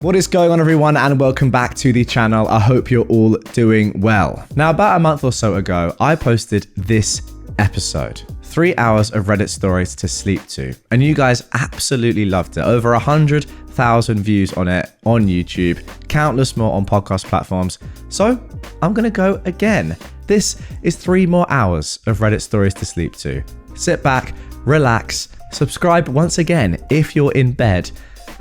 What is going on, everyone, and welcome back to the channel. I hope you're all doing well. Now, about a month or so ago, I posted this episode, 3 hours of Reddit stories to sleep to, and you guys absolutely loved it. Over 100,000 views on it on YouTube, countless more on podcast platforms. So I'm gonna go again. This is 3 more hours of Reddit stories to sleep to. Sit back, relax, subscribe once again if you're in bed,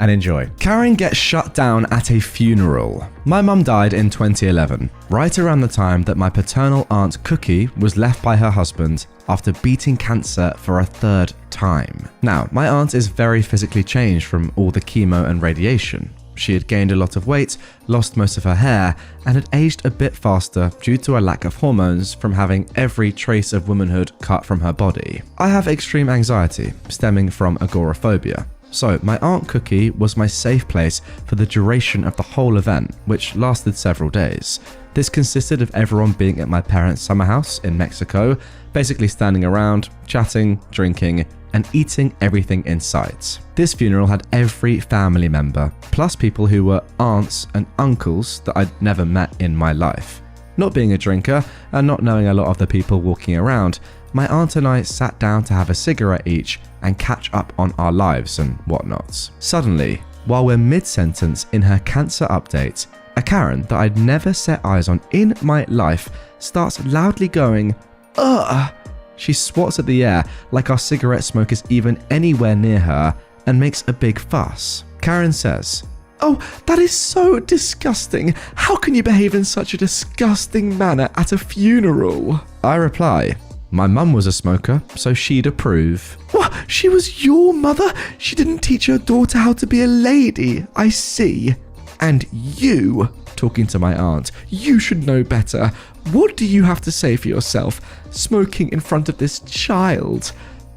and enjoy. Karen gets shut down at a funeral. My mum died in 2011, right around the time that my paternal aunt Cookie was left by her husband after beating cancer for a 3rd time. Now, my aunt is very physically changed from all the chemo and radiation. She had gained a lot of weight, lost most of her hair, and had aged a bit faster due to a lack of hormones from having every trace of womanhood cut from her body. I have extreme anxiety stemming from agoraphobia. So my Aunt Cookie was my safe place for the duration of the whole event, which lasted several days. This consisted of everyone being at my parents' summer house in Mexico, basically standing around, chatting, drinking, and eating everything in sight. This funeral had every family member, plus people who were aunts and uncles that I'd never met in my life. Not being a drinker and not knowing a lot of the people walking around, my aunt and I sat down to have a cigarette each and catch up on our lives and whatnots. Suddenly, while we're mid-sentence in her cancer update, a Karen that I'd never set eyes on in my life starts loudly going, "Ugh!" She swats at the air like our cigarette smoke is even anywhere near her and makes a big fuss. Karen says, "Oh, that is so disgusting. How can you behave in such a disgusting manner at a funeral?" I reply, "My mum was a smoker, so she'd approve." "What? She was your mother? She didn't teach her daughter how to be a lady, I see. And you," talking to my aunt, "you should know better. What do you have to say for yourself, smoking in front of this child?"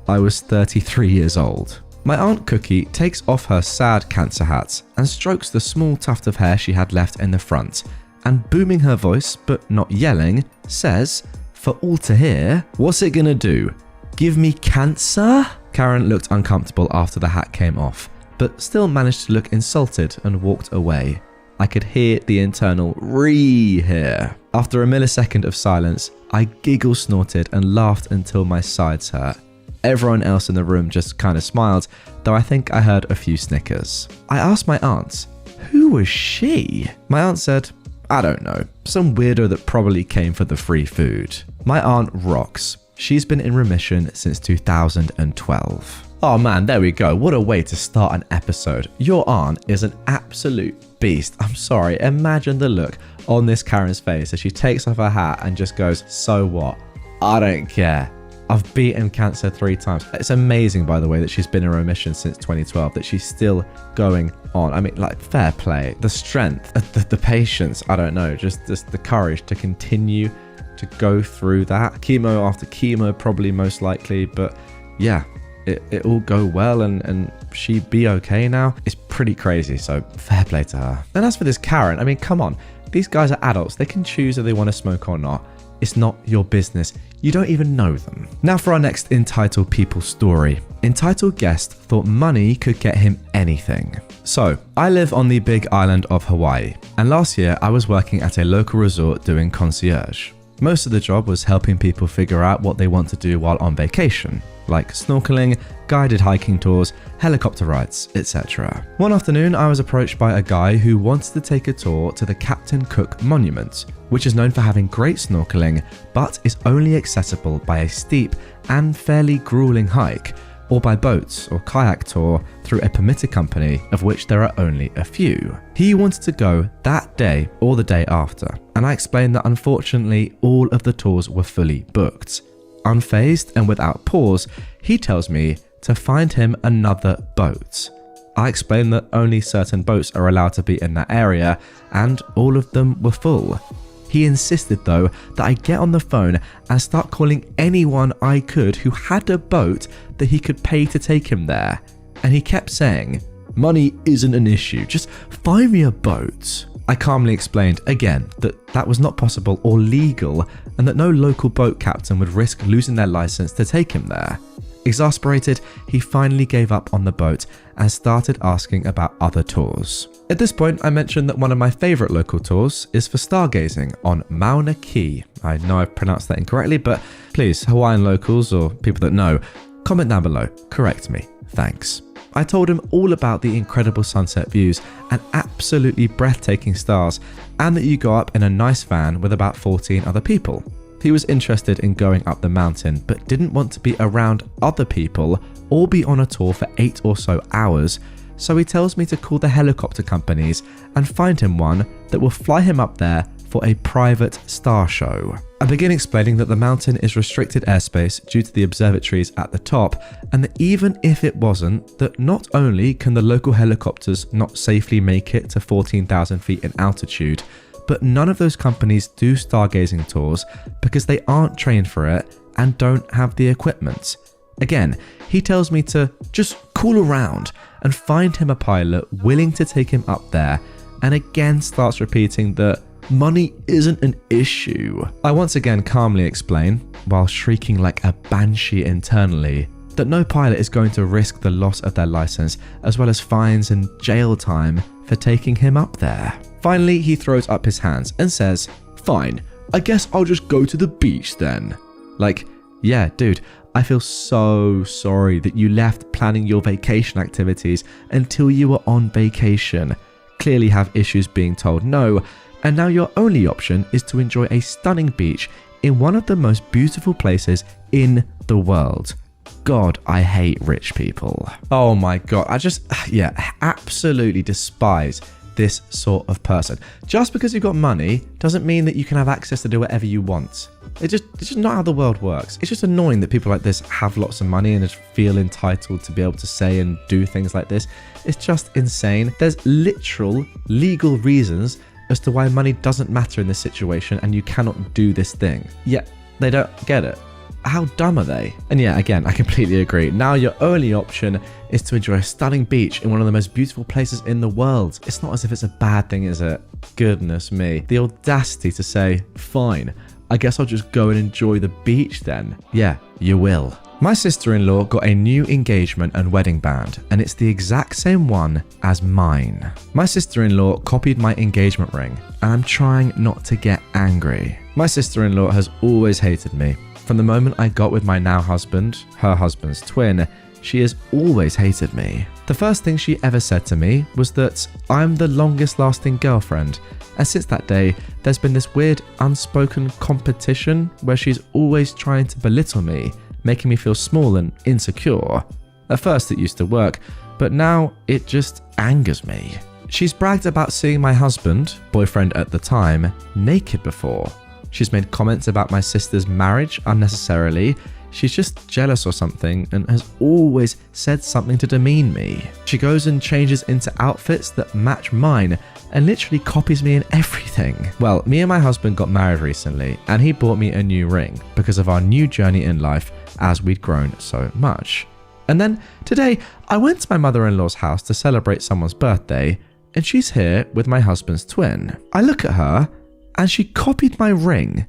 I was 33 years old. My Aunt Cookie takes off her sad cancer hat and strokes the small tuft of hair she had left in the front, and booming her voice, but not yelling, says, for all to hear, "What's it gonna do? Give me cancer?" Karen looked uncomfortable after the hat came off, but still managed to look insulted and walked away. I could hear the internal "ree" here. After a millisecond of silence, I giggle snorted and laughed until my sides hurt. Everyone else in the room just kind of smiled, though I think I heard a few snickers. I asked my aunt, "Who was she?" My aunt said, "I don't know, some weirdo that probably came for the free food." My aunt rocks. She's been in remission since 2012. Oh man, there we go. What a way to start an episode. Your aunt is an absolute beast. I'm sorry, imagine the look on this Karen's face as she takes off her hat and just goes, "So what? I don't care. I've beaten cancer 3 times." It's amazing, by the way, that she's been in remission since 2012, that she's still going on. I mean, like, fair play. The strength, the patience, I don't know, just the courage to continue to go through that. Chemo after chemo, probably most likely, but yeah, it all go well and she be okay now. It's pretty crazy, so fair play to her. And as for this Karen, I mean, come on. These guys are adults. They can choose if they want to smoke or not. It's not your business. You don't even know them. Now for our next entitled people story. Entitled guest thought money could get him anything. So, I live on the big island of Hawaii, and last year I was working at a local resort doing concierge. Most of the job was helping people figure out what they want to do while on vacation, like snorkeling, guided hiking tours, helicopter rides, etc. One afternoon, I was approached by a guy who wanted to take a tour to the Captain Cook Monument, which is known for having great snorkeling, but is only accessible by a steep and fairly grueling hike, or by boats or kayak tour through a permitted company, of which there are only a few. He wanted to go that day or the day after, and I explained that unfortunately all of the tours were fully booked. Unfazed and without pause, he tells me to find him another boat. I explained that only certain boats are allowed to be in that area, and all of them were full. He insisted though that I get on the phone and start calling anyone I could who had a boat that he could pay to take him there. And he kept saying, "Money isn't an issue, just find me a boat." I calmly explained again that was not possible or legal, and that no local boat captain would risk losing their license to take him there. Exasperated, he finally gave up on the boat and started asking about other tours. At this point, I mentioned that one of my favourite local tours is for stargazing on Mauna Kea. I know I've pronounced that incorrectly, but please, Hawaiian locals or people that know, comment down below, correct me, thanks. I told him all about the incredible sunset views and absolutely breathtaking stars, and that you go up in a nice van with about 14 other people. He was interested in going up the mountain, but didn't want to be around other people or be on a tour for 8 or so hours, so he tells me to call the helicopter companies and find him one that will fly him up there for a private star show. I begin explaining that the mountain is restricted airspace due to the observatories at the top, and that even if it wasn't, that not only can the local helicopters not safely make it to 14,000 feet in altitude, but none of those companies do stargazing tours because they aren't trained for it and don't have the equipment. Again, he tells me to just call around and find him a pilot willing to take him up there, and again starts repeating that money isn't an issue. I once again calmly explain, while shrieking like a banshee internally, that no pilot is going to risk the loss of their license as well as fines and jail time for taking him up there. Finally, he throws up his hands and says, "Fine, I guess I'll just go to the beach then." Like, yeah, dude, I feel so sorry that you left planning your vacation activities until you were on vacation, clearly have issues being told no, and now your only option is to enjoy a stunning beach in one of the most beautiful places in the world. God, I hate rich people. Oh my God, absolutely despise this sort of person. Just because you've got money doesn't mean that you can have access to do whatever you want. It's just not how the world works. It's just annoying that people like this have lots of money and just feel entitled to be able to say and do things like this. It's just insane. There's literal legal reasons as to why money doesn't matter in this situation and you cannot do this thing. Yet they don't get it. How dumb are they? And yeah, again, I completely agree. Now your only option is to enjoy a stunning beach in one of the most beautiful places in the world. It's not as if it's a bad thing, is it? Goodness me. The audacity to say, "Fine, I guess I'll just go and enjoy the beach then." Yeah, you will. My sister-in-law got a new engagement and wedding band, and it's the exact same one as mine. My sister-in-law copied my engagement ring, and I'm trying not to get angry. My sister-in-law has always hated me. From the moment I got with my now husband, her husband's twin, she has always hated me. The first thing she ever said to me was that I'm the longest lasting girlfriend, and since that day, there's been this weird unspoken competition where she's always trying to belittle me, making me feel small and insecure. At first it used to work, but now it just angers me. She's bragged about seeing my husband, boyfriend at the time, naked before. She's made comments about my sister's marriage unnecessarily. She's just jealous or something and has always said something to demean me. She goes and changes into outfits that match mine and literally copies me in everything. Well, me and my husband got married recently and he bought me a new ring because of our new journey in life as we'd grown so much. And then today I went to my mother-in-law's house to celebrate someone's birthday and she's here with my husband's twin. I look at her and she copied my ring.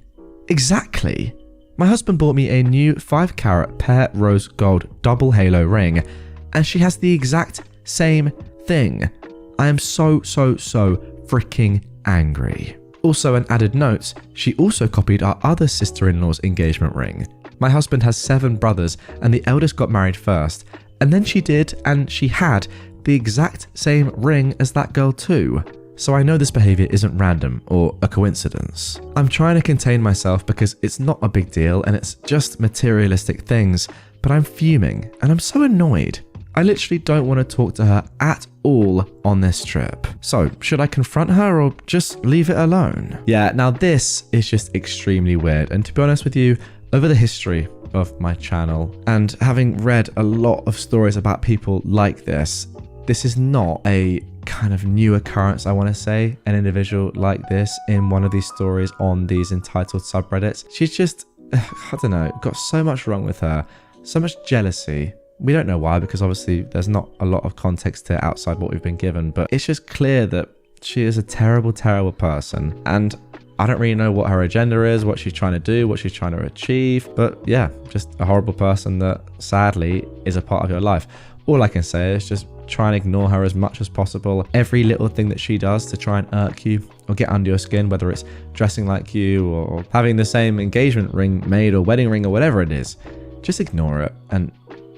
Exactly. My husband bought me a new 5-carat pear rose gold double halo ring, and she has the exact same thing. I am so freaking angry. Also, an added note, she also copied our other sister-in-law's engagement ring. My husband has 7 brothers, and the eldest got married first, and then she did, and she had the exact same ring as that girl too. So I know this behavior isn't random or a coincidence. I'm trying to contain myself because it's not a big deal and it's just materialistic things, but I'm fuming and I'm so annoyed. I literally don't want to talk to her at all on this trip. So should I confront her or just leave it alone? Yeah, now this is just extremely weird, and to be honest with you, over the history of my channel and having read a lot of stories about people like this is not a kind of new occurrence, I want to say, an individual like this in one of these stories on these entitled subreddits. She's just, I don't know, got so much wrong with her, so much jealousy. We don't know why, because obviously there's not a lot of context to outside what we've been given, but it's just clear that she is a terrible person. And I don't really know what her agenda is, what she's trying to do, what she's trying to achieve. But yeah, just a horrible person that sadly is a part of your life. All I can say is just try and ignore her as much as possible. Every little thing that she does to try and irk you or get under your skin, whether it's dressing like you or having the same engagement ring made or wedding ring or whatever it is, just ignore it. And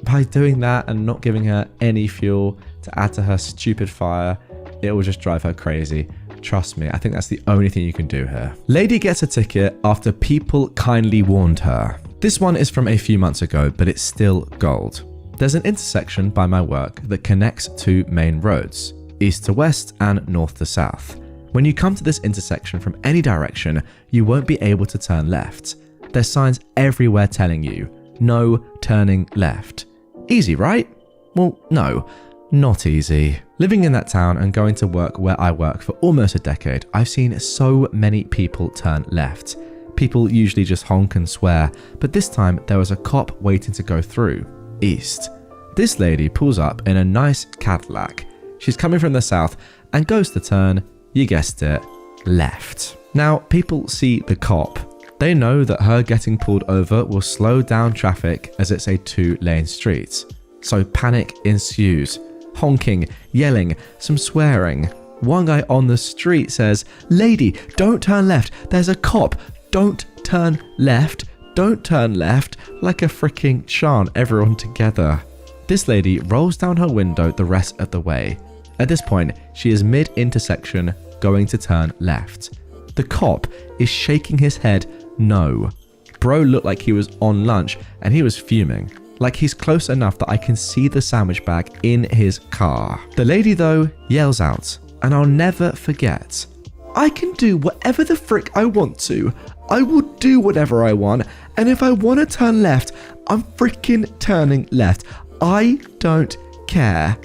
by doing that and not giving her any fuel to add to her stupid fire, it will just drive her crazy. Trust me, I think that's the only thing you can do here. Lady gets a ticket after people kindly warned her. This one is from a few months ago, but it's still gold. There's an intersection by my work that connects two main roads, east to west and north to south. When you come to this intersection from any direction, you won't be able to turn left. There's signs everywhere telling you, no turning left. Easy, right? Well, no, not easy. Living in that town and going to work where I work for almost a decade, I've seen so many people turn left. People usually just honk and swear, but this time there was a cop waiting to go through, east. This lady pulls up in a nice Cadillac. She's coming from the south and goes to turn, you guessed it, left. Now, people see the cop. They know that her getting pulled over will slow down traffic as it's a 2-lane street. So panic ensues. Honking, yelling, some swearing. One guy on the street says, "Lady, don't turn left. There's a cop. Don't turn left. Don't turn left," like a freaking chant, everyone together. This lady rolls down her window the rest of the way. At this point, she is mid-intersection going to turn left. The cop is shaking his head no. Bro looked like he was on lunch and he was fuming. Like he's close enough that I can see the sandwich bag in his car. The lady though yells out, and I'll never forget, "I can do whatever the frick I want to. I will do whatever I want. And if I want to turn left, I'm freaking turning left. I don't care."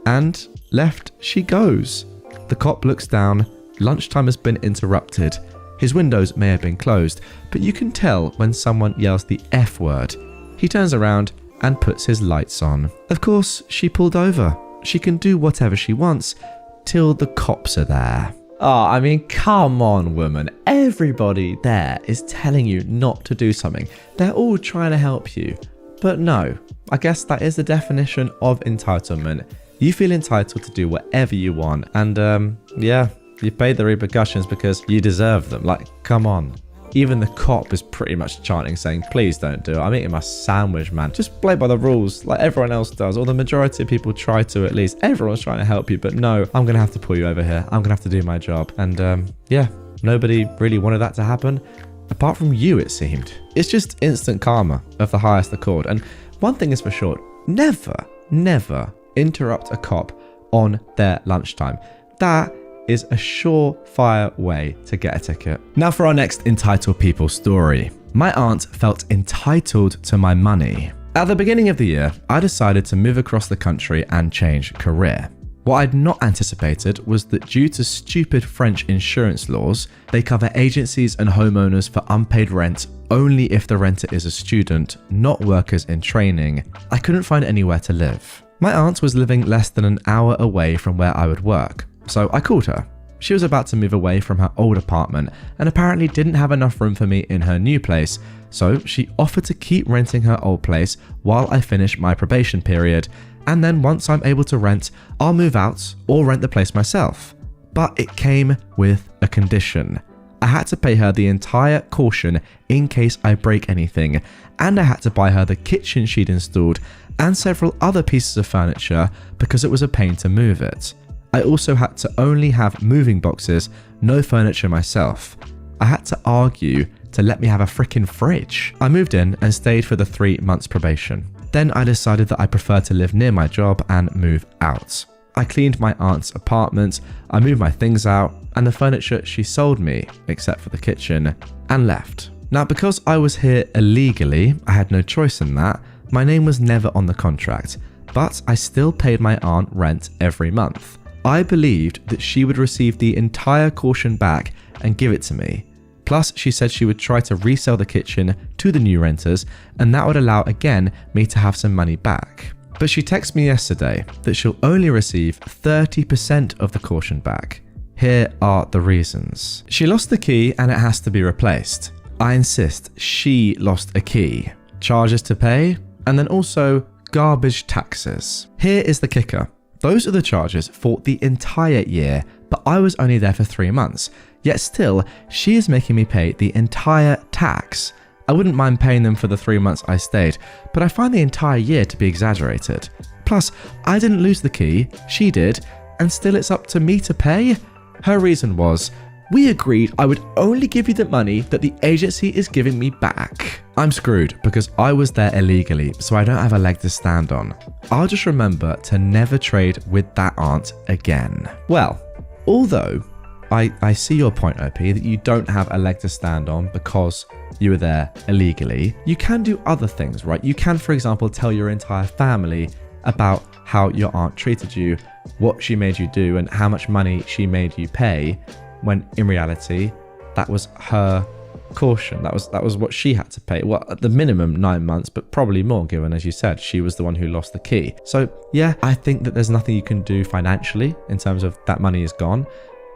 And left she goes. The cop looks down. Lunchtime has been interrupted. His windows may have been closed, but you can tell when someone yells the F word. He turns around and puts his lights on. Of course, she pulled over. She can do whatever she wants till the cops are there. Oh, I mean, come on, woman. Everybody there is telling you not to do something. They're all trying to help you. But no, I guess that is the definition of entitlement. You feel entitled to do whatever you want. And yeah, you pay the repercussions because you deserve them. Like, come on. Even the cop is pretty much chanting, saying, "Please don't do it. I'm eating my sandwich, man. Just play by the rules like everyone else does." Or the majority of people try to, at least. Everyone's trying to help you, but no, I'm going to have to pull you over here. I'm going to have to do my job. And yeah, nobody really wanted that to happen. Apart from you, it seemed. It's just instant karma of the highest accord. And one thing is for sure, never interrupt a cop on their lunchtime. That is a surefire way to get a ticket. Now for our next entitled people story. My aunt felt entitled to my money. At the beginning of the year, I decided to move across the country and change career. What I'd not anticipated was that due to stupid French insurance laws, they cover agencies and homeowners for unpaid rent only if the renter is a student, not workers in training. I couldn't find anywhere to live. My aunt was living less than an hour away from where I would work. So I called her. She was about to move away from her old apartment and apparently didn't have enough room for me in her new place, so she offered to keep renting her old place while I finish my probation period, and then once I'm able to rent, I'll move out or rent the place myself. But it came with a condition. I had to pay her the entire caution in case I break anything, and I had to buy her the kitchen she'd installed and several other pieces of furniture because it was a pain to move it. I also had to only have moving boxes, no furniture myself. I had to argue to let me have a freaking fridge. I moved in and stayed for the 3 months probation. Then I decided that I preferred to live near my job and move out. I cleaned my aunt's apartment, I moved my things out, and the furniture she sold me, except for the kitchen, and left. Now, because I was here illegally, I had no choice in that. My name was never on the contract, but I still paid my aunt rent every month. I believed that she would receive the entire caution back and give it to me. Plus, she said she would try to resell the kitchen to the new renters, and that would allow again me to have some money back. But she texted me yesterday that she'll only receive 30% of the caution back. Here are the reasons. She lost the key and it has to be replaced. I insist she lost a key. Charges to pay, and then also garbage taxes. Here is the kicker. Those are the charges for the entire year, but I was only there for 3 months. Yet still, she is making me pay the entire tax. I wouldn't mind paying them for the 3 months I stayed, but I find the entire year to be exaggerated. Plus, I didn't lose the key, she did, and still it's up to me to pay? Her reason was, we agreed I would only give you the money that the agency is giving me back. I'm screwed because I was there illegally, so I don't have a leg to stand on. I'll just remember to never trade with that aunt again. Well, although I see your point, OP, that you don't have a leg to stand on because you were there illegally, you can do other things, right? You can, for example, tell your entire family about how your aunt treated you, what she made you do, and how much money she made you pay, when in reality, that was her caution. That was what she had to pay. Well, at the minimum 9 months, but probably more, given, as you said, she was the one who lost the key. So yeah, I think that there's nothing you can do financially in terms of that money is gone.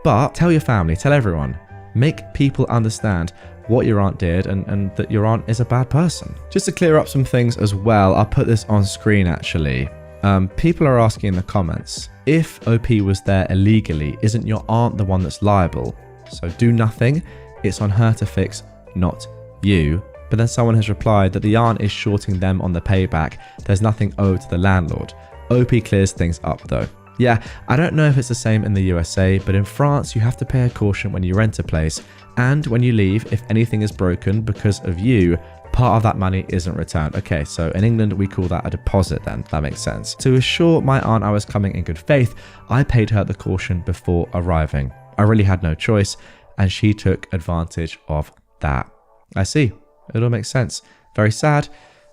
But tell your family, tell everyone, make people understand what your aunt did and that your aunt is a bad person. Just to clear up some things as well, I'll put this on screen actually. People are asking in the comments, if OP was there illegally, isn't your aunt the one that's liable? So do nothing, it's on her to fix, not you. But then someone has replied that the aunt is shorting them on the payback, there's nothing owed to the landlord. OP clears things up though. Yeah, I don't know if it's the same in the USA, but in France you have to pay a caution when you rent a place, and when you leave, if anything is broken because of you, part of that money isn't returned. Okay, so in England we call that a deposit then, that makes sense. To assure my aunt I was coming in good faith, I paid her the caution before arriving. I really had no choice, and she took advantage of that. I see, it all makes sense. Very sad.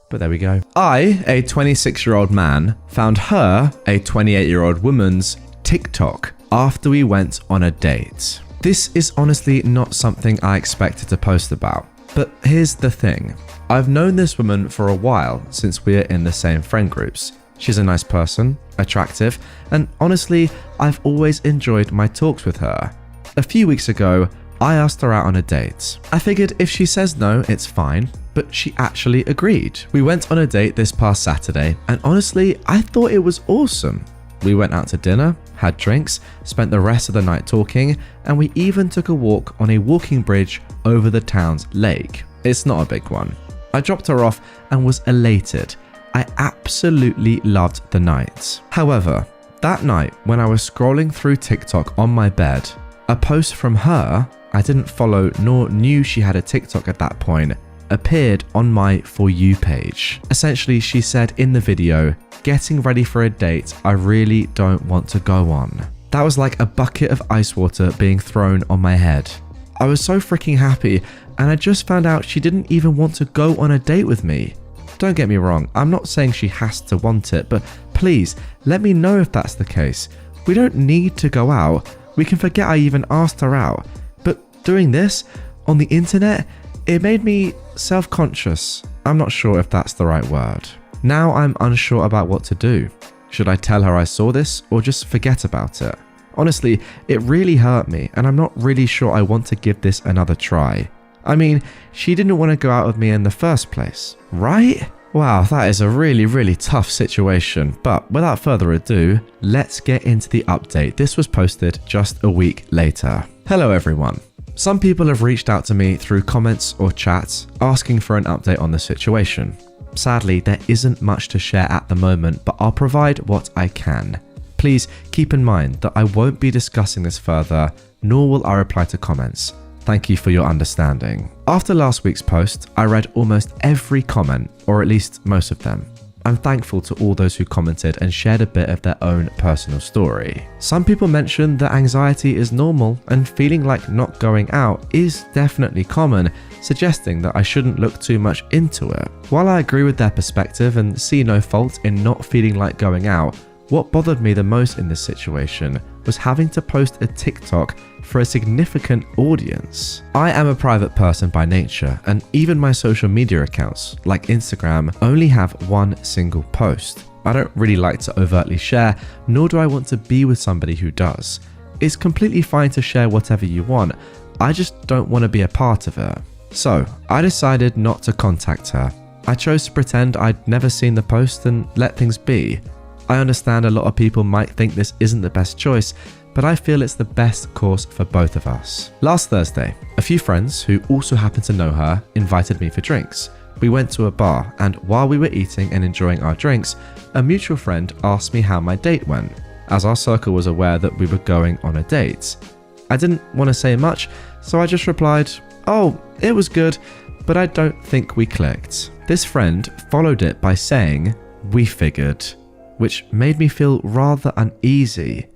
But there we go. I, a 26-year-old man, found her, a 28-year-old woman's, TikTok after we went on a date. This is honestly not something I expected to post about. But here's the thing. I've known this woman for a while since we're in the same friend groups. She's a nice person, attractive, and honestly, I've always enjoyed my talks with her. A few weeks ago, I asked her out on a date. I figured if she says no, it's fine, but she actually agreed. We went on a date this past Saturday, and honestly, I thought it was awesome. We went out to dinner, had drinks, spent the rest of the night talking, and we even took a walk on a walking bridge over the town's lake. It's not a big one. I dropped her off and was elated. I absolutely loved the night. However, that night when I was scrolling through TikTok on my bed, a post from her, I didn't follow nor knew she had a TikTok at that point, appeared on my For You page. Essentially, she said in the video, "Getting ready for a date I really don't want to go on." That was like a bucket of ice water being thrown on my head. I was so freaking happy, and I just found out she didn't even want to go on a date with me. Don't get me wrong, I'm not saying she has to want it, but please let me know if that's the case. We don't need to go out. We can forget I even asked her out. But doing this on the internet, it made me self-conscious. I'm not sure if that's the right word. Now I'm unsure about what to do. Should I tell her I saw this or just forget about it? Honestly, it really hurt me, and I'm not really sure I want to give this another try. I mean, she didn't want to go out with me in the first place, right? Wow, that is a really tough situation. But without further ado, let's get into the update. This was posted just a week later. Hello everyone. Some people have reached out to me through comments or chats asking for an update on the situation. Sadly, there isn't much to share at the moment, but I'll provide what I can. Please keep in mind that I won't be discussing this further, nor will I reply to comments. Thank you for your understanding. After last week's post, I read almost every comment, or at least most of them. I'm thankful to all those who commented and shared a bit of their own personal story. Some people mentioned that anxiety is normal and feeling like not going out is definitely common, suggesting that I shouldn't look too much into it. While I agree with their perspective and see no fault in not feeling like going out, what bothered me the most in this situation was having to post a TikTok for a significant audience. I am a private person by nature, and even my social media accounts, like Instagram, only have one single post. I don't really like to overtly share, nor do I want to be with somebody who does. It's completely fine to share whatever you want. I just don't want to be a part of it. So I decided not to contact her. I chose to pretend I'd never seen the post and let things be. I understand a lot of people might think this isn't the best choice, but I feel it's the best course for both of us. Last Thursday, a few friends who also happened to know her invited me for drinks. We went to a bar, and while we were eating and enjoying our drinks, a mutual friend asked me how my date went, as our circle was aware that we were going on a date. I didn't want to say much, so I just replied, "Oh, it was good, but I don't think we clicked." This friend followed it by saying, "We figured," which made me feel rather uneasy.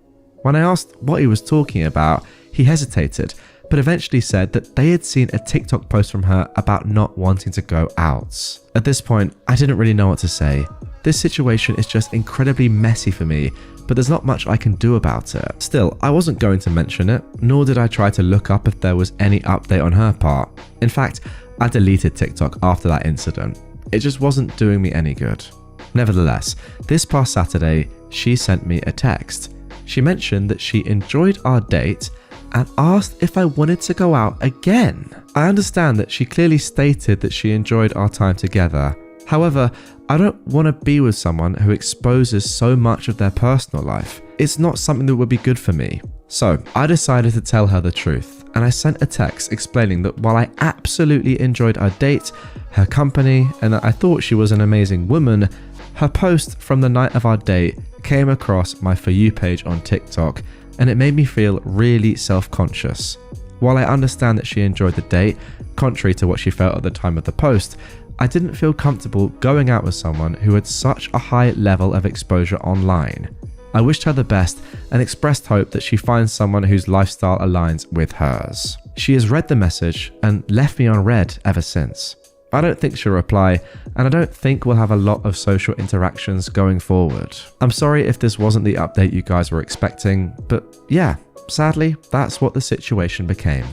When I asked what he was talking about, he hesitated, but eventually said that they had seen a TikTok post from her about not wanting to go out. At this point, I didn't really know what to say. This situation is just incredibly messy for me, but there's not much I can do about it. Still, I wasn't going to mention it, nor did I try to look up if there was any update on her part. In fact, I deleted TikTok after that incident. It just wasn't doing me any good. Nevertheless, this past Saturday, she sent me a text. She mentioned that she enjoyed our date and asked if I wanted to go out again. I understand that she clearly stated that she enjoyed our time together. However, I don't want to be with someone who exposes so much of their personal life. It's not something that would be good for me. So I decided to tell her the truth, and I sent a text explaining that while I absolutely enjoyed our date, her company, and that I thought she was an amazing woman, her post from the night of our date came across my For You page on TikTok, and it made me feel really self-conscious. While I understand that she enjoyed the date, contrary to what she felt at the time of the post, I didn't feel comfortable going out with someone who had such a high level of exposure online. I wished her the best and expressed hope that she finds someone whose lifestyle aligns with hers. She has read the message and left me unread ever since. I don't think she'll reply, and I don't think we'll have a lot of social interactions going forward. I'm sorry if this wasn't the update you guys were expecting, but yeah, sadly, that's what the situation became.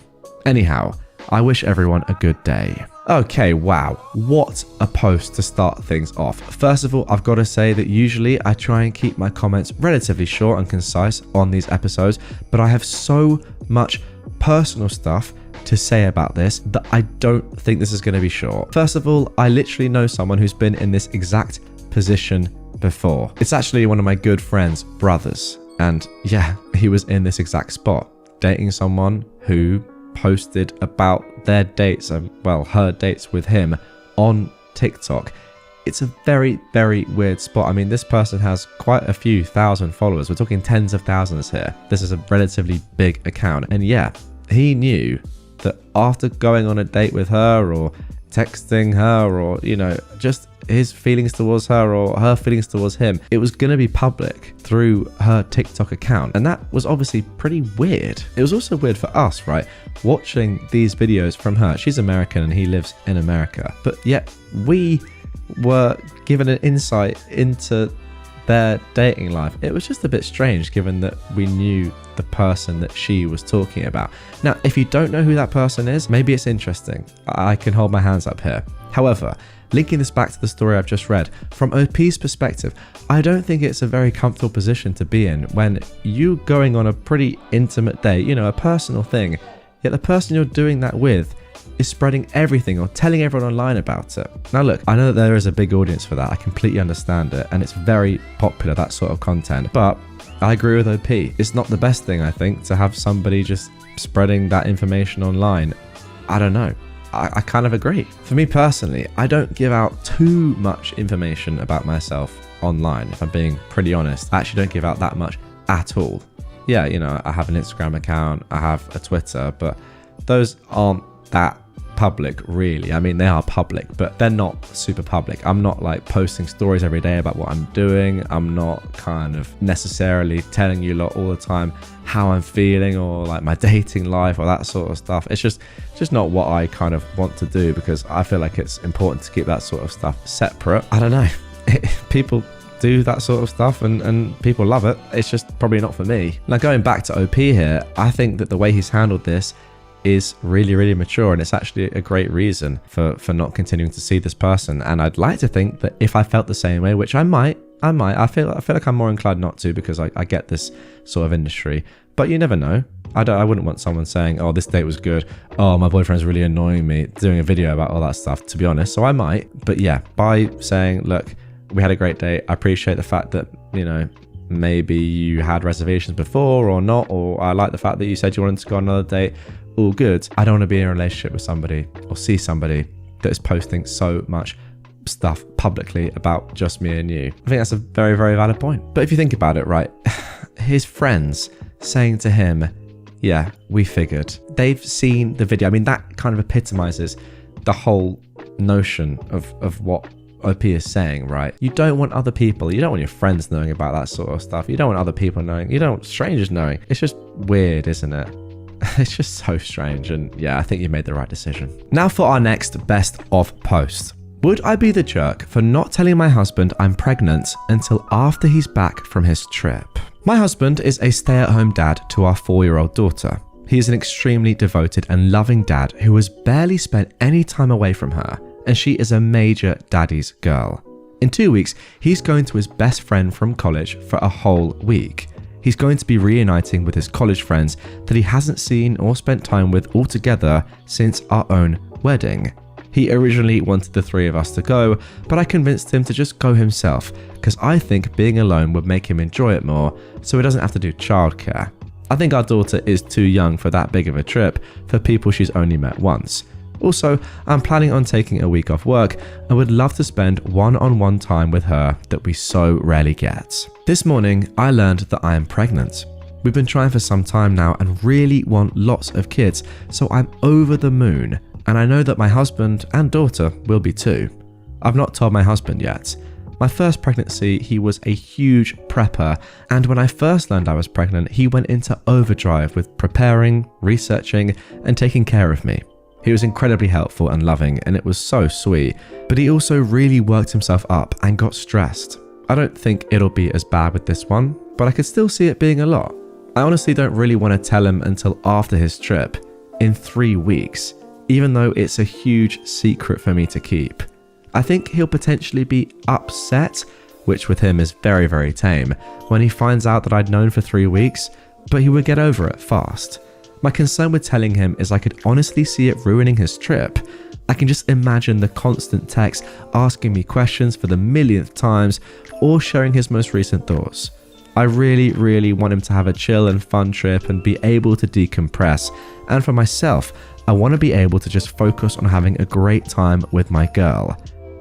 Anyhow, I wish everyone a good day. Okay, wow, what a post to start things off. First of all, I've got to say that usually I try and keep my comments relatively short and concise on these episodes, but I have so much personal stuff to say about this that I don't think this is going to be short. First of all, I literally know someone who's been in this exact position before. It's actually one of my good friend's brothers, and yeah, he was in this exact spot, dating someone who posted about their dates, well, her dates with him on TikTok. It's a very, very weird spot. I mean, this person has quite a few thousand followers. We're talking tens of thousands here. This is a relatively big account, and yeah, he knew that after going on a date with her or texting her or, you know, just his feelings towards her or her feelings towards him, it was going to be public through her TikTok account. And that was obviously pretty weird. It was also weird for us, right? Watching these videos from her. She's American and he lives in America. But yet we were given an insight into their dating life. It was just a bit strange given that we knew the person that she was talking about. Now, if you don't know who that person is, maybe it's interesting. I can hold my hands up here. However, linking this back to the story I've just read, from OP's perspective, I don't think it's a very comfortable position to be in when you're going on a pretty intimate date, you know, a personal thing, yet the person you're doing that with is spreading everything or telling everyone online about it. Now look, I know that there is a big audience for that. I completely understand it, and it's very popular, that sort of content, but I agree with OP. It's not the best thing, I think, to have somebody just spreading that information online. I don't know. I kind of agree. For me personally, I don't give out too much information about myself online, if I'm being pretty honest. I actually don't give out that much at all. Yeah, you know, I have an Instagram account, I have a Twitter, but those aren't that public really. I mean, they are public, but they're not super public. I'm not like posting stories every day about what I'm doing. I'm not kind of necessarily telling you lot all the time how I'm feeling or like my dating life or that sort of stuff. It's just not what I kind of want to do, because I feel like it's important to keep that sort of stuff separate. I don't know. People do that sort of stuff and people love it. It's just probably not for me. Now, going back to OP here, I think that the way he's handled this is really, really mature, and it's actually a great reason for not continuing to see this person. And I'd like to think that if I felt the same way, which I might, I feel like I'm more inclined not to, because I get this sort of industry, But you never know. I wouldn't want someone saying, oh, this date was good. Oh, my boyfriend's really annoying me, doing a video about all that stuff, to be honest. So I might. But yeah, by saying, look, we had a great date. I appreciate the fact that, you know, maybe you had reservations before or not, or I like the fact that you said you wanted to go on another date. All good. I don't want to be in a relationship with somebody or see somebody that is posting so much stuff publicly about just me and you. I think that's a very, very valid point. But if you think about it, right, his friends saying to him, yeah, we figured. They've seen the video. I mean, that kind of epitomizes the whole notion of what OP is saying, right? You don't want other people, you don't want your friends knowing about that sort of stuff. You don't want other people knowing. You don't want strangers knowing. It's just weird, isn't it? It's just so strange. And yeah, I think you made the right decision. Now for our next best of post. Would I be the jerk for not telling my husband I'm pregnant until after he's back from his trip? My husband is a stay-at-home dad to our 4-year-old daughter. He is an extremely devoted and loving dad who has barely spent any time away from her, and she is a major daddy's girl. In 2 weeks, he's going to his best friend from college for a whole week. He's going to be reuniting with his college friends that he hasn't seen or spent time with altogether since our own wedding. He originally wanted the 3 of us to go, but I convinced him to just go himself because I think being alone would make him enjoy it more so he doesn't have to do childcare. I think our daughter is too young for that big of a trip for people she's only met once. Also, I'm planning on taking a week off work and would love to spend one-on-one time with her that we so rarely get. This morning, I learned that I am pregnant. We've been trying for some time now and really want lots of kids, so I'm over the moon. And I know that my husband and daughter will be too. I've not told my husband yet. My first pregnancy, he was a huge prepper, and when I first learned I was pregnant, he went into overdrive with preparing, researching, and taking care of me. He was incredibly helpful and loving, and it was so sweet, but he also really worked himself up and got stressed. I don't think it'll be as bad with this one, but I could still see it being a lot. I honestly don't really want to tell him until after his trip, in 3 weeks. Even though it's a huge secret for me to keep. I think he'll potentially be upset, which with him is very, very tame, when he finds out that I'd known for 3 weeks, but he would get over it fast. My concern with telling him is I could honestly see it ruining his trip. I can just imagine the constant texts asking me questions for the millionth times or sharing his most recent thoughts. I really, really want him to have a chill and fun trip and be able to decompress. And for myself, I want to be able to just focus on having a great time with my girl.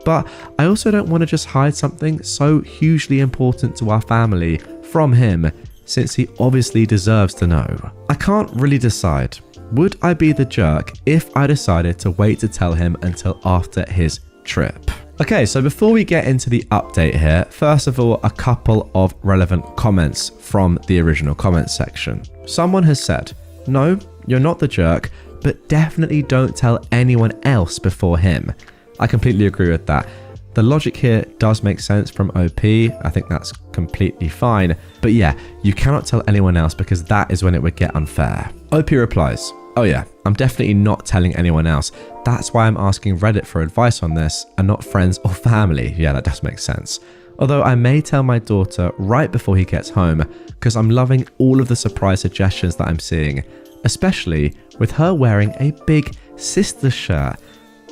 But I also don't want to just hide something so hugely important to our family from him, since he obviously deserves to know. I can't really decide. Would I be the jerk if I decided to wait to tell him until after his trip? Okay, so before we get into the update here, first of all, a couple of relevant comments from the original comments section. Someone has said, no, you're not the jerk, but definitely don't tell anyone else before him. I completely agree with that. The logic here does make sense from OP. I think that's completely fine. But yeah, you cannot tell anyone else because that is when it would get unfair. OP replies, oh yeah, I'm definitely not telling anyone else. That's why I'm asking Reddit for advice on this and not friends or family. Yeah, that does make sense. Although I may tell my daughter right before he gets home because I'm loving all of the surprise suggestions that I'm seeing, especially with her wearing a big sister shirt.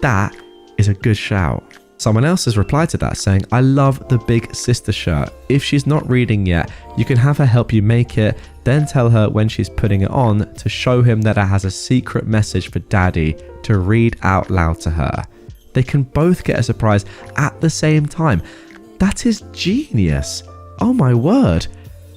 That is a good shout. Someone else has replied to that saying, I love the big sister shirt. If she's not reading yet, you can have her help you make it, then tell her when she's putting it on to show him that it has a secret message for daddy to read out loud to her. They can both get a surprise at the same time. That is genius. Oh my word.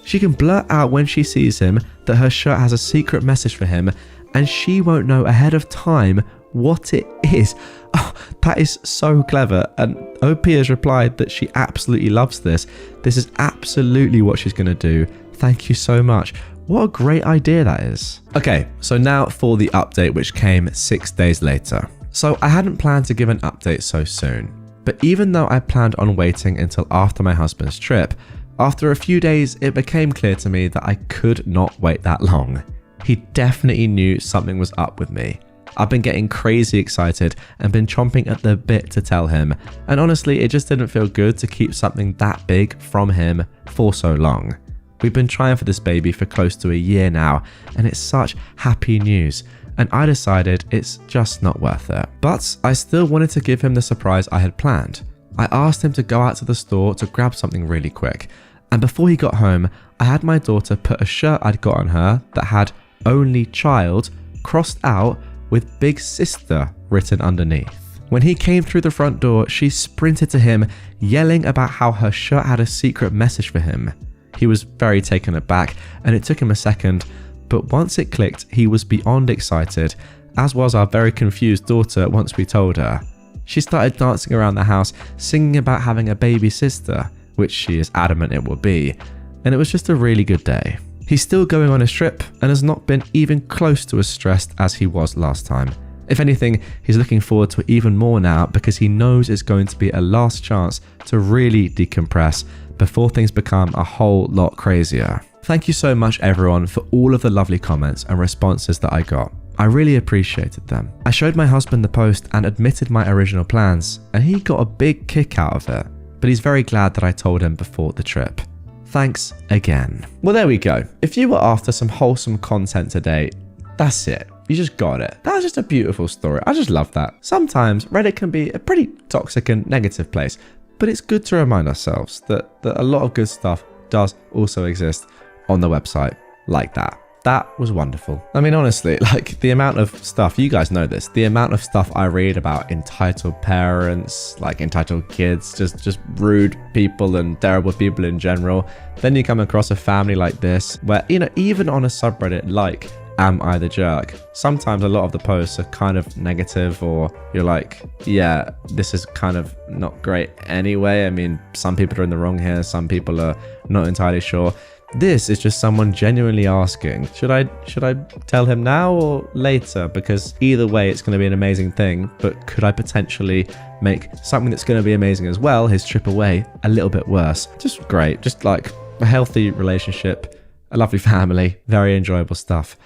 She can blurt out when she sees him that her shirt has a secret message for him, and she won't know ahead of time what it is. Oh, that is so clever. And OP has replied that she absolutely loves this. This is absolutely what she's going to do. Thank you so much. What a great idea that is. Okay, so now for the update, which came 6 days later. So I hadn't planned to give an update so soon, but even though I planned on waiting until after my husband's trip, after a few days, it became clear to me that I could not wait that long. He definitely knew something was up with me. I've been getting crazy excited and been chomping at the bit to tell him, and honestly, it just didn't feel good to keep something that big from him for so long. We've been trying for this baby for close to a year now, and it's such happy news. And I decided it's just not worth it. But I still wanted to give him the surprise I had planned. I asked him to go out to the store to grab something really quick. And before he got home, I had my daughter put a shirt I'd got on her that had "only child" crossed out with "big sister" written underneath. When he came through the front door, she sprinted to him, yelling about how her shirt had a secret message for him. He was very taken aback, and it took him a second, but once it clicked, he was beyond excited, as was our very confused daughter once we told her. She started dancing around the house, singing about having a baby sister, which she is adamant it will be, and it was just a really good day. He's still going on his trip and has not been even close to as stressed as he was last time. If anything, he's looking forward to it even more now because he knows it's going to be a last chance to really decompress before things become a whole lot crazier. Thank you so much everyone for all of the lovely comments and responses that I got. I really appreciated them. I showed my husband the post and admitted my original plans, and he got a big kick out of it, but he's very glad that I told him before the trip. Thanks again. Well, there we go. If you were after some wholesome content today, that's it. You just got it. That was just a beautiful story. I just love that. Sometimes Reddit can be a pretty toxic and negative place, but it's good to remind ourselves that a lot of good stuff does also exist on the website like that. That was wonderful. I mean, honestly, like the amount of stuff, you guys know this, the amount of stuff I read about entitled parents, like entitled kids, just rude people and terrible people in general. Then you come across a family like this where, you know, even on a subreddit like AmITheJerk, sometimes a lot of the posts are kind of negative, or you're like, yeah, this is kind of not great anyway. I mean, some people are in the wrong here, some people are not entirely sure. This is just someone genuinely asking, should I tell him now or later? Because either way, it's going to be an amazing thing, but could I potentially make something that's going to be amazing as well, his trip away, a little bit worse? Just great. Just like a healthy relationship, a lovely family, very enjoyable stuff.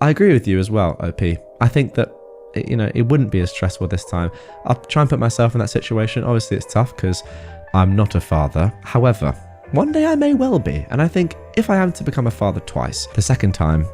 I agree with you as well, OP. I think that, you know, it wouldn't be as stressful this time. I'll try and put myself in that situation. Obviously, it's tough because I'm not a father. However, one day I may well be. And I think if I am to become a father twice, the second time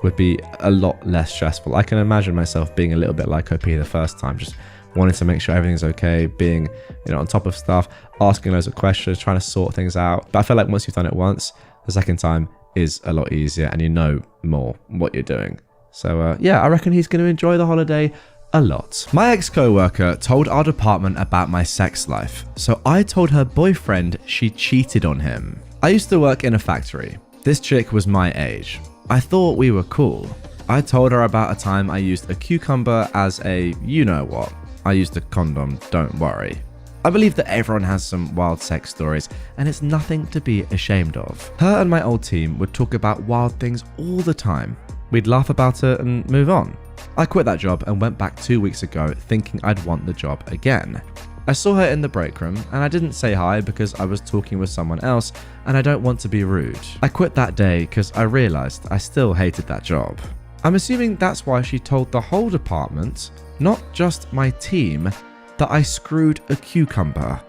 would be a lot less stressful. I can imagine myself being a little bit like OP the first time, just wanting to make sure everything's okay, being, you know, on top of stuff, asking loads of questions, trying to sort things out. But I feel like once you've done it once, the second time is a lot easier and you know more what you're doing. So yeah, I reckon he's going to enjoy the holiday a lot. My ex-coworker told our department about my sex life, so I told her boyfriend she cheated on him. I used to work in a factory. This chick was my age. I thought we were cool. I told her about a time I used a cucumber as a you-know-what. I used a condom, don't worry. I believe that everyone has some wild sex stories, and it's nothing to be ashamed of. Her and my old team would talk about wild things all the time. We'd laugh about it and move on. I quit that job and went back 2 weeks ago thinking I'd want the job again. I saw her in the break room and I didn't say hi because I was talking with someone else and I don't want to be rude. I quit that day because I realized I still hated that job. I'm assuming that's why she told the whole department, not just my team, that I screwed a cucumber.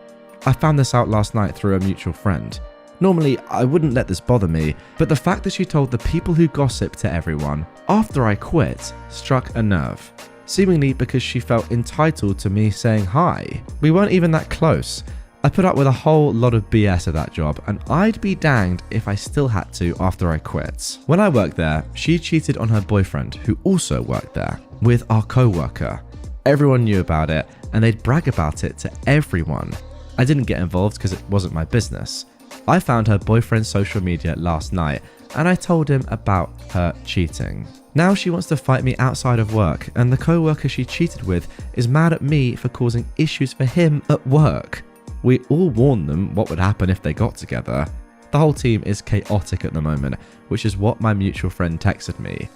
I found this out last night through a mutual friend. Normally, I wouldn't let this bother me, but the fact that she told the people who gossip to everyone after I quit struck a nerve, seemingly because she felt entitled to me saying hi. We weren't even that close. I put up with a whole lot of BS at that job, and I'd be danged if I still had to after I quit. When I worked there, she cheated on her boyfriend, who also worked there, with our coworker. Everyone knew about it, and they'd brag about it to everyone. I didn't get involved because it wasn't my business. I found her boyfriend's social media last night, and I told him about her cheating. Now she wants to fight me outside of work, and the coworker she cheated with is mad at me for causing issues for him at work. We all warned them what would happen if they got together. The whole team is chaotic at the moment, which is what my mutual friend texted me.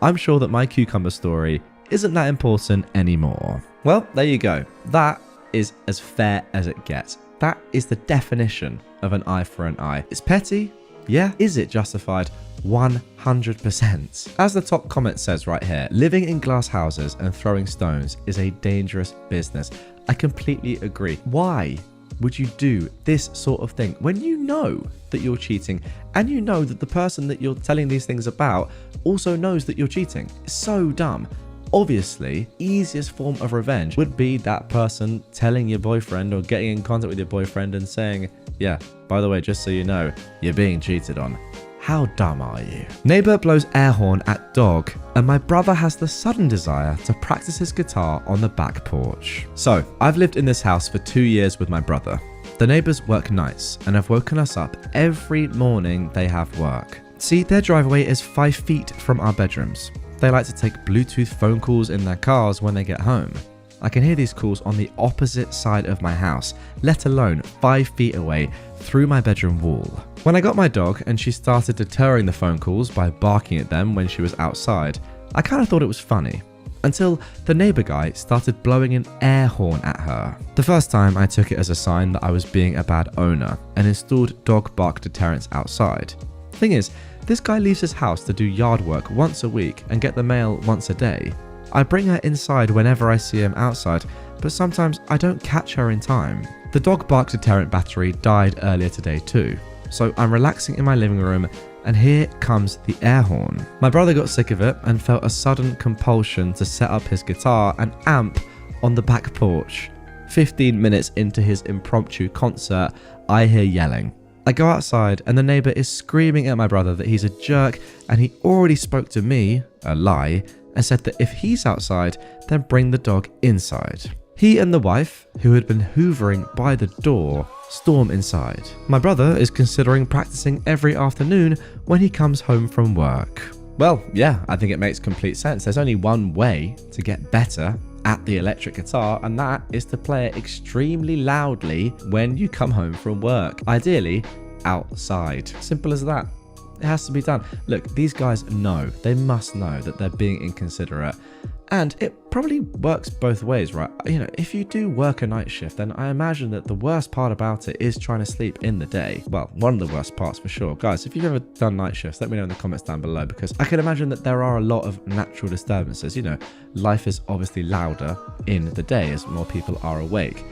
I'm sure that my cucumber story isn't that important anymore. Well, there you go. That is as fair as it gets. That is the definition of an eye for an eye. It's petty, yeah. Is it justified? 100%. As the top comment says right here, living in glass houses and throwing stones is a dangerous business. I completely agree. Why? would you do this sort of thing when you know that you're cheating and you know that the person that you're telling these things about also knows that you're cheating? It's so dumb. Obviously, easiest form of revenge would be that person telling your boyfriend or getting in contact with your boyfriend and saying, yeah, by the way, just so you know, you're being cheated on. How dumb are you? Neighbor blows air horn at dog, and my brother has the sudden desire to practice his guitar on the back porch. So, I've lived in this house for 2 years with my brother. The neighbors work nights and have woken us up every morning they have work. See, their driveway is 5 feet from our bedrooms. They like to take Bluetooth phone calls in their cars when they get home. I can hear these calls on the opposite side of my house, let alone 5 feet away through my bedroom wall. When I got my dog and she started deterring the phone calls by barking at them when she was outside, I kind of thought it was funny. Until the neighbor guy started blowing an air horn at her. The first time I took it as a sign that I was being a bad owner and installed dog bark deterrents outside. Thing is, this guy leaves his house to do yard work once a week and get the mail once a day. I bring her inside whenever I see him outside, but sometimes I don't catch her in time. The dog bark deterrent battery died earlier today too, so I'm relaxing in my living room and here comes the air horn. My brother got sick of it and felt a sudden compulsion to set up his guitar and amp on the back porch. 15 minutes into his impromptu concert, I hear yelling. I go outside and the neighbor is screaming at my brother that he's a jerk and he already spoke to me, a lie, and said that if he's outside, then bring the dog inside. He and the wife, who had been hoovering by the door, storm inside. My brother is considering practicing every afternoon when he comes home from work. Well, yeah, I think it makes complete sense. There's only one way to get better at the electric guitar, and that is to play it extremely loudly when you come home from work. Ideally, outside. Simple as that. It has to be done. Look, these guys know, they must know that they're being inconsiderate. And it probably works both ways, right? You know, if you do work a night shift, then I imagine that the worst part about it is trying to sleep in the day. Well, one of the worst parts for sure. Guys, if you've ever done night shifts, let me know in the comments down below, because I can imagine that there are a lot of natural disturbances. You know, life is obviously louder in the day as more people are awake.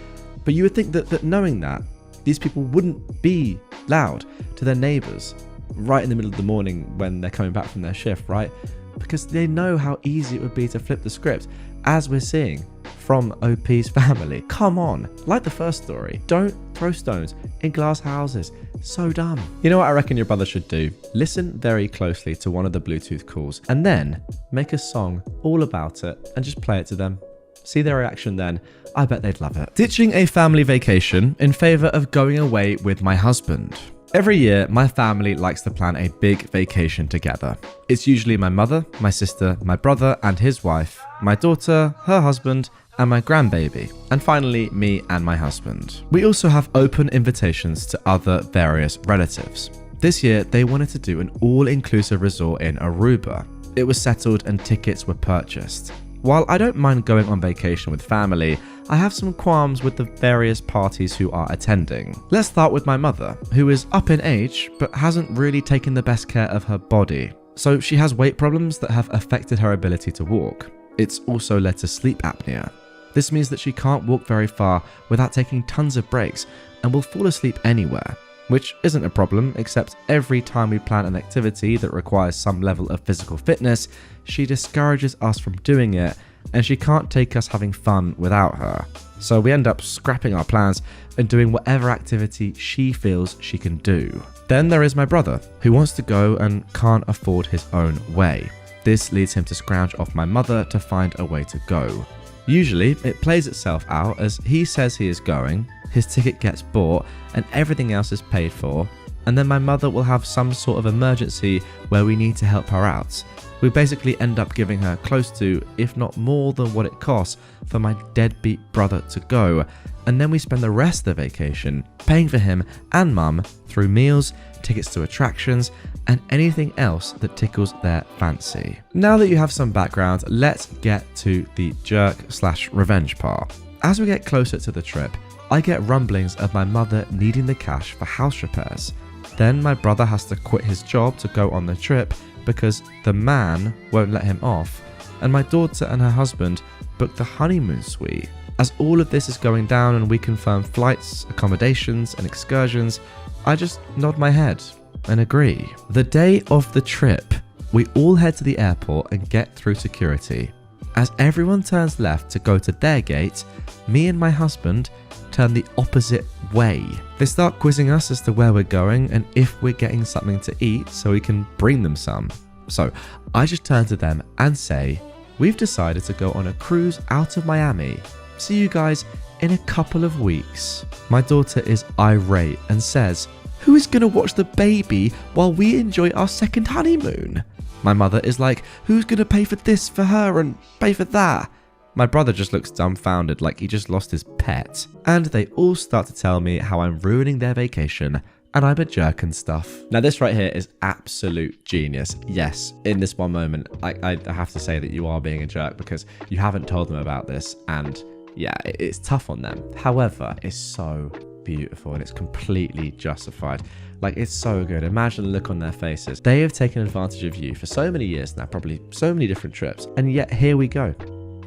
But you would think that knowing that, these people wouldn't be loud to their neighbors right in the middle of the morning when they're coming back from their shift, right? Because they know how easy it would be to flip the script, as we're seeing from OP's family. Come on, like the first story, don't throw stones in glass houses. So dumb. You know what I reckon your brother should do? Listen very closely to one of the Bluetooth calls and then make a song all about it and just play it to them. See their reaction then. I bet they'd love it. Ditching a family vacation in favor of going away with my husband. Every year, my family likes to plan a big vacation together. It's usually my mother, my sister, my brother and his wife, my daughter, her husband, and my grandbaby, and finally me and my husband. We also have open invitations to other various relatives. This year, they wanted to do an all-inclusive resort in Aruba. It was settled and tickets were purchased. While I don't mind going on vacation with family, I have some qualms with the various parties who are attending. Let's start with my mother, who is up in age but hasn't really taken the best care of her body. So she has weight problems that have affected her ability to walk. It's also led to sleep apnea. This means that she can't walk very far without taking tons of breaks and will fall asleep anywhere, which isn't a problem, except every time we plan an activity that requires some level of physical fitness, she discourages us from doing it, and she can't take us having fun without her. So we end up scrapping our plans and doing whatever activity she feels she can do. Then there is my brother, who wants to go and can't afford his own way. This leads him to scrounge off my mother to find a way to go. Usually, it plays itself out as he says he is going, his ticket gets bought, and everything else is paid for, and then my mother will have some sort of emergency where we need to help her out. We basically end up giving her close to, if not more than what it costs for my deadbeat brother to go, and then we spend the rest of the vacation paying for him and mum through meals, tickets to attractions, and anything else that tickles their fancy. Now that you have some background, let's get to the jerk/revenge part. As we get closer to the trip, I get rumblings of my mother needing the cash for house repairs. Then my brother has to quit his job to go on the trip because the man won't let him off, and my daughter and her husband booked the honeymoon suite As all of this is going down and we confirm flights, accommodations, and excursions, I just nod my head and agree. The day of the trip, we all head to the airport and get through security. As everyone turns left to go to their gate, me and my husband turn the opposite way. They start quizzing us as to where we're going and if we're getting something to eat so we can bring them some. So I just turn to them and say, we've decided to go on a cruise out of Miami. See you guys in a couple of weeks. My daughter is irate and says, who is gonna watch the baby while we enjoy our second honeymoon? My mother is like, who's gonna pay for this for her and pay for that? My brother just looks dumbfounded like he just lost his pet. And they all start to tell me how I'm ruining their vacation and I'm a jerk and stuff. Now this right here is absolute genius. Yes, in this one moment, I have to say that you are being a jerk because you haven't told them about this, and yeah, it's tough on them. However, it's so beautiful and it's completely justified. Like, it's so good. Imagine the look on their faces. They have taken advantage of you for so many years now, probably so many different trips, and yet here we go.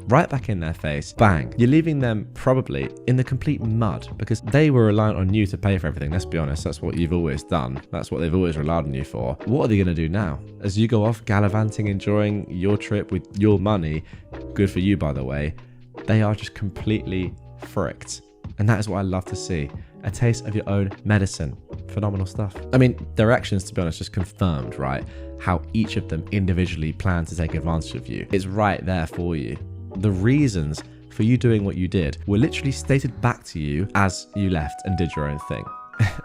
Right back in their face, bang. You're leaving them probably in the complete mud because they were reliant on you to pay for everything. Let's be honest, that's what you've always done. That's what they've always relied on you for. What are they going to do now? As you go off gallivanting, enjoying your trip with your money, good for you by the way, they are just completely fricked. And that is what I love to see. A taste of your own medicine. Phenomenal stuff. I mean, their actions, to be honest, just confirmed, right? How each of them individually plan to take advantage of you. It's right there for you. The reasons for you doing what you did were literally stated back to you as you left and did your own thing.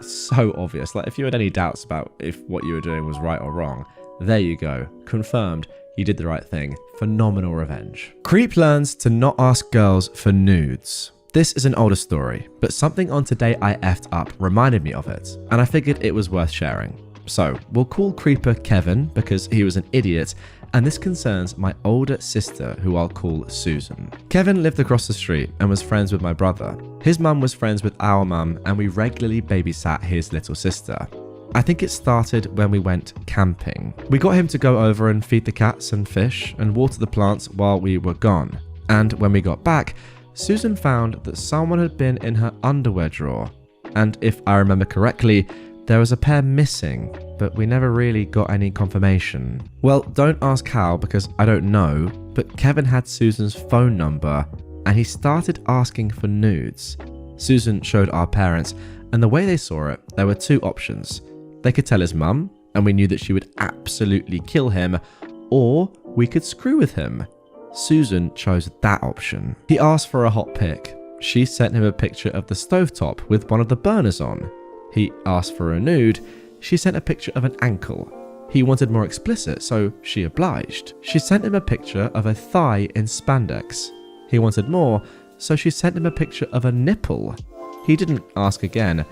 So obvious. Like, if you had any doubts about if what you were doing was right or wrong, there you go. Confirmed. You did the right thing. Phenomenal revenge. Creep learns to not ask girls for nudes. This is an older story, but something on Today I Effed Up reminded me of it, and I figured it was worth sharing. So, we'll call Creeper Kevin because he was an idiot, and this concerns my older sister who I'll call Susan. Kevin lived across the street and was friends with my brother. His mum was friends with our mum, and we regularly babysat his little sister. I think it started when we went camping. We got him to go over and feed the cats and fish and water the plants while we were gone. And when we got back, Susan found that someone had been in her underwear drawer. And if I remember correctly, there was a pair missing, but we never really got any confirmation. Well, don't ask how because I don't know, but Kevin had Susan's phone number and he started asking for nudes. Susan showed our parents, and the way they saw it, there were two options. They could tell his mum, and we knew that she would absolutely kill him, or we could screw with him. Susan chose that option. He asked for a hot pic. She sent him a picture of the stovetop with one of the burners on. He asked for a nude. She sent a picture of an ankle. He wanted more explicit, so she obliged. She sent him a picture of a thigh in spandex. He wanted more, so she sent him a picture of a nipple. He didn't ask again,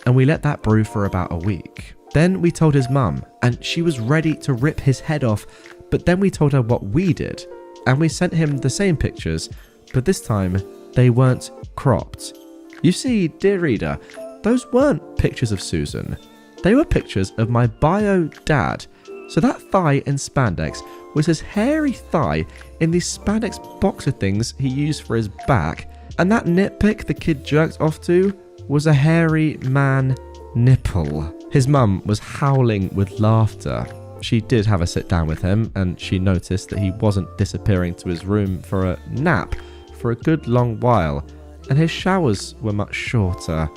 and we let that brew for about a week. Then we told his mum, and she was ready to rip his head off, but then we told her what we did, and we sent him the same pictures, but this time they weren't cropped. You see, dear reader, those weren't pictures of Susan. They were pictures of my bio dad. So that thigh in spandex was his hairy thigh in these spandex boxer things he used for his back, and that nitpick the kid jerked off to was a hairy man nipple. His mum was howling with laughter. She did have a sit down with him, and she noticed that he wasn't disappearing to his room for a nap for a good long while, and his showers were much shorter.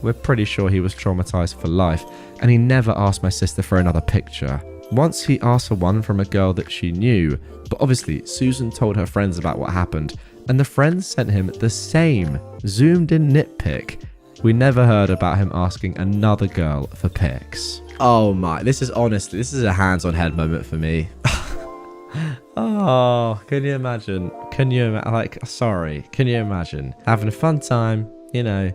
We're pretty sure he was traumatized for life, and he never asked my sister for another picture. Once he asked for one from a girl that she knew, but obviously Susan told her friends about what happened, and the friends sent him the same zoomed in nitpic. We never heard about him asking another girl for pics. Oh my, this is a hands-on head moment for me. Oh, can you imagine? Can you imagine having a fun time, you know,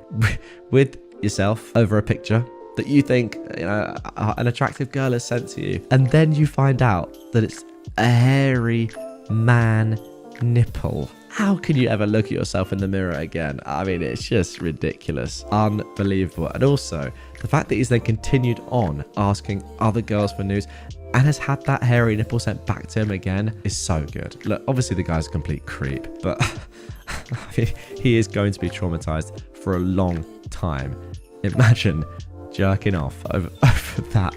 with yourself over a picture that you think, you know, an attractive girl has sent to you, and then you find out that it's a hairy man nipple. How can you ever look at yourself in the mirror again? I mean, it's just ridiculous. Unbelievable. And also, the fact that he's then continued on asking other girls for nudes and has had that hairy nipple sent back to him again is so good. Look, obviously the guy's a complete creep, but he is going to be traumatized for a long time. Imagine jerking off over that.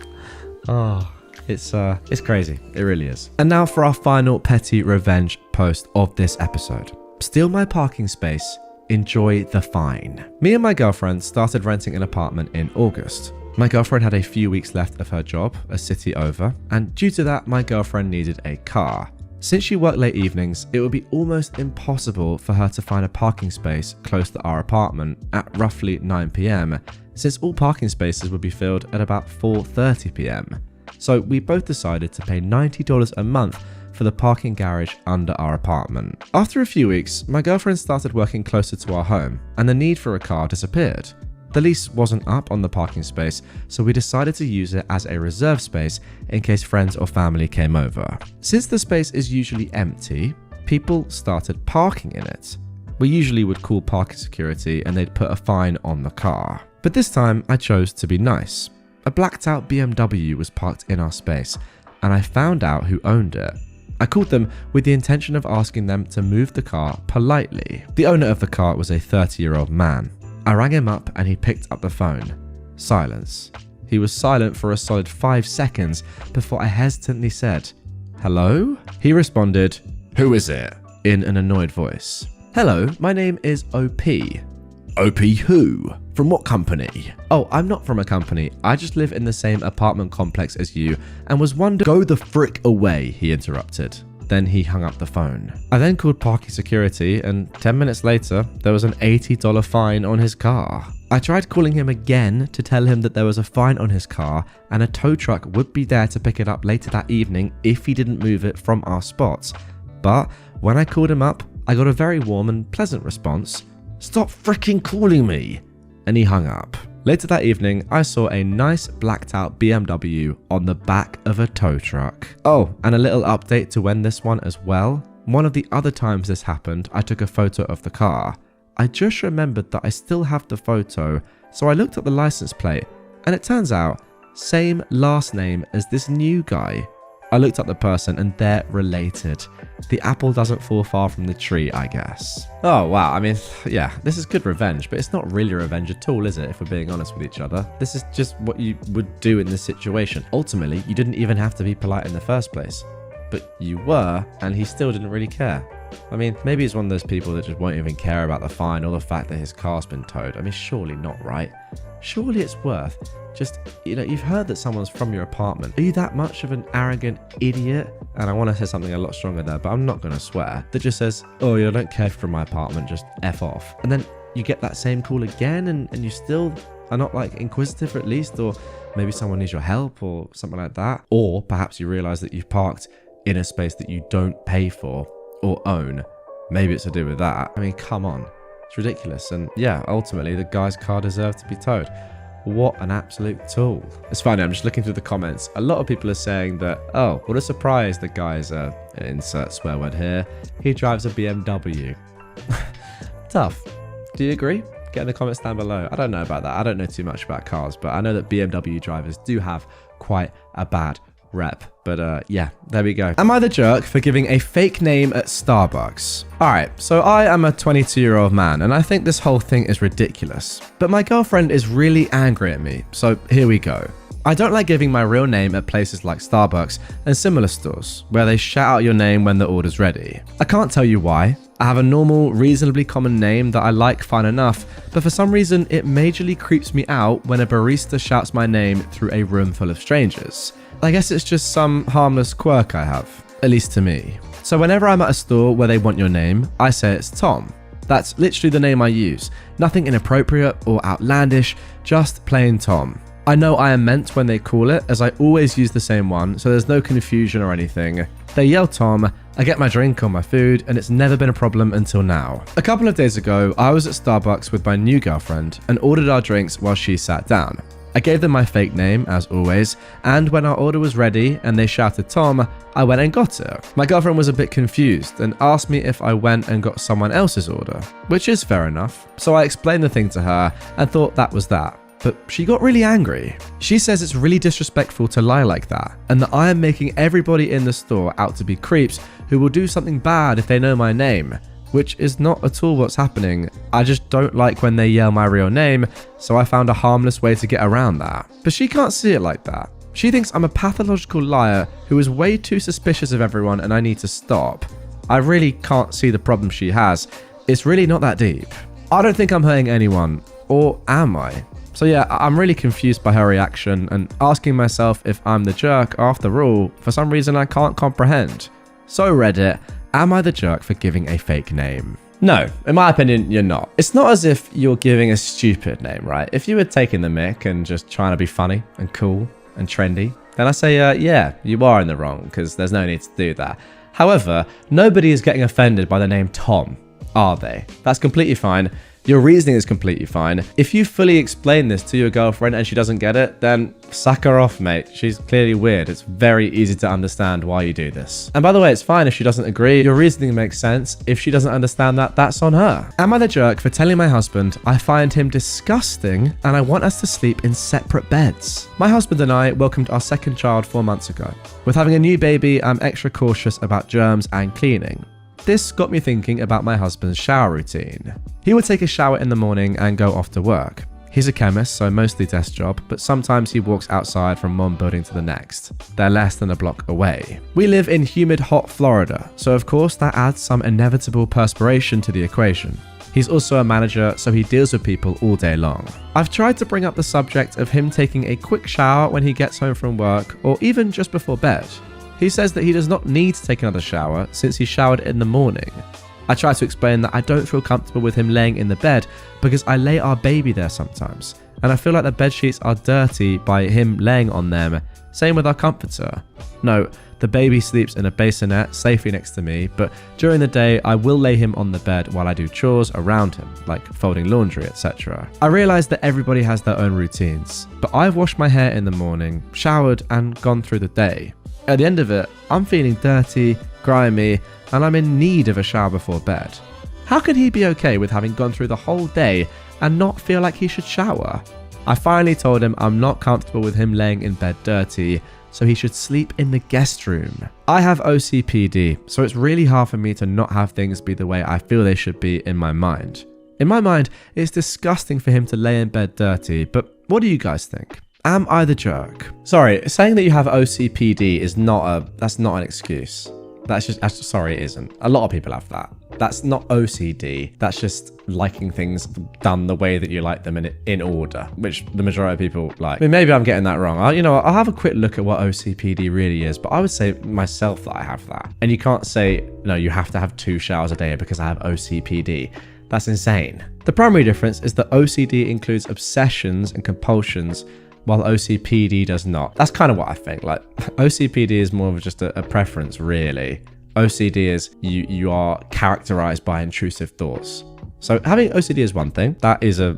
Oh, it's crazy. It really is. And now for our final petty revenge post of this episode. Steal my parking space. Enjoy the fine. Me and my girlfriend started renting an apartment in August. My girlfriend had a few weeks left of her job, a city over, and due to that, my girlfriend needed a car. Since she worked late evenings, it would be almost impossible for her to find a parking space close to our apartment at roughly 9 p.m, since all parking spaces would be filled at about 4:30 p.m. So we both decided to pay $90 a month for the parking garage under our apartment. After a few weeks, my girlfriend started working closer to our home, and the need for a car disappeared. The lease wasn't up on the parking space, so we decided to use it as a reserve space in case friends or family came over. Since the space is usually empty, people started parking in it. We usually would call parking security and they'd put a fine on the car. But this time I chose to be nice. A blacked out BMW was parked in our space, and I found out who owned it. I called them with the intention of asking them to move the car politely. The owner of the car was a 30-year-old man. I rang him up and he picked up the phone. Silence. He was silent for a solid 5 seconds before I hesitantly said, "Hello?" He responded, "Who is it?" in an annoyed voice. "Hello, my name is OP." "OP who? From what company?" "Oh, I'm not from a company. I just live in the same apartment complex as you and was wondering—" "Go the frick away," he interrupted. Then he hung up the phone. I then called parking security, and 10 minutes later, there was an $80 fine on his car. I tried calling him again to tell him that there was a fine on his car and a tow truck would be there to pick it up later that evening if he didn't move it from our spots. But when I called him up, I got a very warm and pleasant response. "Stop freaking calling me!" And he hung up. Later that evening, I saw a nice blacked out BMW on the back of a tow truck. Oh, and a little update to when this one as well. One of the other times this happened, I took a photo of the car. I just remembered that I still have the photo, so I looked at the license plate, and it turns out, same last name as this new guy. I looked up the person and they're related. The apple doesn't fall far from the tree, I guess. Oh wow, I mean, yeah, this is good revenge, but it's not really revenge at all, is it, if we're being honest with each other? This is just what you would do in this situation. Ultimately, you didn't even have to be polite in the first place. But you were, and he still didn't really care. I mean, maybe he's one of those people that just won't even care about the fine or the fact that his car's been towed. I mean, surely not, right? Surely it's worth just, you've heard that someone's from your apartment. Are you that much of an arrogant idiot? And I want to say something a lot stronger there, but I'm not going to swear. That just says, "Oh, you don't care from my apartment, just F off." And then you get that same call again and you still are not inquisitive at least, or maybe someone needs your help or something like that. Or perhaps you realize that you've parked in a space that you don't pay for or own. Maybe it's to do with that. I mean, come on. It's ridiculous. And yeah, ultimately the guy's car deserved to be towed. What an absolute tool. It's funny, I'm just looking through the comments. A lot of people are saying that, oh, what a surprise the guy's insert swear word here. He drives a BMW. Tough. Do you agree? Get in the comments down below. I don't know about that. I don't know too much about cars, but I know that BMW drivers do have quite a bad rep. But yeah, there we go. Am I the jerk for giving a fake name at Starbucks? Alright, so I am a 22-year-old man and I think this whole thing is ridiculous. But my girlfriend is really angry at me, so here we go. I don't like giving my real name at places like Starbucks and similar stores, where they shout out your name when the order's ready. I can't tell you why. I have a normal, reasonably common name that I like fine enough, but for some reason it majorly creeps me out when a barista shouts my name through a room full of strangers. I guess it's just some harmless quirk I have, at least to me. So whenever I'm at a store where they want your name, I say it's Tom. That's literally the name I use. Nothing inappropriate or outlandish, just plain Tom. I know I am meant when they call it, as I always use the same one, so there's no confusion or anything. They yell Tom, I get my drink or my food, and it's never been a problem until now. A couple of days ago, I was at Starbucks with my new girlfriend and ordered our drinks while she sat down. I gave them my fake name, as always, and when our order was ready and they shouted Tom, I went and got it. My girlfriend was a bit confused and asked me if I went and got someone else's order, which is fair enough. So I explained the thing to her and thought that was that. But she got really angry. She says it's really disrespectful to lie like that, and that I am making everybody in the store out to be creeps who will do something bad if they know my name. which is not at all what's happening. I just don't like when they yell my real name, so I found a harmless way to get around that. But she can't see it like that. She thinks I'm a pathological liar who is way too suspicious of everyone and I need to stop. I really can't see the problem she has. It's really not that deep. I don't think I'm hurting anyone, or am I? So yeah, I'm really confused by her reaction and asking myself if I'm the jerk after all, for some reason I can't comprehend. So Reddit, am I the jerk for giving a fake name? No, in my opinion, you're not. It's not as if you're giving a stupid name, right? If you were taking the mick and just trying to be funny and cool and trendy, then I say, yeah, you are in the wrong, because there's no need to do that. However, nobody is getting offended by the name Tom, are they? That's completely fine. Your reasoning is completely fine. If you fully explain this to your girlfriend and she doesn't get it, then sack her off, mate. She's clearly weird. It's very easy to understand why you do this. And by the way, it's fine if she doesn't agree. Your reasoning makes sense. If she doesn't understand that, that's on her. Am I the jerk for telling my husband I find him disgusting and I want us to sleep in separate beds? My husband and I welcomed our second child 4 months ago. With having a new baby, I'm extra cautious about germs and cleaning. This got me thinking about my husband's shower routine. He would take a shower in the morning and go off to work. He's a chemist, so mostly desk job, but sometimes he walks outside from one building to the next. They're less than a block away. We live in humid, hot Florida, so of course that adds some inevitable perspiration to the equation. He's also a manager, so he deals with people all day long. I've tried to bring up the subject of him taking a quick shower when he gets home from work, or even just before bed. He says that he does not need to take another shower since he showered in the morning. I try to explain that I don't feel comfortable with him laying in the bed because I lay our baby there sometimes, and I feel like the bed sheets are dirty by him laying on them. Same with our comforter. No, the baby sleeps in a bassinet safely next to me, but during the day I will lay him on the bed while I do chores around him, like folding laundry, etc. I realise that everybody has their own routines, but I've washed my hair in the morning, showered and gone through the day. At the end of it, I'm feeling dirty, grimy, and I'm in need of a shower before bed. How can he be okay with having gone through the whole day and not feel like he should shower? I finally told him I'm not comfortable with him laying in bed dirty, so he should sleep in the guest room. I have OCPD, so it's really hard for me to not have things be the way I feel they should be in my mind. In my mind, it's disgusting for him to lay in bed dirty, but what do you guys think? Am I the jerk? Sorry, saying that you have OCPD is that's not an excuse. Sorry, it isn't. A lot of people have that. That's not OCD. That's just liking things done the way that you like them in order, which the majority of people like. I mean, maybe I'm getting that wrong. I'll have a quick look at what OCPD really is, but I would say myself that I have that. And you can't say, no, you have to have 2 showers a day because I have OCPD. That's insane. The primary difference is that OCD includes obsessions and compulsions, while OCPD does not. That's kind of what I think. Like, OCPD is more of just a preference, really. OCD is you are characterized by intrusive thoughts. So having OCD is one thing. That is a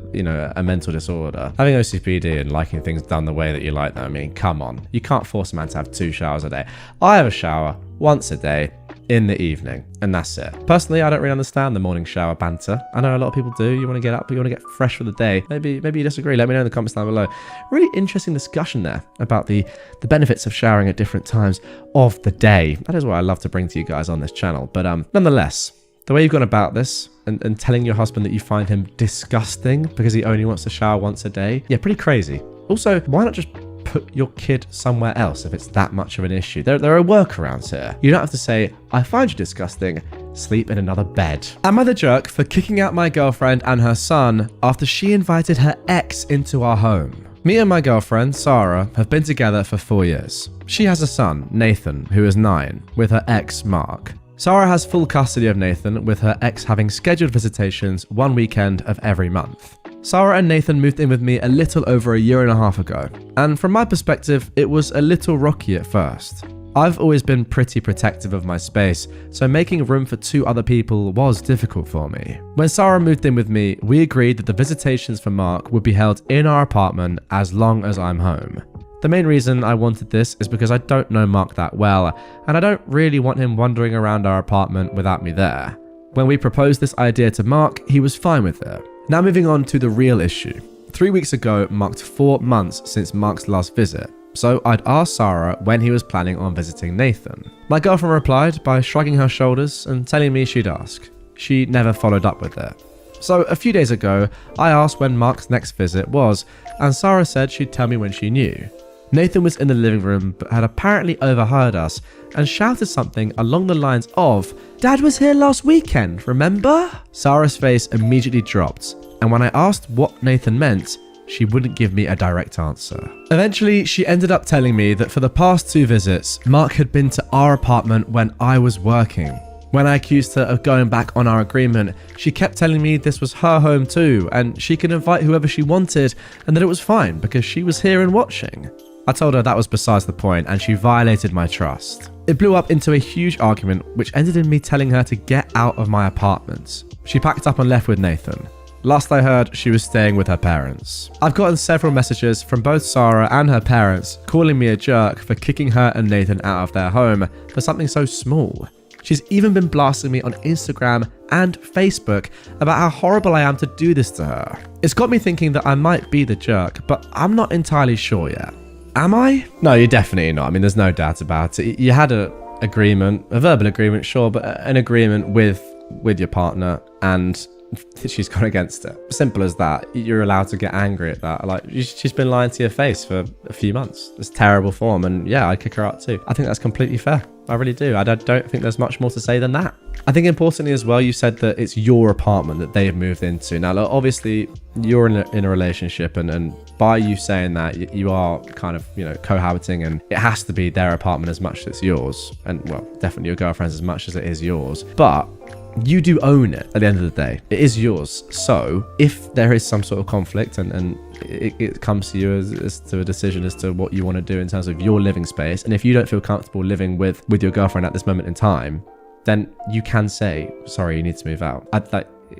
mental disorder. Having OCPD and liking things done the way that you like them, I mean, come on. You can't force a man to have 2 showers a day. I have a shower once a day in the evening, and that's it. Personally, I don't really understand the morning shower banter. I know a lot of people do. You want to get up, you want to get fresh for the day. Maybe you disagree. Let me know in the comments down below. Really interesting discussion there about the benefits of showering at different times of the day. That is what I love to bring to you guys on this channel. But nonetheless, the way you've gone about this and telling your husband that you find him disgusting because he only wants to shower once a day, yeah, pretty crazy. Also, why not just put your kid somewhere else if it's that much of an issue? There are workarounds here. You don't have to say, I find you disgusting, sleep in another bed. Am I the jerk for kicking out my girlfriend and her son after she invited her ex into our home? Me and my girlfriend, Sarah, have been together for 4 years. She has a son, Nathan, who is 9, with her ex, Mark. Sarah has full custody of Nathan, with her ex having scheduled visitations 1 weekend of every month. Sarah and Nathan moved in with me a little over a year and a half ago, and from my perspective, it was a little rocky at first. I've always been pretty protective of my space, so making room for 2 other people was difficult for me. When Sarah moved in with me, we agreed that the visitations for Mark would be held in our apartment as long as I'm home. The main reason I wanted this is because I don't know Mark that well, and I don't really want him wandering around our apartment without me there. When we proposed this idea to Mark, he was fine with it. Now moving on to the real issue. 3 weeks ago marked 4 months since Mark's last visit, so I'd asked Sarah when he was planning on visiting Nathan. My girlfriend replied by shrugging her shoulders and telling me she'd ask. she never followed up with it. So a few days ago, I asked when Mark's next visit was, and Sarah said she'd tell me when she knew. Nathan was in the living room but had apparently overheard us and shouted something along the lines of, "Dad was here last weekend, remember?" Sarah's face immediately dropped, and when I asked what Nathan meant, she wouldn't give me a direct answer. Eventually, she ended up telling me that for the past 2 visits, Mark had been to our apartment when I was working. When I accused her of going back on our agreement, she kept telling me this was her home too, and she could invite whoever she wanted, and that it was fine because she was here and watching. I told her that was besides the point, and she violated my trust. It blew up into a huge argument, which ended in me telling her to get out of my apartment. She packed up and left with Nathan. Last I heard, she was staying with her parents. I've gotten several messages from both Sarah and her parents calling me a jerk for kicking her and Nathan out of their home for something so small. She's even been blasting me on Instagram and Facebook about how horrible I am to do this to her. It's got me thinking that I might be the jerk, but I'm not entirely sure yet. Am I? No, you're definitely not. I mean, there's no doubt about it. You had a verbal agreement, sure, but an agreement with your partner, and she's gone against it. Simple as that. You're allowed to get angry at that. Like, she's been lying to your face for a few months. It's terrible form, and yeah, I'd kick her out too. I think that's completely fair. I really do. I don't think there's much more to say than that. I think importantly as well, you said that it's your apartment that they've moved into. Now, look, obviously, you're in a relationship, and by you saying that, you are kind of, cohabiting, and it has to be their apartment as much as it's yours. And, well, definitely your girlfriend's as much as it is yours. But you do own it at the end of the day. It is yours. So if there is some sort of conflict and it comes to you as to a decision as to what you want to do in terms of your living space, and if you don't feel comfortable living with your girlfriend at this moment in time, then you can say, sorry, you need to move out.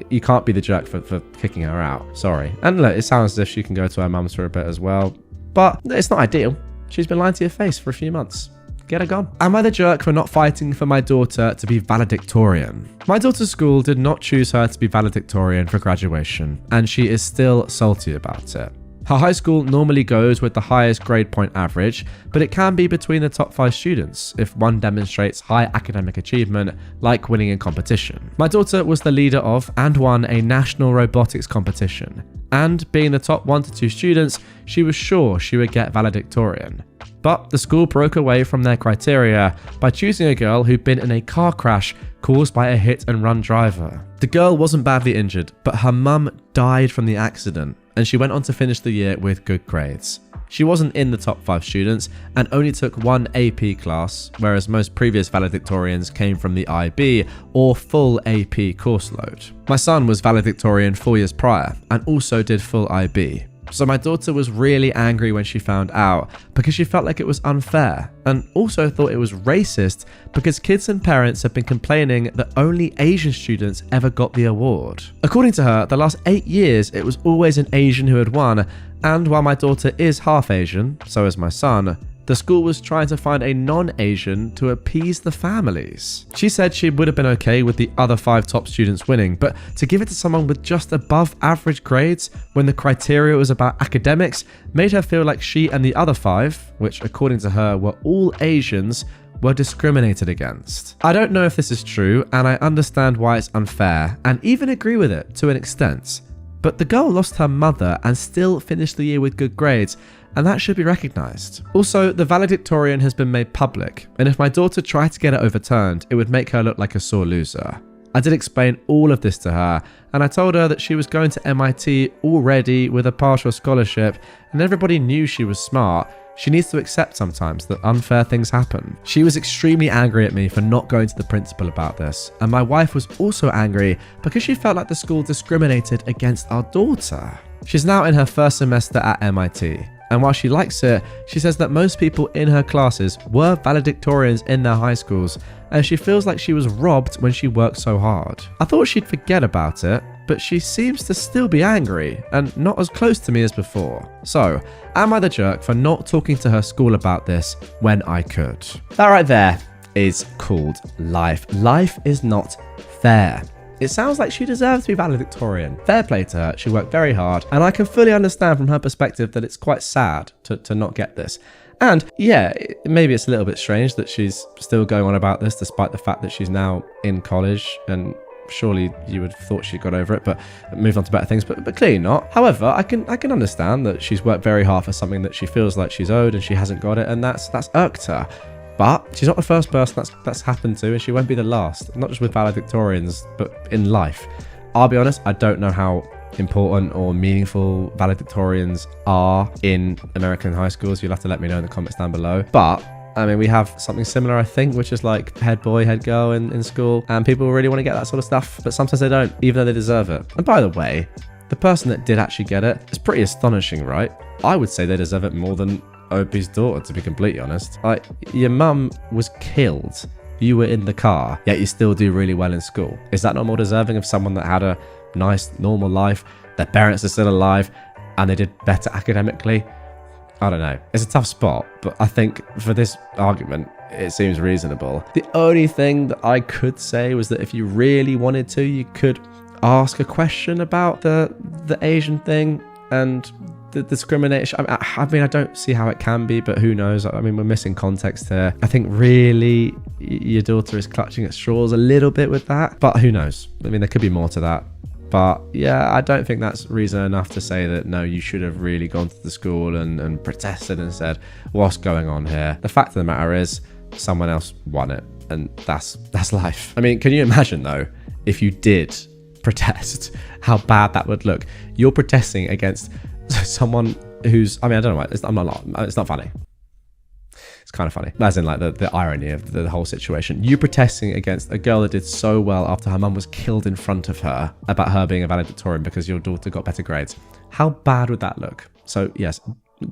You can't be the jerk for kicking her out. Sorry. And look, it sounds as if she can go to her mum's for a bit as well, but it's not ideal. She's been lying to your face for a few months. Get her gone. Am I the jerk for not fighting for my daughter to be valedictorian? My daughter's school did not choose her to be valedictorian for graduation, and she is still salty about it. Her high school normally goes with the highest grade point average, but it can be between the top 5 students if one demonstrates high academic achievement, like winning a competition. My daughter was the leader of and won a national robotics competition, and being the top 1 to 2 students, she was sure she would get valedictorian. But the school broke away from their criteria by choosing a girl who'd been in a car crash caused by a hit-and-run driver. The girl wasn't badly injured, but her mum died from the accident, and she went on to finish the year with good grades. She wasn't in the top 5 students and only took 1 AP class, whereas most previous valedictorians came from the IB or full AP course load. My son was valedictorian 4 years prior and also did full IB. So my daughter was really angry when she found out because she felt like it was unfair, and also thought it was racist because kids and parents have been complaining that only Asian students ever got the award. According to her, the last 8 years it was always an Asian who had won, and while my daughter is half Asian, so is my son, the school was trying to find a non-Asian to appease the families. She said she would have been okay with the other 5 top students winning, but to give it to someone with just above average grades when the criteria was about academics made her feel like she and the other 5, which according to her were all Asians, were discriminated against. I don't know if this is true, and I understand why it's unfair, and even agree with it to an extent. But the girl lost her mother and still finished the year with good grades, and that should be recognised. Also, the valedictorian has been made public, and if my daughter tried to get it overturned, it would make her look like a sore loser. I did explain all of this to her, and I told her that she was going to MIT already with a partial scholarship, and everybody knew she was smart. She needs to accept sometimes that unfair things happen. She was extremely angry at me for not going to the principal about this, and my wife was also angry because she felt like the school discriminated against our daughter. She's now in her first semester at MIT, and while she likes it, she says that most people in her classes were valedictorians in their high schools, and she feels like she was robbed when she worked so hard. I thought she'd forget about it, but she seems to still be angry and not as close to me as before. So, am I the jerk for not talking to her school about this when I could? That right there is called life. Life is not fair. It sounds like she deserves to be valedictorian. Fair play to her, she worked very hard, and I can fully understand from her perspective that it's quite sad to not get this. And yeah, maybe it's a little bit strange that she's still going on about this despite the fact that she's now in college and surely you would have thought she got over it, but moved on to better things, but clearly not. However, I can understand that she's worked very hard for something that she feels like she's owed and she hasn't got it, and that's irked her. But she's not the first person that's happened to, and she won't be the last. Not just with valedictorians, but in life. I'll be honest, I don't know how important or meaningful valedictorians are in American high schools. You'll have to let me know in the comments down below. But I mean, we have something similar, I think, which is like head boy, head girl in school, and people really want to get that sort of stuff, but sometimes they don't, even though they deserve it. And by the way, the person that did actually get it is pretty astonishing, right? I would say they deserve it more than Opie's daughter, to be completely honest. Like, your mum was killed. You were in the car, yet you still do really well in school. Is that not more deserving of someone that had a nice, normal life, their parents are still alive, and they did better academically? I don't know. It's a tough spot, but I think for this argument, it seems reasonable. The only thing that I could say was that if you really wanted to, you could ask a question about the Asian thing and the discrimination. I mean, I don't see how it can be, but who knows? I mean, we're missing context here. I think really your daughter is clutching at straws a little bit with that, but who knows? I mean, there could be more to that. But yeah, I don't think that's reason enough to say that, no, you should have really gone to the school and protested and said, what's going on here? The fact of the matter is, someone else won it, and that's life. I mean, can you imagine, though, if you did protest, how bad that would look? You're protesting against someone who's, I mean, I don't know, it's not funny. It's kind of funny, as in like the irony of the whole situation. You protesting against a girl that did so well after her mum was killed in front of her about her being a valedictorian because your daughter got better grades. How bad would that look? So yes,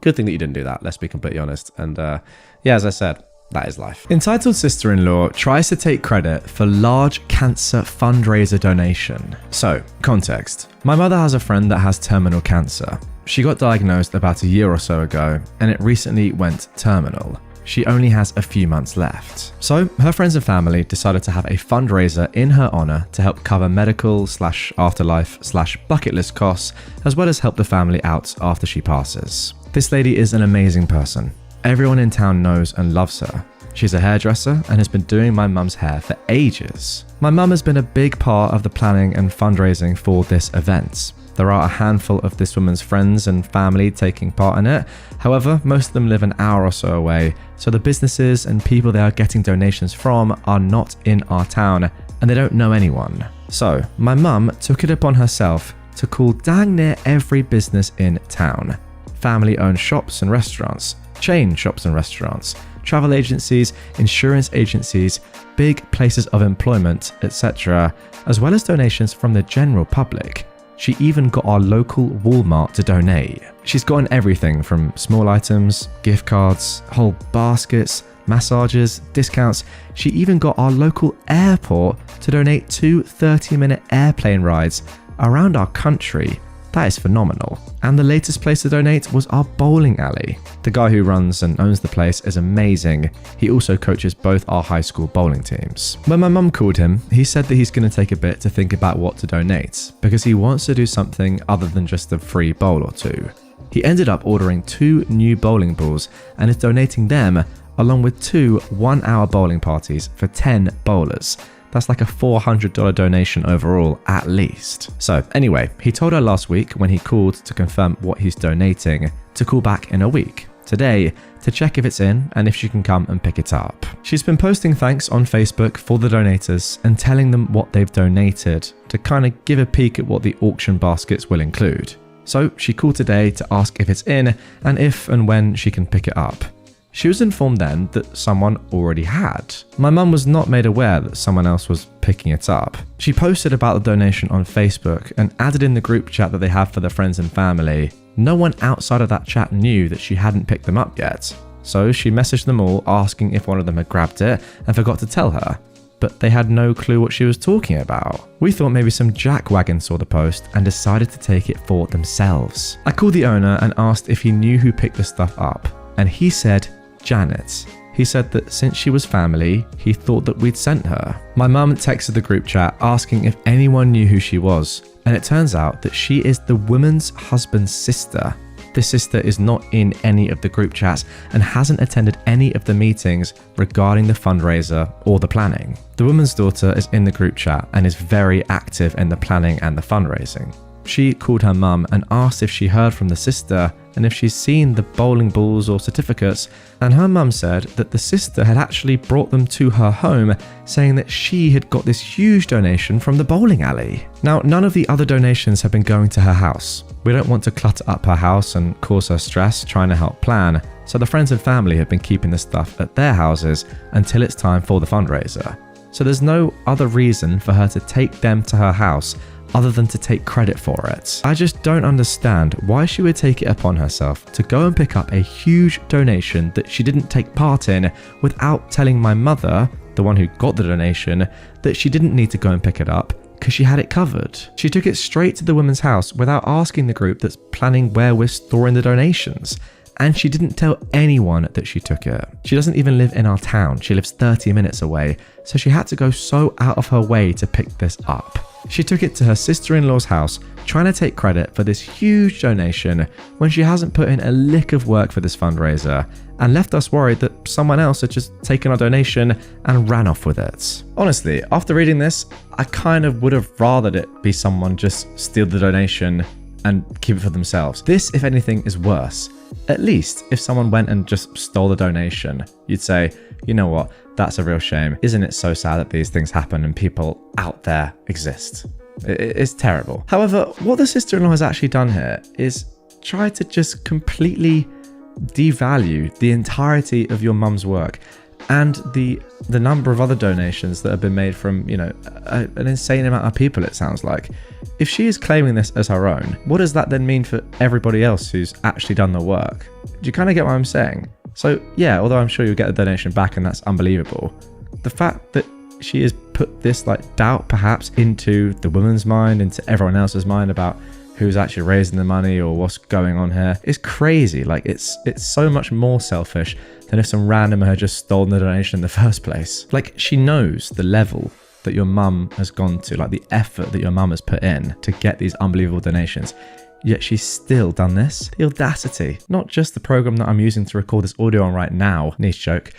good thing that you didn't do that, let's be completely honest. And yeah, as I said, that is life. Entitled sister-in-law tries to take credit for large cancer fundraiser donation. So, context. My mother has a friend that has terminal cancer. She got diagnosed about a year or so ago, and it recently went terminal. She only has a few months left. So her friends and family decided to have a fundraiser in her honor to help cover medical / afterlife / bucket list costs, as well as help the family out after she passes. This lady is an amazing person. Everyone in town knows and loves her. She's a hairdresser and has been doing my mum's hair for ages. My mum has been a big part of the planning and fundraising for this event. There are a handful of this woman's friends and family taking part in it. However, most of them live an hour or so away, so the businesses and people they are getting donations from are not in our town and they don't know anyone. So my mum took it upon herself to call dang near every business in town. Family-owned shops and restaurants, chain shops and restaurants, travel agencies, insurance agencies, big places of employment, etc., as well as donations from the general public. She even got our local Walmart to donate. She's gotten everything from small items, gift cards, whole baskets, massages, discounts. She even got our local airport to donate 2 30-minute airplane rides around our country. That is phenomenal. And the latest place to donate was our bowling alley. The guy who runs and owns the place is amazing. He also coaches both our high school bowling teams. When my mum called him, he said that he's going to take a bit to think about what to donate because he wants to do something other than just a free bowl or two. He ended up ordering 2 new bowling balls and is donating them along with 2 one-hour bowling parties for 10 bowlers. That's like a $400 donation overall, at least. So anyway, he told her last week when he called to confirm what he's donating to call back in a week, today, to check if it's in and if she can come and pick it up. She's been posting thanks on Facebook for the donators and telling them what they've donated to kind of give a peek at what the auction baskets will include. So she called today to ask if it's in and if and when she can pick it up. She was informed then that someone already had. My mum was not made aware that someone else was picking it up. She posted about the donation on Facebook and added in the group chat that they have for their friends and family. No one outside of that chat knew that she hadn't picked them up yet. So she messaged them all asking if one of them had grabbed it and forgot to tell her. But they had no clue what she was talking about. We thought maybe some jackwagon saw the post and decided to take it for themselves. I called the owner and asked if he knew who picked the stuff up, and he said Janet. He said that since she was family, he thought that we'd sent her. My mum texted the group chat asking if anyone knew who she was, and it turns out that she is the woman's husband's sister. the sister is not in any of the group chats and hasn't attended any of the meetings regarding the fundraiser or the planning. The woman's daughter is in the group chat and is very active in the planning and the fundraising. She called her mum and asked if she heard from the sister and if she's seen the bowling balls or certificates, and her mum said that the sister had actually brought them to her home, saying that she had got this huge donation from the bowling alley. Now, none of the other donations have been going to her house. We don't want to clutter up her house and cause her stress trying to help plan, so the friends and family have been keeping the stuff at their houses until it's time for the fundraiser. So there's no other reason for her to take them to her house other than to take credit for it. I just don't understand why she would take it upon herself to go and pick up a huge donation that she didn't take part in without telling my mother, the one who got the donation, that she didn't need to go and pick it up because she had it covered. She took it straight to the woman's house without asking the group that's planning where we're storing the donations. And she didn't tell anyone that she took it. She doesn't even live in our town. She lives 30 minutes away, so she had to go so out of her way to pick this up. She took it to her sister-in-law's house, trying to take credit for this huge donation when she hasn't put in a lick of work for this fundraiser, and left us worried that someone else had just taken our donation and ran off with it. Honestly, after reading this, I kind of would have rathered it be someone just steal the donation and keep it for themselves. This, if anything, is worse. At least if someone went and just stole the donation, you'd say, you know what, that's a real shame. Isn't it so sad that these things happen and people out there exist? It's terrible. However, what the sister-in-law has actually done here is try to just completely devalue the entirety of your mum's work and the number of other donations that have been made from, an insane amount of people, it sounds like. If she is claiming this as her own, what does that then mean for everybody else who's actually done the work? Do you kind of get what I'm saying? So yeah, although I'm sure you'll get the donation back and that's unbelievable, the fact that she has put this doubt perhaps into the woman's mind, into everyone else's mind about who's actually raising the money or what's going on here is crazy. It's so much more selfish than if some randomer had just stolen the donation in the first place. She knows the level that your mum has gone to, the effort that your mum has put in to get these unbelievable donations. Yet she's still done this. The audacity. Not just the program that I'm using to record this audio on right now, niche joke,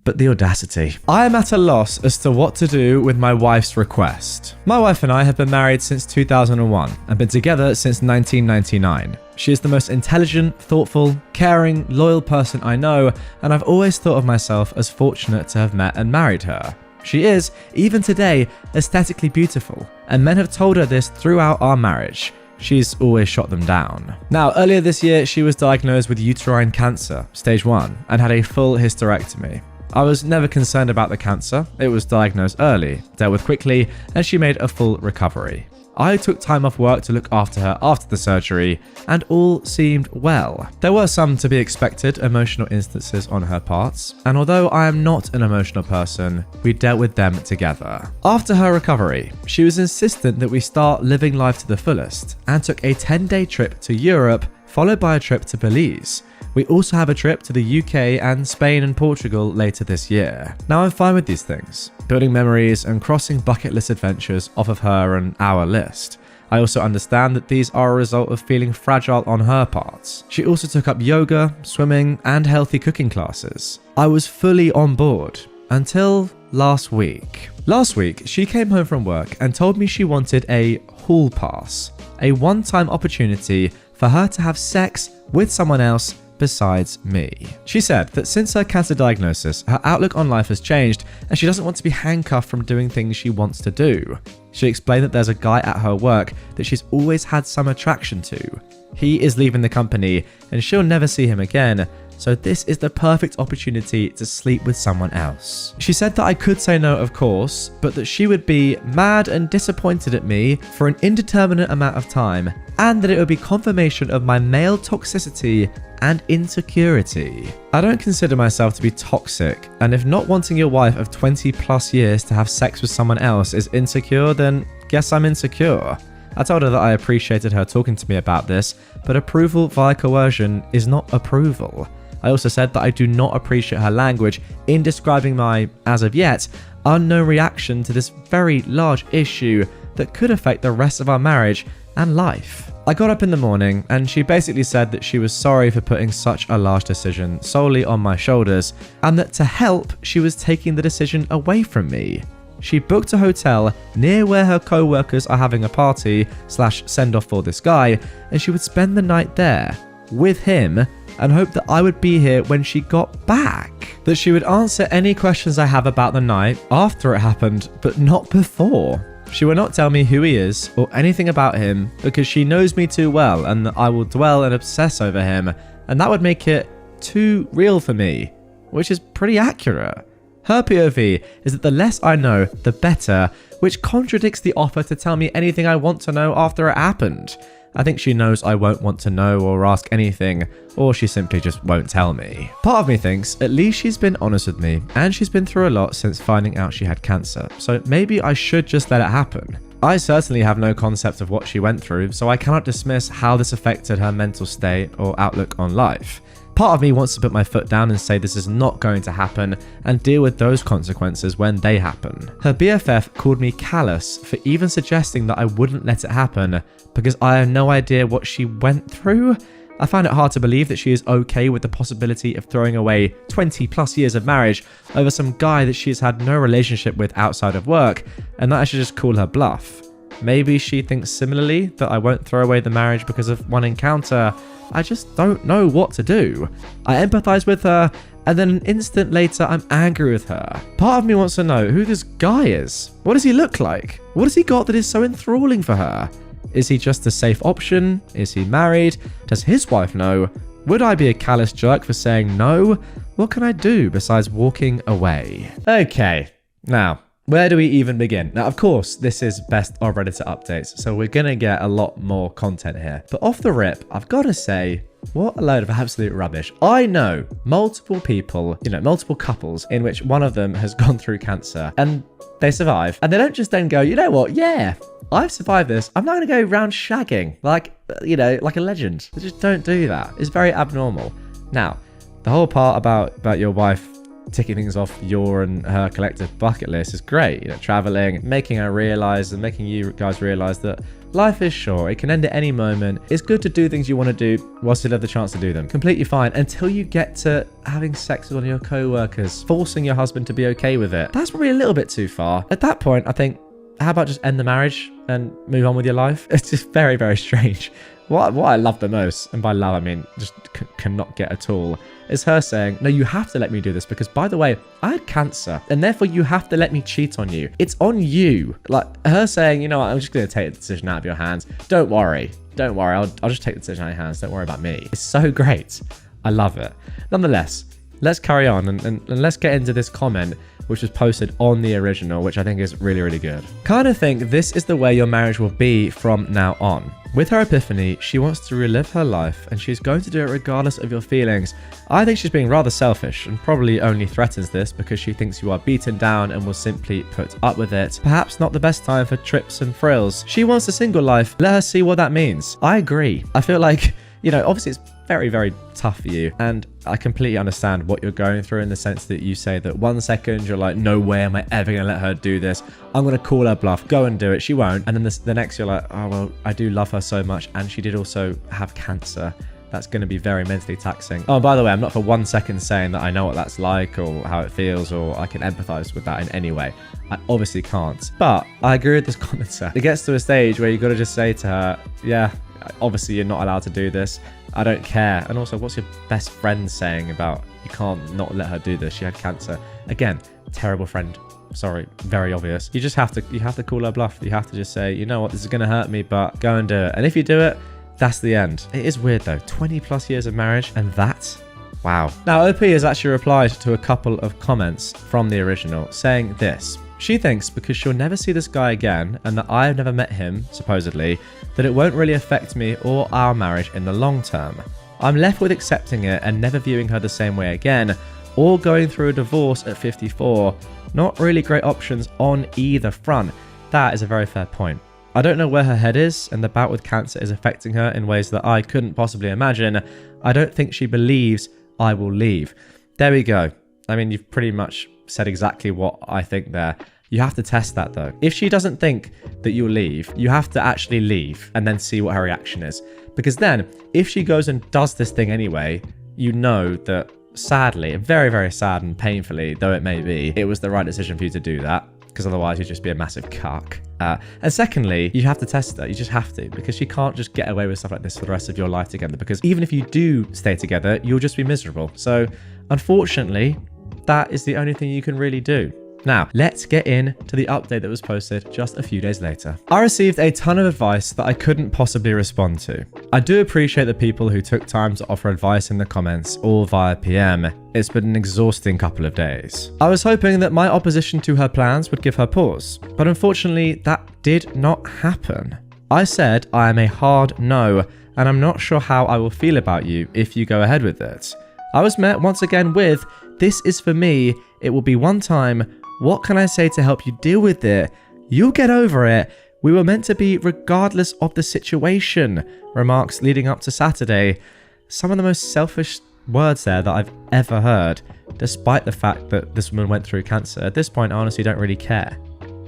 but the audacity. I am at a loss as to what to do with my wife's request. My wife and I have been married since 2001 and been together since 1999. She is the most intelligent, thoughtful, caring, loyal person I know, and I've always thought of myself as fortunate to have met and married her. She is, even today, aesthetically beautiful, and men have told her this throughout our marriage. She's always shot them down. Now, earlier this year, she was diagnosed with uterine cancer, stage 1, and had a full hysterectomy. I was never concerned about the cancer. It was diagnosed early, dealt with quickly, and she made a full recovery. I took time off work to look after her after the surgery, and all seemed well. There were some to be expected emotional instances on her parts, and although I am not an emotional person, we dealt with them together. After her recovery, she was insistent that we start living life to the fullest, and took a 10-day trip to Europe, followed by a trip to Belize. We also have a trip to the UK and Spain and Portugal later this year. Now, I'm fine with these things, building memories and crossing bucket list adventures off of her and our list. I also understand that these are a result of feeling fragile on her part. She also took up yoga, swimming, and healthy cooking classes. I was fully on board until last week. Last week, she came home from work and told me she wanted a hall pass, a one-time opportunity for her to have sex with someone else besides me. She said that since her cancer diagnosis, her outlook on life has changed and she doesn't want to be handcuffed from doing things she wants to do. She explained that there's a guy at her work that she's always had some attraction to. He is leaving the company and she'll never see him again, so this is the perfect opportunity to sleep with someone else. She said that I could say no, of course, but that she would be mad and disappointed at me for an indeterminate amount of time, and that it would be confirmation of my male toxicity and insecurity. I don't consider myself to be toxic, and if not wanting your wife of 20 plus years to have sex with someone else is insecure, then guess I'm insecure. I told her that I appreciated her talking to me about this, but approval via coercion is not approval. I also said that I do not appreciate her language in describing my, as of yet, unknown reaction to this very large issue that could affect the rest of our marriage and life. I got up in the morning and she basically said that she was sorry for putting such a large decision solely on my shoulders and that to help, she was taking the decision away from me. She booked a hotel near where her co-workers are having a party / send-off for this guy, and she would spend the night there with him and hope that I would be here when she got back. That she would answer any questions I have about the night after it happened, but not before. She will not tell me who he is or anything about him because she knows me too well and that I will dwell and obsess over him, and that would make it too real for me, which is pretty accurate. Her POV is that the less I know, the better, which contradicts the offer to tell me anything I want to know after it happened. I think she knows I won't want to know or ask anything, or she simply just won't tell me. Part of me thinks at least she's been honest with me, and she's been through a lot since finding out she had cancer, so maybe I should just let it happen. I certainly have no concept of what she went through, so I cannot dismiss how this affected her mental state or outlook on life. Part of me wants to put my foot down and say this is not going to happen and deal with those consequences when they happen. Her BFF called me callous for even suggesting that I wouldn't let it happen because I have no idea what she went through. I find it hard to believe that she is okay with the possibility of throwing away 20 plus years of marriage over some guy that she has had no relationship with outside of work, and that I should just call her bluff. Maybe she thinks similarly that I won't throw away the marriage because of one encounter. I just don't know what to do. I empathize with her, and then an instant later I'm angry with her. Part of me wants to know who this guy is. What does he look like? What has he got that is so enthralling for her? Is he just a safe option? Is he married? Does his wife know? Would I be a callous jerk for saying no? What can I do besides walking away? Okay, now, where do we even begin? Now, of course, this is best of Redditor updates, so we're going to get a lot more content here. But off the rip, I've got to say, what a load of absolute rubbish. I know multiple people, multiple couples in which one of them has gone through cancer and they survive. And they don't just then go, you know what? Yeah, I've survived this. I'm not going to go around shagging like a legend. They just don't do that. It's very abnormal. Now, the whole part about your wife ticking things off your and her collective bucket list is great. Traveling, making her realize and making you guys realize that life is short. It can end at any moment. It's good to do things you want to do whilst you have the chance to do them. Completely fine until you get to having sex with one of your co-workers, forcing your husband to be okay with it. That's probably a little bit too far. At that point, I think, how about just end the marriage and move on with your life? It's just very, very strange. What I love the most, and by love I mean just cannot get at all, is her saying, no, you have to let me do this because, by the way, I had cancer and therefore you have to let me cheat on you. It's on you. Like her saying, you know what, I'm just going to take the decision out of your hands. Don't worry. I'll just take the decision out of your hands. Don't worry about me. It's so great. I love it. Nonetheless, let's carry on and let's get into this comment which was posted on the original, which I think is really, really good. Kind of think this is the way your marriage will be from now on. With her epiphany, she wants to relive her life and she's going to do it regardless of your feelings. I think she's being rather selfish and probably only threatens this because she thinks you are beaten down and will simply put up with it. Perhaps not the best time for trips and frills. She wants a single life. Let her see what that means. I agree. I feel like, obviously it's very, very tough for you. And I completely understand what you're going through in the sense that you say that 1 second you're like, no way am I ever going to let her do this. I'm going to call her bluff, go and do it. She won't. And then the next you're like, oh, well, I do love her so much. And she did also have cancer. That's going to be very mentally taxing. Oh, by the way, I'm not for 1 second saying that I know what that's like or how it feels or I can empathize with that in any way. I obviously can't. But I agree with this commenter. It gets to a stage where you got to just say to her, yeah, obviously you're not allowed to do this. I don't care. And also, what's your best friend saying about you can't not let her do this? She had cancer. Again, terrible friend. Sorry, very obvious. You have to call her bluff. You have to just say, you know what, this is going to hurt me, but go and do it. And if you do it, that's the end. It is weird though. 20 plus years of marriage and that. Wow. Now, OP has actually replied to a couple of comments from the original saying this. She thinks because she'll never see this guy again and that I have never met him, supposedly, that it won't really affect me or our marriage in the long term. I'm left with accepting it and never viewing her the same way again, or going through a divorce at 54. Not really great options on either front. That is a very fair point. I don't know where her head is, and the bout with cancer is affecting her in ways that I couldn't possibly imagine. I don't think she believes I will leave. There we go. I mean, you've pretty much said exactly what I think there. You have to test that though. If she doesn't think that you'll leave, you have to actually leave and then see what her reaction is. Because then if she goes and does this thing anyway, you know that sadly, very, very sad and painfully, though it may be, it was the right decision for you to do that. Because otherwise you'd just be a massive cuck. And secondly, you have to test her. You just have to, because she can't just get away with stuff like this for the rest of your life together. Because even if you do stay together, you'll just be miserable. So unfortunately, that is the only thing you can really do. Now, let's get into the update that was posted just a few days later. I received a ton of advice that I couldn't possibly respond to. I do appreciate the people who took time to offer advice in the comments or via PM. It's been an exhausting couple of days. I was hoping that my opposition to her plans would give her pause, but unfortunately that did not happen. I said I am a hard no, and I'm not sure how I will feel about you if you go ahead with it. I was met once again with, "This is for me, it will be one time. What can I say to help you deal with it? You'll get over it. We were meant to be regardless of the situation," remarks leading up to Saturday. Some of the most selfish words there that I've ever heard, despite the fact that this woman went through cancer. At this point, I honestly don't really care.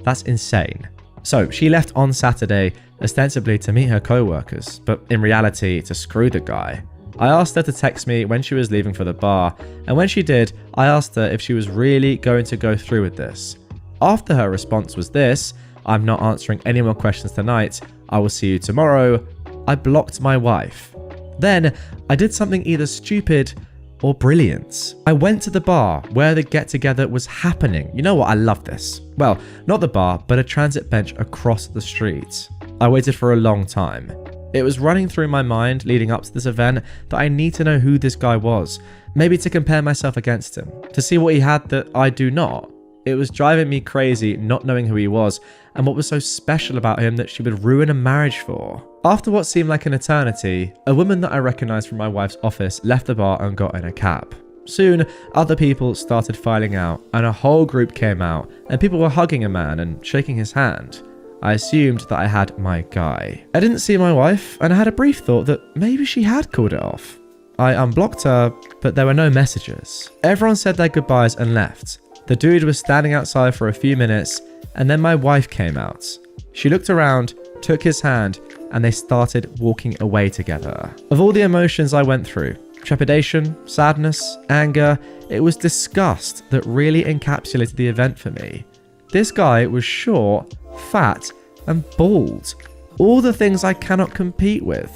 That's insane. So she left on Saturday, ostensibly to meet her co-workers, but in reality to screw the guy. I asked her to text me when she was leaving for the bar, and when she did, I asked her if she was really going to go through with this. After her response was this, "I'm not answering any more questions tonight, I will see you tomorrow," I blocked my wife. Then, I did something either stupid or brilliant. I went to the bar where the get-together was happening. You know what, I love this. Well, not the bar, but a transit bench across the street. I waited for a long time. It was running through my mind leading up to this event that I need to know who this guy was, maybe to compare myself against him, to see what he had that I do not. It was driving me crazy not knowing who he was and what was so special about him that she would ruin a marriage for. After what seemed like an eternity, a woman that I recognized from my wife's office left the bar and got in a cab. Soon, other people started filing out and a whole group came out and people were hugging a man and shaking his hand. I assumed that I had my guy. I didn't see my wife, and I had a brief thought that maybe she had called it off. I unblocked her, but there were no messages. Everyone said their goodbyes and left. The dude was standing outside for a few minutes, and then my wife came out. She looked around, took his hand, and they started walking away together. Of all the emotions I went through, trepidation, sadness, anger, it was disgust that really encapsulated the event for me. This guy was short, fat, and bald. All the things I cannot compete with.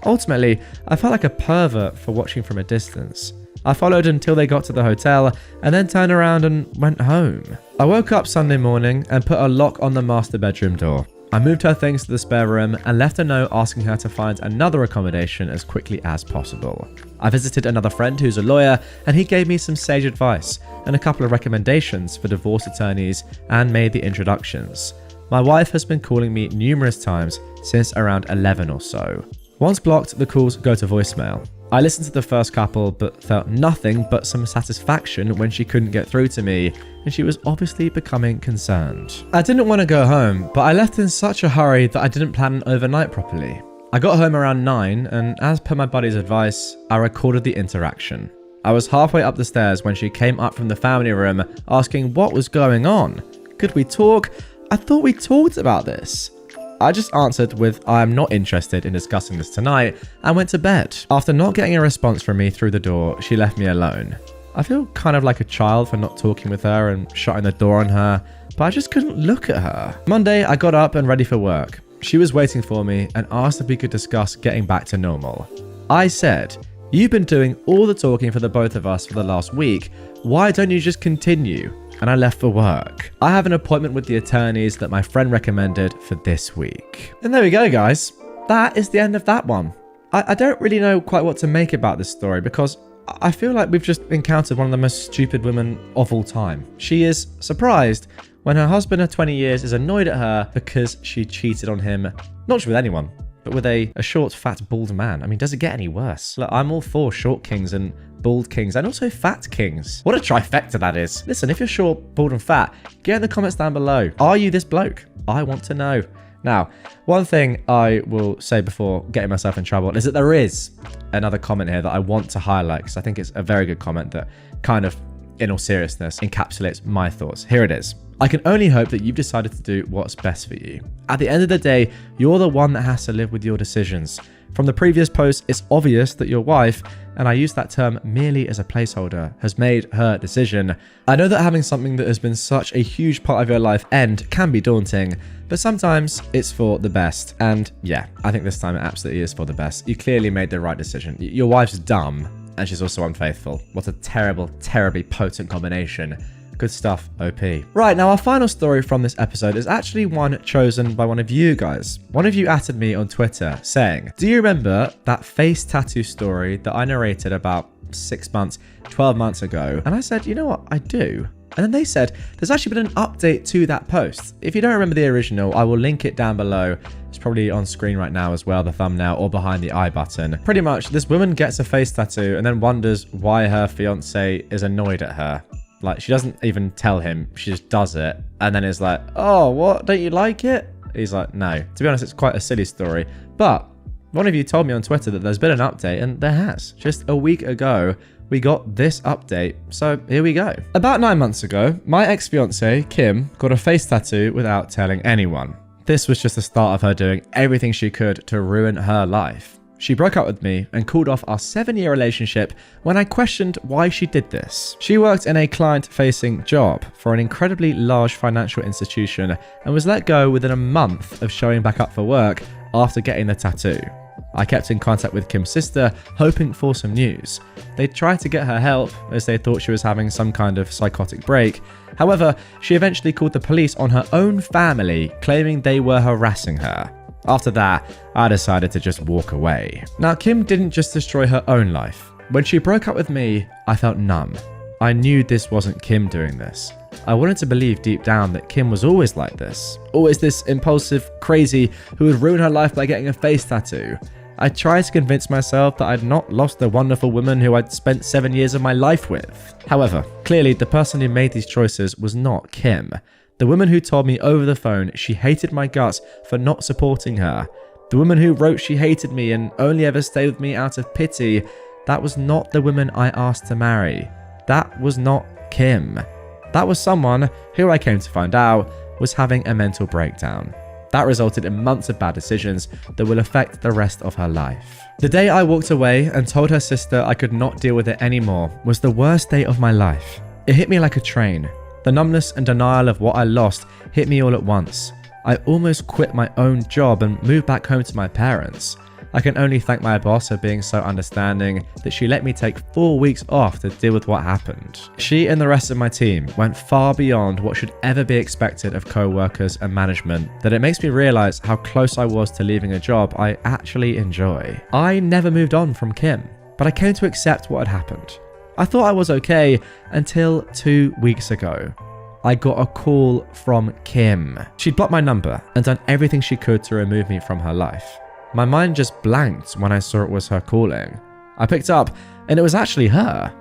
Ultimately, I felt like a pervert for watching from a distance. I followed until they got to the hotel and then turned around and went home. I woke up Sunday morning and put a lock on the master bedroom door. I moved her things to the spare room and left a note asking her to find another accommodation as quickly as possible. I visited another friend who's a lawyer and he gave me some sage advice and a couple of recommendations for divorce attorneys and made the introductions. My wife has been calling me numerous times since around 11 or so. Once blocked, the calls go to voicemail. I listened to the first couple but felt nothing but some satisfaction when she couldn't get through to me and she was obviously becoming concerned. I didn't want to go home, but I left in such a hurry that I didn't plan an overnight properly. I got home around 9 and as per my buddy's advice, I recorded the interaction. I was halfway up the stairs when she came up from the family room asking what was going on. Could we talk? I thought we talked about this. I just answered with, "I am not interested in discussing this tonight," and went to bed. After not getting a response from me through the door, she left me alone. I feel kind of like a child for not talking with her and shutting the door on her, but I just couldn't look at her. Monday, I got up and ready for work. She was waiting for me and asked if we could discuss getting back to normal. I said, "You've been doing all the talking for the both of us for the last week. Why don't you just continue?" And I left for work. I have an appointment with the attorneys that my friend recommended for this week. And there we go, guys. That is the end of that one. I don't really know quite what to make about this story because I feel like we've just encountered one of the most stupid women of all time. She is surprised when her husband of 20 years is annoyed at her because she cheated on him, not just with anyone, but with a short, fat, bald man. I mean, does it get any worse? Look, I'm all for short kings and bald kings and also fat kings. What a trifecta that is. Listen, if you're short, bald and fat, get in the comments down below. Are you this bloke? I want to know. Now, one thing I will say before getting myself in trouble is that there is another comment here that I want to highlight because I think it's a very good comment that kind of, in all seriousness, encapsulates my thoughts. Here it is. I can only hope that you've decided to do what's best for you. At the end of the day, you're the one that has to live with your decisions. From the previous post, it's obvious that your wife, and I use that term merely as a placeholder, has made her decision. I know that having something that has been such a huge part of your life end can be daunting, but sometimes it's for the best. And yeah, I think this time it absolutely is for the best. You clearly made the right decision. Your wife's dumb, and she's also unfaithful. What a terrible, terribly potent combination. Good stuff, OP. Right, now our final story from this episode is actually one chosen by one of you guys. One of you added me on Twitter saying, do you remember that face tattoo story that I narrated about 6 months, 12 months ago? And I said, you know what, I do. And then they said, there's actually been an update to that post. If you don't remember the original, I will link it down below. It's probably on screen right now as well, the thumbnail, or behind the I button. Pretty much, this woman gets a face tattoo and then wonders why her fiance is annoyed at her. Like, she doesn't even tell him, she just does it, and then is like, oh, what, don't you like it? He's like, no. To be honest, it's quite a silly story, but one of you told me on Twitter that there's been an update, and there has. Just a week ago, we got this update, so here we go. About 9 months ago, my ex-fiance, Kim, got a face tattoo without telling anyone. This was just the start of her doing everything she could to ruin her life. She broke up with me and called off our 7-year relationship when I questioned why she did this. She worked in a client-facing job for an incredibly large financial institution and was let go within a month of showing back up for work after getting the tattoo. I kept in contact with Kim's sister, hoping for some news. They tried to get her help as they thought she was having some kind of psychotic break. However, she eventually called the police on her own family, claiming they were harassing her. After that, I decided to just walk away. Now, Kim didn't just destroy her own life. When she broke up with me, I felt numb. I knew this wasn't Kim doing this. I wanted to believe deep down that Kim was always like this. Always this impulsive, crazy, who would ruin her life by getting a face tattoo. I tried to convince myself that I'd not lost the wonderful woman who I'd spent 7 years of my life with. However, clearly the person who made these choices was not Kim. The woman who told me over the phone she hated my guts for not supporting her. The woman who wrote she hated me and only ever stayed with me out of pity. That was not the woman I asked to marry. That was not Kim. That was someone who I came to find out was having a mental breakdown. That resulted in months of bad decisions that will affect the rest of her life. The day I walked away and told her sister I could not deal with it anymore was the worst day of my life. It hit me like a train. The numbness and denial of what I lost hit me all at once. I almost quit my own job and moved back home to my parents. I can only thank my boss for being so understanding that she let me take 4 weeks off to deal with what happened. She and the rest of my team went far beyond what should ever be expected of co-workers and management, that it makes me realize how close I was to leaving a job I actually enjoy. I never moved on from Kim, but I came to accept what had happened. I thought I was okay until 2 weeks ago. I got a call from Kim. She'd blocked my number and done everything she could to remove me from her life. My mind just blanked when I saw it was her calling. I picked up and it was actually her.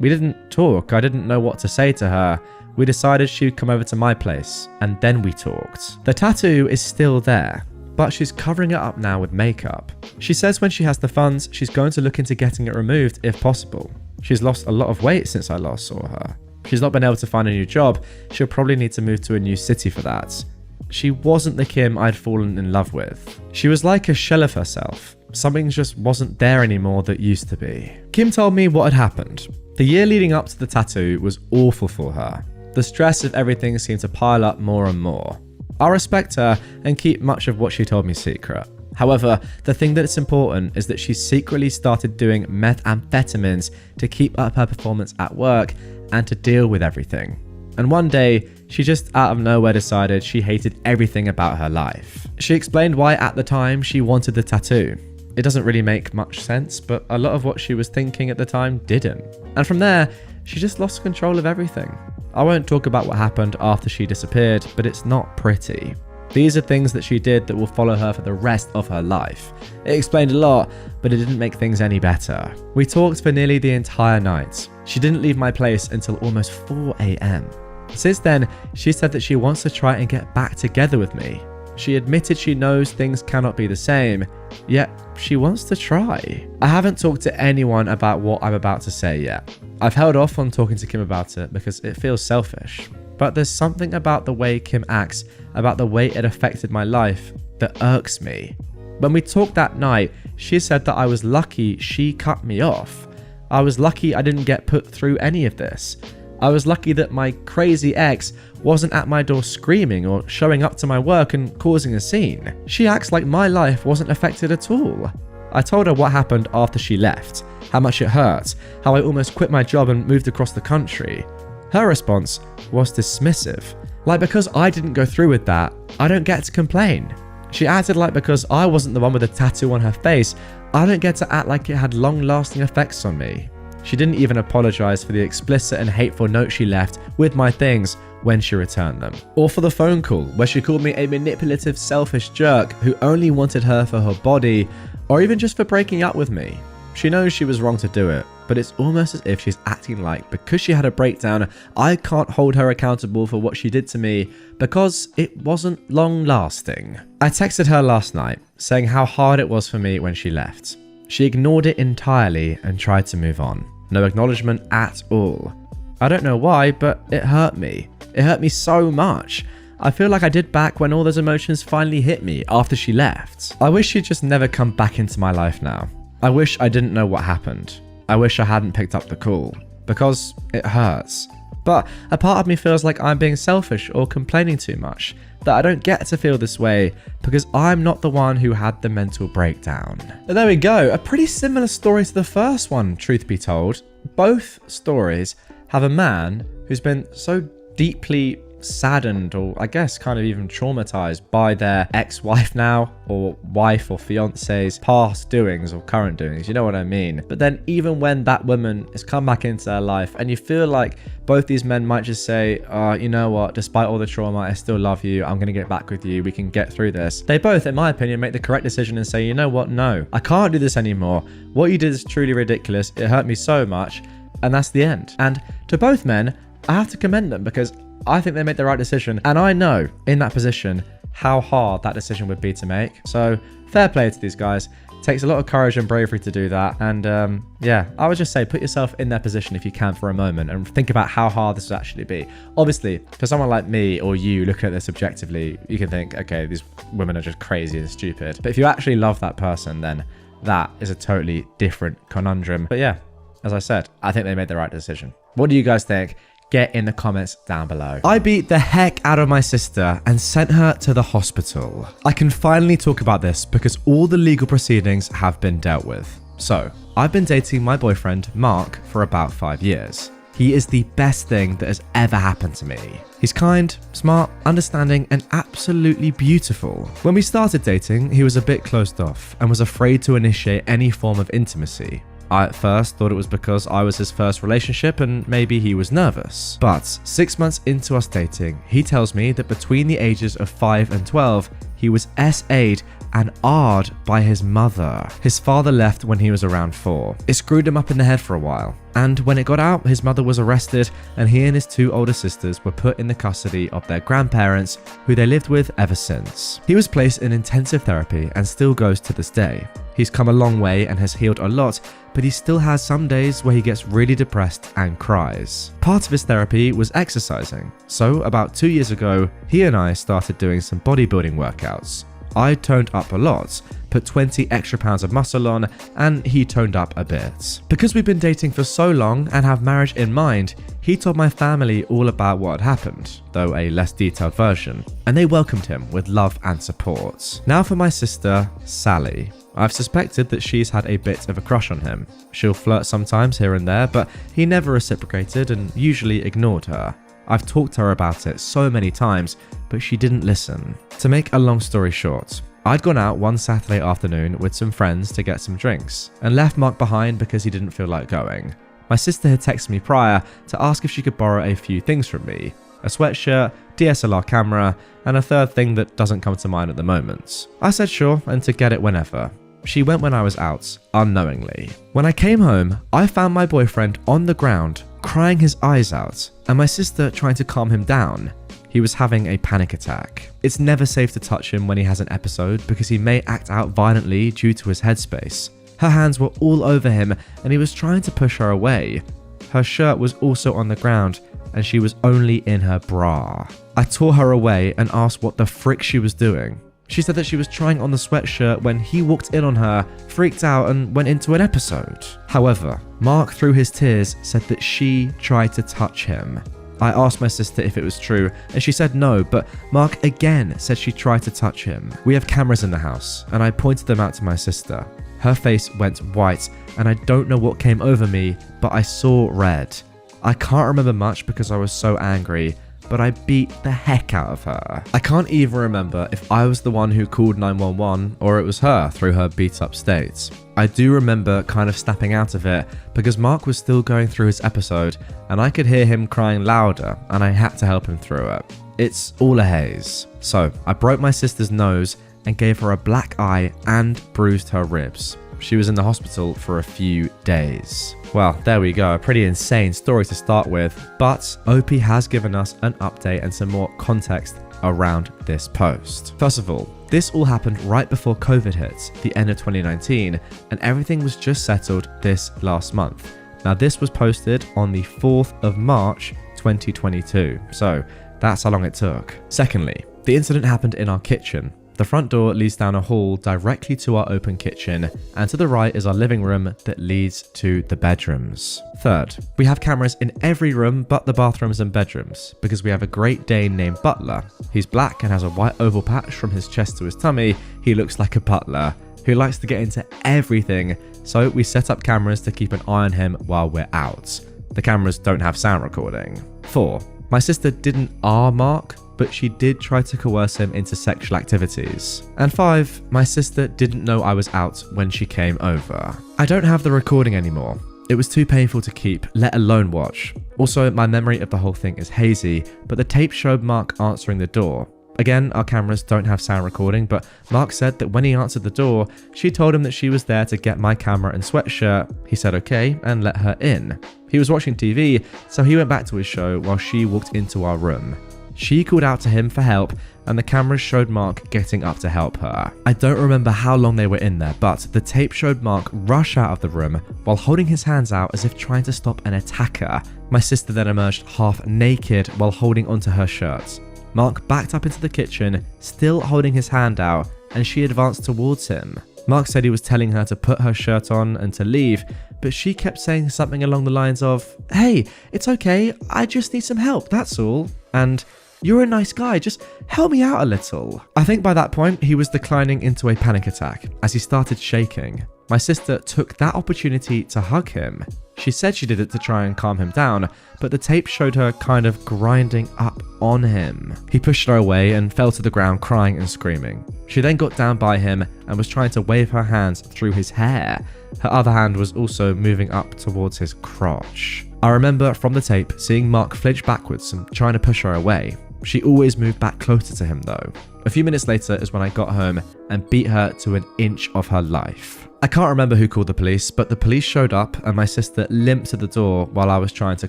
We didn't talk. I didn't know what to say to her. We decided she would come over to my place and then we talked. The tattoo is still there, but she's covering it up now with makeup. She says when she has the funds, she's going to look into getting it removed if possible. She's lost a lot of weight since I last saw her. She's not been able to find a new job. She'll probably need to move to a new city for that. She wasn't the Kim I'd fallen in love with. She was like a shell of herself. Something just wasn't there anymore that used to be. Kim told me what had happened. The year leading up to the tattoo was awful for her. The stress of everything seemed to pile up more and more. I respect her and keep much of what she told me secret. However, the thing that's important is that she secretly started doing methamphetamines to keep up her performance at work and to deal with everything. And one day, she just out of nowhere decided she hated everything about her life. She explained why at the time she wanted the tattoo. It doesn't really make much sense, but a lot of what she was thinking at the time didn't. And from there, she just lost control of everything. I won't talk about what happened after she disappeared, but it's not pretty. These are things that she did that will follow her for the rest of her life. It explained a lot, but it didn't make things any better. We talked for nearly the entire night. She didn't leave my place until almost 4 a.m. Since then, she said that she wants to try and get back together with me. She admitted she knows things cannot be the same, yet she wants to try. I haven't talked to anyone about what I'm about to say yet. I've held off on talking to Kim about it because it feels selfish. but there's something about the way Kim acts, about the way it affected my life, that irks me. When we talked that night, she said that I was lucky she cut me off. I was lucky I didn't get put through any of this. I was lucky that my crazy ex wasn't at my door screaming or showing up to my work and causing a scene. She acts like my life wasn't affected at all. I told her what happened after she left, how much it hurt, how I almost quit my job and moved across the country. Her response was dismissive. Like, because I didn't go through with that, I don't get to complain. She acted like because I wasn't the one with a tattoo on her face, I don't get to act like it had long-lasting effects on me. She didn't even apologize for the explicit and hateful note she left with my things when she returned them. Or for the phone call where she called me a manipulative, selfish jerk who only wanted her for her body, or even just for breaking up with me. She knows she was wrong to do it, but it's almost as if she's acting like because she had a breakdown, I can't hold her accountable for what she did to me because it wasn't long lasting. I texted her last night saying how hard it was for me when she left. She ignored it entirely and tried to move on. No acknowledgement at all. I don't know why, but it hurt me. It hurt me so much. I feel like I did back when all those emotions finally hit me after she left. I wish she'd just never come back into my life now. I wish I didn't know what happened. I wish I hadn't picked up the call, because it hurts. But a part of me feels like I'm being selfish or complaining too much, that I don't get to feel this way because I'm not the one who had the mental breakdown. But there we go, a pretty similar story to the first one, truth be told. Both stories have a man who's been so deeply saddened, or I guess kind of even traumatized by their ex-wife now, or wife or fiance's past doings or current doings, you know what I mean. But then even when that woman has come back into their life and you feel like both these men might just say, you know what, despite all the trauma, I still love you, I'm gonna get back with you, we can get through this. They both, in my opinion, make the correct decision and say, you know what, no, I can't do this anymore. What you did is truly ridiculous, it hurt me so much, and that's the end. And to both men, I have to commend them because I think they made the right decision, and I know in that position how hard that decision would be to make. So fair play to these guys. It takes a lot of courage and bravery to do that, and yeah, I would just say put yourself in their position if you can for a moment and think about how hard this would actually be. Obviously, for someone like me or you looking at this objectively, you can think, okay, these women are just crazy and stupid. But if you actually love that person, then that is a totally different conundrum. But yeah, as I said, I think they made the right decision. What do you guys think? Get in the comments down below. I beat the heck out of my sister and sent her to the hospital. I can finally talk about this because all the legal proceedings have been dealt with. So, I've been dating my boyfriend, Mark, for about 5 years. He is the best thing that has ever happened to me. He's kind, smart, understanding, and absolutely beautiful. When we started dating, he was a bit closed off and was afraid to initiate any form of intimacy. I at first thought it was because I was his first relationship and maybe he was nervous. But 6 months into us dating, he tells me that between the ages of 5 and 12, he was SA'd and R'd by his mother. His father left when he was around 4. It screwed him up in the head for a while. And when it got out, his mother was arrested and he and his 2 older sisters were put in the custody of their grandparents, who they lived with ever since. He was placed in intensive therapy and still goes to this day. He's come a long way and has healed a lot, but he still has some days where he gets really depressed and cries. Part of his therapy was exercising. So about 2 years ago, he and I started doing some bodybuilding workouts. I toned up a lot, put 20 extra pounds of muscle on, and he toned up a bit. Because we've been dating for so long and have marriage in mind, he told my family all about what had happened, though a less detailed version, and they welcomed him with love and support. Now for my sister, Sally. I've suspected that she's had a bit of a crush on him. She'll flirt sometimes here and there, but he never reciprocated and usually ignored her. I've talked to her about it so many times, but she didn't listen. To make a long story short, I'd gone out one Saturday afternoon with some friends to get some drinks, and left Mark behind because he didn't feel like going. My sister had texted me prior to ask if she could borrow a few things from me. A sweatshirt, DSLR camera, and a third thing that doesn't come to mind at the moment. I said sure, and to get it whenever. She went when I was out, unknowingly. When I came home, I found my boyfriend on the ground, crying his eyes out, and my sister trying to calm him down. He was having a panic attack. It's never safe to touch him when he has an episode because he may act out violently due to his headspace. Her hands were all over him and he was trying to push her away. Her shirt was also on the ground and she was only in her bra. I tore her away and asked what the frick she was doing. She said that she was trying on the sweatshirt when he walked in on her, freaked out, and went into an episode. However, Mark, through his tears, said that she tried to touch him. I asked my sister if it was true, and she said no, but Mark again said she tried to touch him. We have cameras in the house, and I pointed them out to my sister. Her face went white, and I don't know what came over me, but I saw red. I can't remember much because I was so angry, but I beat the heck out of her. I can't even remember if I was the one who called 911 or it was her through her beat up state. I do remember kind of snapping out of it because Mark was still going through his episode and I could hear him crying louder and I had to help him through it. It's all a haze. So I broke my sister's nose and gave her a black eye and bruised her ribs. She was in the hospital for a few days. Well, there we go, a pretty insane story to start with, but OP has given us an update and some more context around this post. First of all, this all happened right before COVID hit, the end of 2019, and everything was just settled this last month. Now this was posted on the 4th of March 2022, so that's how long it took. Secondly, the incident happened in our kitchen. The front door leads down a hall directly to our open kitchen, and to the right is our living room that leads to the bedrooms. Third, we have cameras in every room but the bathrooms and bedrooms, because we have a Great Dane named Butler. He's black and has a white oval patch from his chest to his tummy. He looks like a butler who likes to get into everything, so we set up cameras to keep an eye on him while we're out. The cameras don't have sound recording. 4, my sister didn't Mark, but she did try to coerce him into sexual activities. And 5, my sister didn't know I was out when she came over. I don't have the recording anymore. It was too painful to keep, let alone watch. Also, my memory of the whole thing is hazy, but the tape showed Mark answering the door. Again, our cameras don't have sound recording, but Mark said that when he answered the door, she told him that she was there to get my camera and sweatshirt. He said okay and let her in. He was watching TV, so he went back to his show while she walked into our room. She called out to him for help, and the cameras showed Mark getting up to help her. I don't remember how long they were in there, but the tape showed Mark rush out of the room while holding his hands out as if trying to stop an attacker. My sister then emerged half naked while holding onto her shirt. Mark backed up into the kitchen, still holding his hand out, and she advanced towards him. Mark said he was telling her to put her shirt on and to leave, but she kept saying something along the lines of, "Hey, it's okay, I just need some help, that's all," and "You're a nice guy, just help me out a little." I think by that point, he was declining into a panic attack as he started shaking. My sister took that opportunity to hug him. She said she did it to try and calm him down, but the tape showed her kind of grinding up on him. He pushed her away and fell to the ground crying and screaming. She then got down by him and was trying to wave her hands through his hair. Her other hand was also moving up towards his crotch. I remember from the tape seeing Mark flinch backwards and trying to push her away. She always moved back closer to him though. A few minutes later is when I got home and beat her to an inch of her life. I can't remember who called the police, but the police showed up and my sister limped to the door while I was trying to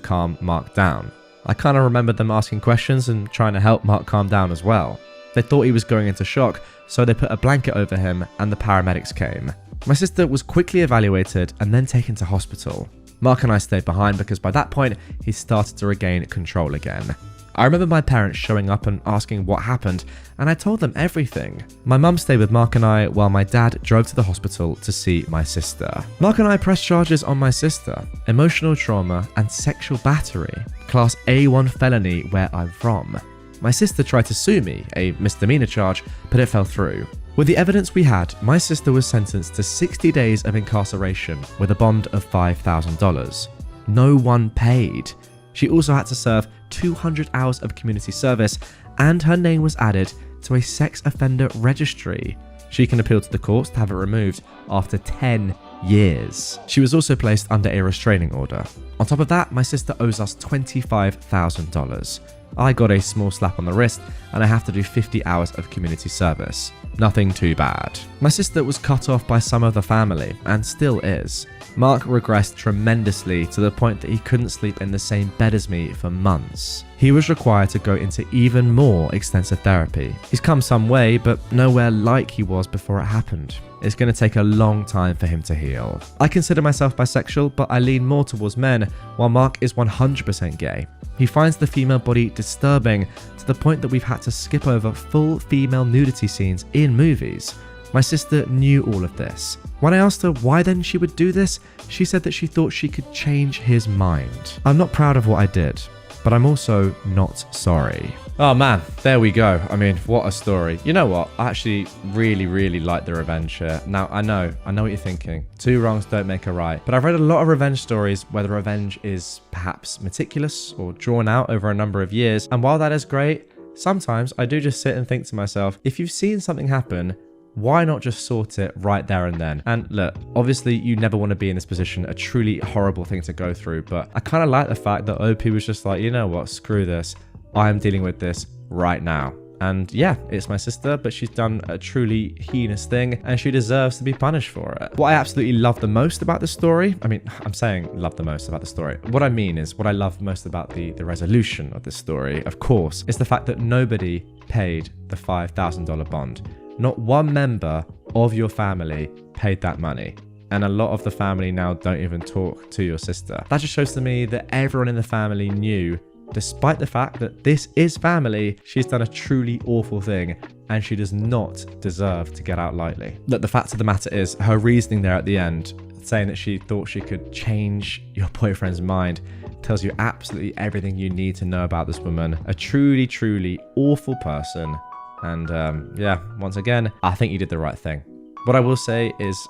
calm Mark down. I kind of remember them asking questions and trying to help Mark calm down as well. They thought he was going into shock, so they put a blanket over him and the paramedics came. My sister was quickly evaluated and then taken to hospital. Mark and I stayed behind because by that point, he started to regain control again. I remember my parents showing up and asking what happened, and I told them everything. My mum stayed with Mark and I while my dad drove to the hospital to see my sister. Mark and I pressed charges on my sister, emotional trauma and sexual battery, class A1 felony where I'm from. My sister tried to sue me, a misdemeanor charge, but it fell through. With the evidence we had, my sister was sentenced to 60 days of incarceration with a bond of $5,000. No one paid. She also had to serve 200 hours of community service, and her name was added to a sex offender registry. She can appeal to the courts to have it removed after 10 years. She was also placed under a restraining order. On top of that, my sister owes us $25,000. I got a small slap on the wrist, and I have to do 50 hours of community service. Nothing too bad. My sister was cut off by some of the family, and still is. Mark regressed tremendously to the point that he couldn't sleep in the same bed as me for months. He was required to go into even more extensive therapy. He's come some way, but nowhere like he was before it happened. It's going to take a long time for him to heal. I consider myself bisexual, but I lean more towards men, while Mark is 100% gay. He finds the female body disturbing to the point that we've had to skip over full female nudity scenes in movies. My sister knew all of this. When I asked her why then she would do this, she said that she thought she could change his mind. I'm not proud of what I did, but I'm also not sorry. Oh man, there we go. I mean, what a story. You know what? I actually really like the revenge here. Now, I know what you're thinking. Two wrongs don't make a right. But I've read a lot of revenge stories where the revenge is perhaps meticulous or drawn out over a number of years. And while that is great, sometimes I do just sit and think to myself, if you've seen something happen, why not just sort it right there and then? And look, obviously you never want to be in this position, a truly horrible thing to go through, but I kind of like the fact that OP was just like, you know what, screw this. I'm dealing with this right now. And yeah, it's my sister, but she's done a truly heinous thing and she deserves to be punished for it. What I absolutely love the most about the story, I mean, I'm saying love the most about the story. What I mean is what I love most about the resolution of this story, of course, is the fact that nobody paid the $5,000 bond. Not one member of your family paid that money. And a lot of the family now don't even talk to your sister. That just shows to me that everyone in the family knew, despite the fact that this is family, she's done a truly awful thing and she does not deserve to get out lightly. Look, the fact of the matter is, her reasoning there at the end, saying that she thought she could change your boyfriend's mind, tells you absolutely everything you need to know about this woman. A truly awful person. And yeah, once again, I think you did the right thing. What I will say is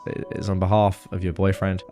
on behalf of your boyfriend,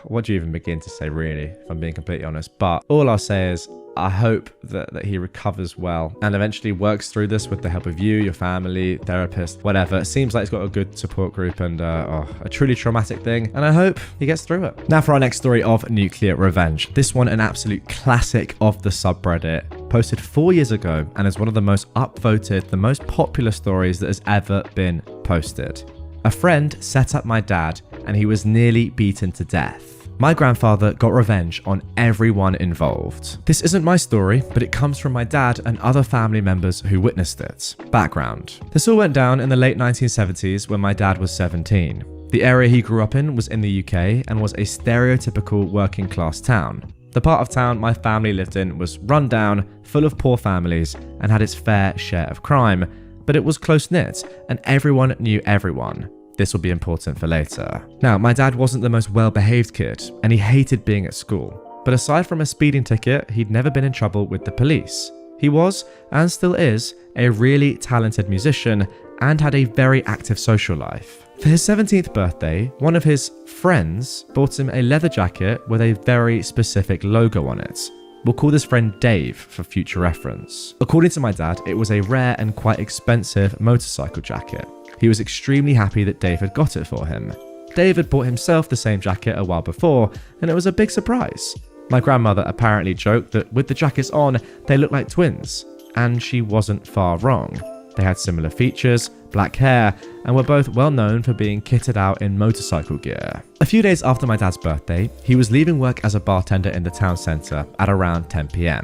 what do you even begin to say really, if I'm being completely honest? But all I'll say is I hope that he recovers well and eventually works through this with the help of you, your family, therapist, whatever. It seems like he's got a good support group and a truly traumatic thing, and I hope he gets through it. Now for our next story of nuclear revenge. This one, an absolute classic of the subreddit, posted 4 years ago and is one of the most upvoted, the most popular stories that has ever been posted. A friend set up my dad and he was nearly beaten to death. My grandfather got revenge on everyone involved. This isn't my story, but it comes from my dad and other family members who witnessed it. Background. This all went down in the late 1970s when my dad was 17. The area he grew up in was in the UK and was a stereotypical working class town. The part of town my family lived in was run down, full of poor families, and had its fair share of crime, but it was close-knit and everyone knew everyone. This will be important for later. Now, my dad wasn't the most well-behaved kid, and he hated being at school. But aside from a speeding ticket, he'd never been in trouble with the police. He was, and still is, a really talented musician and had a very active social life. For his 17th birthday, one of his friends bought him a leather jacket with a very specific logo on it. We'll call this friend Dave for future reference. According to my dad, it was a rare and quite expensive motorcycle jacket. He was extremely happy that Dave had got it for him. Dave had bought himself the same jacket a while before, and it was a big surprise. My grandmother apparently joked that with the jackets on, they looked like twins, and she wasn't far wrong. They had similar features, black hair, and were both well known for being kitted out in motorcycle gear. A few days after my dad's birthday, he was leaving work as a bartender in the town centre at around 10 PM.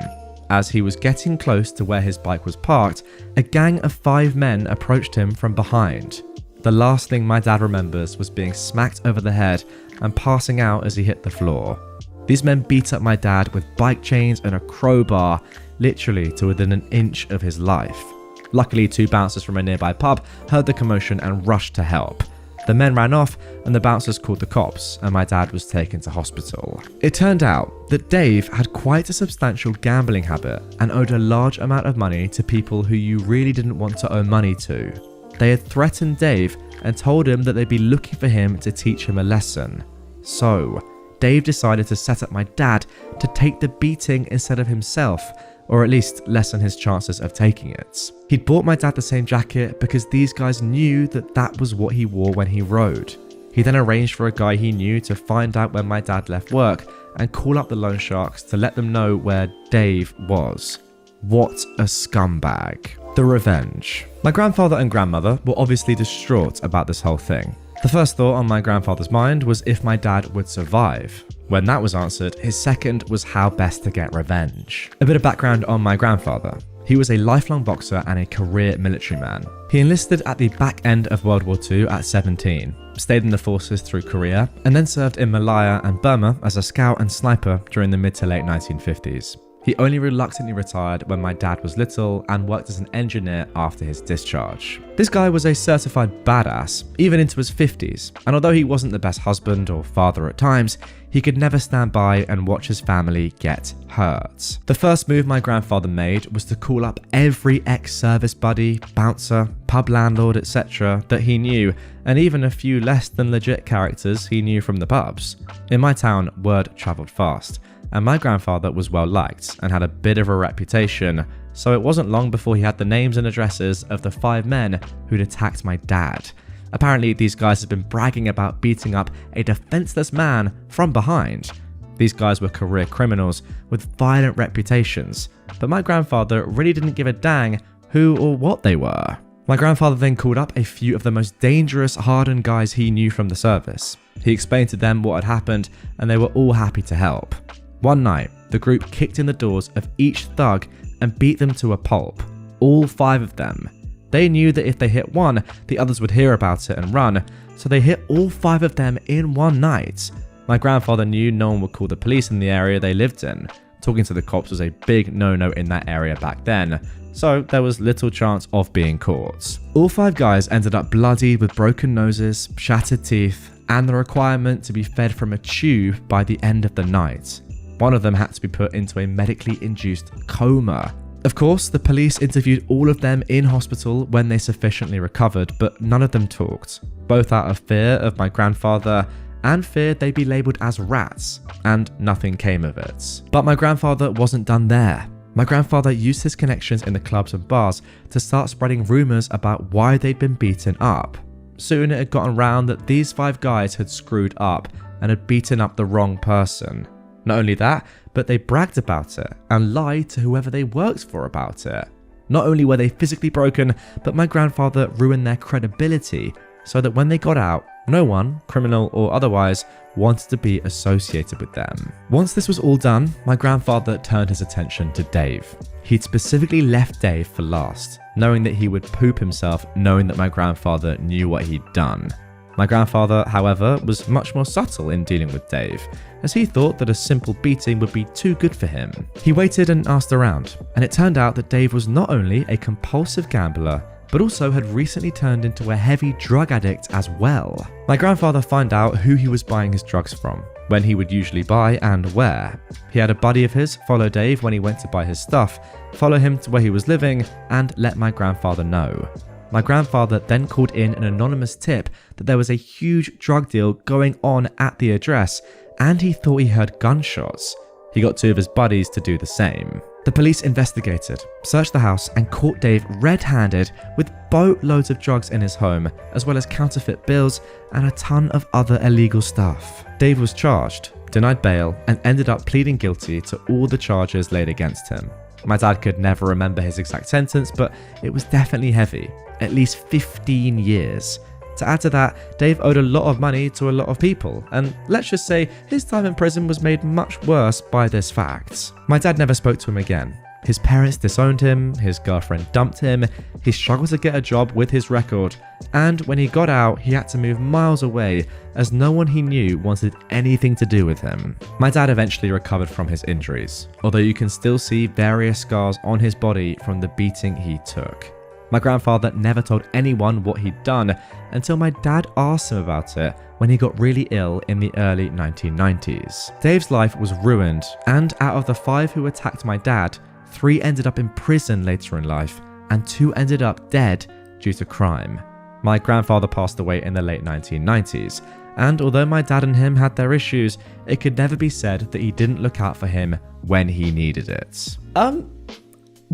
As he was getting close to where his bike was parked, a gang of 5 men approached him from behind. The last thing my dad remembers was being smacked over the head and passing out as he hit the floor. These men beat up my dad with bike chains and a crowbar, literally to within an inch of his life. Luckily, 2 bouncers from a nearby pub heard the commotion and rushed to help. The men ran off and the bouncers called the cops, and my dad was taken to hospital. It turned out that Dave had quite a substantial gambling habit and owed a large amount of money to people who you really didn't want to owe money to. They had threatened Dave and told him that they'd be looking for him to teach him a lesson. So, Dave decided to set up my dad to take the beating instead of himself, or at least lessen his chances of taking it. He'd bought my dad the same jacket because these guys knew that that was what he wore when he rode. He then arranged for a guy he knew to find out when my dad left work and call up the loan sharks to let them know where Dave was. What a scumbag. The revenge. My grandfather and grandmother were obviously distraught about this whole thing. The first thought on my grandfather's mind was if my dad would survive. When that was answered, his second was how best to get revenge. A bit of background on my grandfather. He was a lifelong boxer and a career military man. He enlisted at the back end of World War II at 17, stayed in the forces through Korea, and then served in Malaya and Burma as a scout and sniper during the mid to late 1950s. He only reluctantly retired when my dad was little and worked as an engineer after his discharge. This guy was a certified badass, even into his 50s, and although he wasn't the best husband or father at times, he could never stand by and watch his family get hurt. The first move my grandfather made was to call up every ex-service buddy, bouncer, pub landlord, etc. that he knew, and even a few less than legit characters he knew from the pubs. In my town, word travelled fast, and my grandfather was well liked and had a bit of a reputation, so it wasn't long before he had the names and addresses of the 5 men who'd attacked my dad. Apparently, these guys had been bragging about beating up a defenseless man from behind. These guys were career criminals with violent reputations, but my grandfather really didn't give a dang who or what they were. My grandfather then called up a few of the most dangerous, hardened guys he knew from the service. He explained to them what had happened, and they were all happy to help. One night, the group kicked in the doors of each thug and beat them to a pulp. All 5 of them. They knew that if they hit one, the others would hear about it and run, so they hit all 5 of them in one night. My grandfather knew no one would call the police in the area they lived in. Talking to the cops was a big no-no in that area back then, so there was little chance of being caught. All 5 guys ended up bloodied with broken noses, shattered teeth, and the requirement to be fed from a tube by the end of the night. One of them had to be put into a medically induced coma. Of course, the police interviewed all of them in hospital when they sufficiently recovered, but none of them talked, both out of fear of my grandfather and feared they'd be labelled as rats, and nothing came of it. But my grandfather wasn't done there. My grandfather used his connections in the clubs and bars to start spreading rumours about why they'd been beaten up. Soon it had gotten round that these 5 guys had screwed up and had beaten up the wrong person. Not only that, but they bragged about it and lied to whoever they worked for about it. Not only were they physically broken, but my grandfather ruined their credibility so that when they got out, no one, criminal or otherwise, wanted to be associated with them. Once this was all done, my grandfather turned his attention to Dave. He'd specifically left Dave for last, knowing that he would poop himself knowing that my grandfather knew what he'd done. My grandfather, however, was much more subtle in dealing with Dave, as he thought that a simple beating would be too good for him. He waited and asked around, and it turned out that Dave was not only a compulsive gambler, but also had recently turned into a heavy drug addict as well. My grandfather found out who he was buying his drugs from, when he would usually buy and where. He had a buddy of his follow Dave when he went to buy his stuff, follow him to where he was living, and let my grandfather know. My grandfather then called in an anonymous tip that there was a huge drug deal going on at the address, and he thought he heard gunshots. He got 2 of his buddies to do the same. The police investigated, searched the house, and caught Dave red-handed with boatloads of drugs in his home, as well as counterfeit bills and a ton of other illegal stuff. Dave was charged, denied bail, and ended up pleading guilty to all the charges laid against him. My dad could never remember his exact sentence, but it was definitely heavy, at least 15 years. To add to that, Dave owed a lot of money to a lot of people, and let's just say his time in prison was made much worse by this fact. My dad never spoke to him again. His parents disowned him, his girlfriend dumped him, he struggled to get a job with his record, and when he got out, he had to move miles away as no one he knew wanted anything to do with him. My dad eventually recovered from his injuries, although you can still see various scars on his body from the beating he took. My grandfather never told anyone what he'd done until my dad asked him about it when he got really ill in the early 1990s. Dave's life was ruined, and out of the 5 who attacked my dad, 3 ended up in prison later in life, and 2 ended up dead due to crime. My grandfather passed away in the late 1990s, and although my dad and him had their issues, it could never be said that he didn't look out for him when he needed it.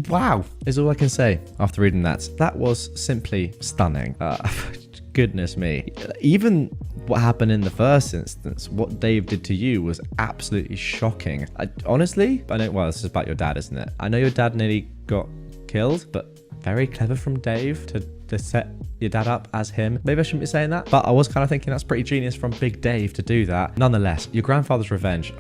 Wow, is all I can say after reading that. That was simply stunning. Goodness me. Even what happened in the first instance, what Dave did to you was absolutely shocking. Honestly, well, this is about your dad, isn't it? I know your dad nearly got killed, but very clever from Dave to to set your dad up as him. Maybe I shouldn't be saying that, but I was kind of thinking that's pretty genius from Big Dave to do that. Nonetheless, your grandfather's revenge,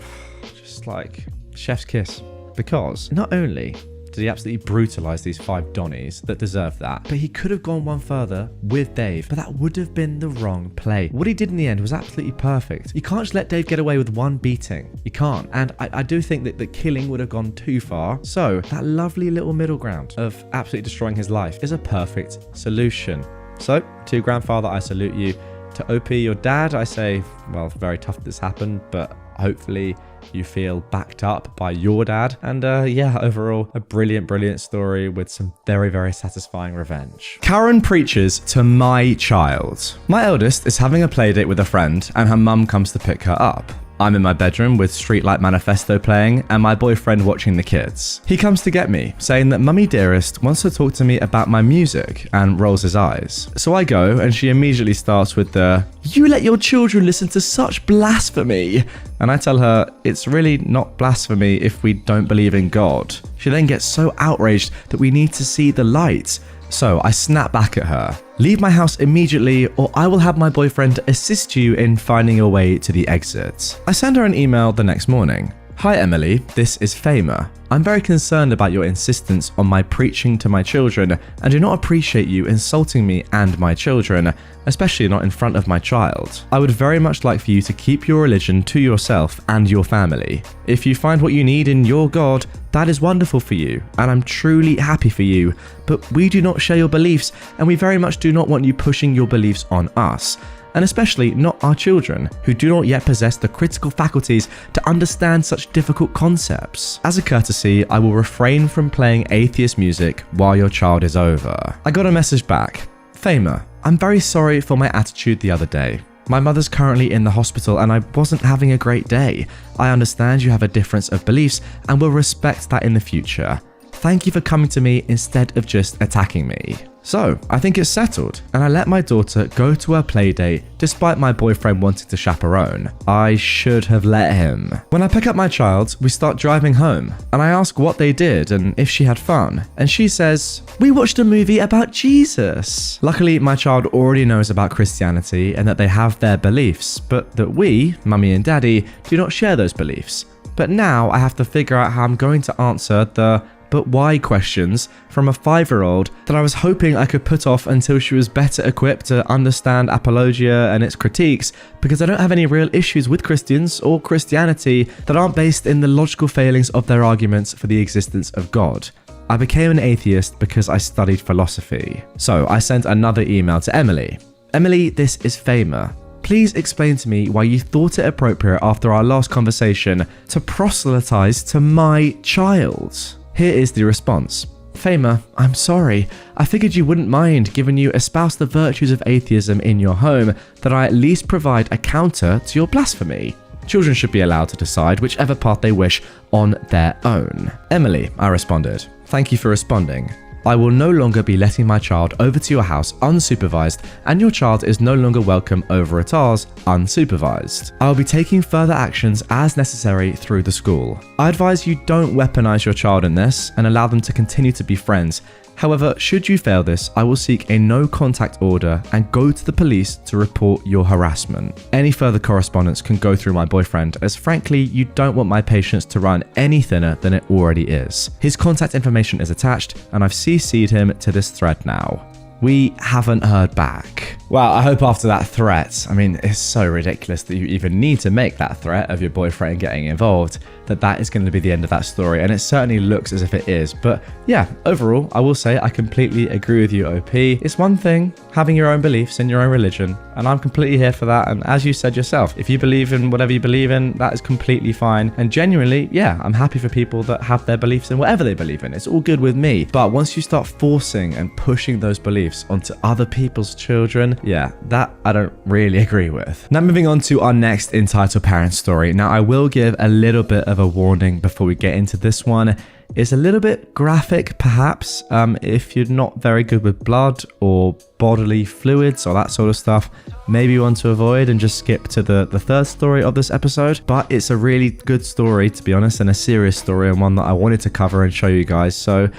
just like chef's kiss, because not only did he absolutely brutalize these 5 Donnies that deserve that, but he could have gone one further with Dave, but that would have been the wrong play. What he did in the end was absolutely perfect. You can't just let Dave get away with one beating. You can't. And I do think that the killing would have gone too far. So that lovely little middle ground of absolutely destroying his life is a perfect solution. So to your grandfather, I salute you. To OP, your dad, I say, well, very tough this happened, but hopefully you feel backed up by your dad. And yeah, overall, a brilliant story with some very satisfying revenge. Karen preaches to my child. My eldest is having a playdate with a friend and her mum comes to pick her up. I'm in my bedroom with Streetlight Manifesto playing and my boyfriend watching the kids. He comes to get me, saying that Mummy Dearest wants to talk to me about my music and rolls his eyes. So I go and she immediately starts with the, "You let your children listen to such blasphemy." And I tell her, it's really not blasphemy if we don't believe in God. She then gets so outraged that we need to see the light. So I snap back at her. "Leave my house immediately or I will have my boyfriend assist you in finding your way to the exit." I send her an email the next morning. "Hi Emily, this is Famer. I'm very concerned about your insistence on my preaching to my children and do not appreciate you insulting me and my children, especially not in front of my child. I would very much like for you to keep your religion to yourself and your family. If you find what you need in your God, that is wonderful for you, and I'm truly happy for you, but we do not share your beliefs and we very much do not want you pushing your beliefs on us. And especially not our children, who do not yet possess the critical faculties to understand such difficult concepts. As a courtesy, I will refrain from playing atheist music while your child is over." I got a message back. "Famer, I'm very sorry for my attitude the other day. My mother's currently in the hospital and I wasn't having a great day. I understand you have a difference of beliefs and will respect that in the future. Thank you for coming to me instead of just attacking me." So, I think it's settled, and I let my daughter go to her playdate despite my boyfriend wanting to chaperone. I should have let him. When I pick up my child, we start driving home, and I ask what they did and if she had fun, and she says, "We watched a movie about Jesus." Luckily, my child already knows about Christianity and that they have their beliefs, but that we, mummy and daddy, do not share those beliefs. But now I have to figure out how I'm going to answer the "but why" questions from a 5-year-old that I was hoping I could put off until she was better equipped to understand apologia and its critiques, because I don't have any real issues with Christians or Christianity that aren't based in the logical failings of their arguments for the existence of God. I became an atheist because I studied philosophy. So I sent another email to Emily. "Emily, this is Famer. Please explain to me why you thought it appropriate after our last conversation to proselytize to my child." Here is the response. "Famer, I'm sorry. I figured you wouldn't mind, given you espouse the virtues of atheism in your home, that I at least provide a counter to your blasphemy. Children should be allowed to decide whichever path they wish on their own." "Emily," I responded, "thank you for responding. I will no longer be letting my child over to your house unsupervised, and your child is no longer welcome over at ours unsupervised. I will be taking further actions as necessary through the school. I advise you don't weaponize your child in this and allow them to continue to be friends. However, should you fail this, I will seek a no contact order and go to the police to report your harassment. Any further correspondence can go through my boyfriend, as frankly, you don't want my patience to run any thinner than it already is. His contact information is attached, and I've CC'd him to this thread now. We haven't heard back." Wow, I hope after that threat, I mean, it's so ridiculous that you even need to make that threat of your boyfriend getting involved, that is going to be the end of that story, and it certainly looks as if it is. But yeah, overall, I will say I completely agree with you, OP. It's one thing having your own beliefs in your own religion, and I'm completely here for that. And as you said yourself, if you believe in whatever you believe in, that is completely fine. And genuinely, yeah, I'm happy for people that have their beliefs in whatever they believe in. It's all good with me. But once you start forcing and pushing those beliefs onto other people's children, yeah, that I don't really agree with. Now moving on to our next entitled parent story. Now I will give a little bit of a warning before we get into this one. It's a little bit graphic perhaps. If you're not very good with blood or bodily fluids or that sort of stuff, maybe you want to avoid and just skip to the third story of this episode. But it's a really good story, to be honest, and a serious story, and one that I wanted to cover and show you guys. So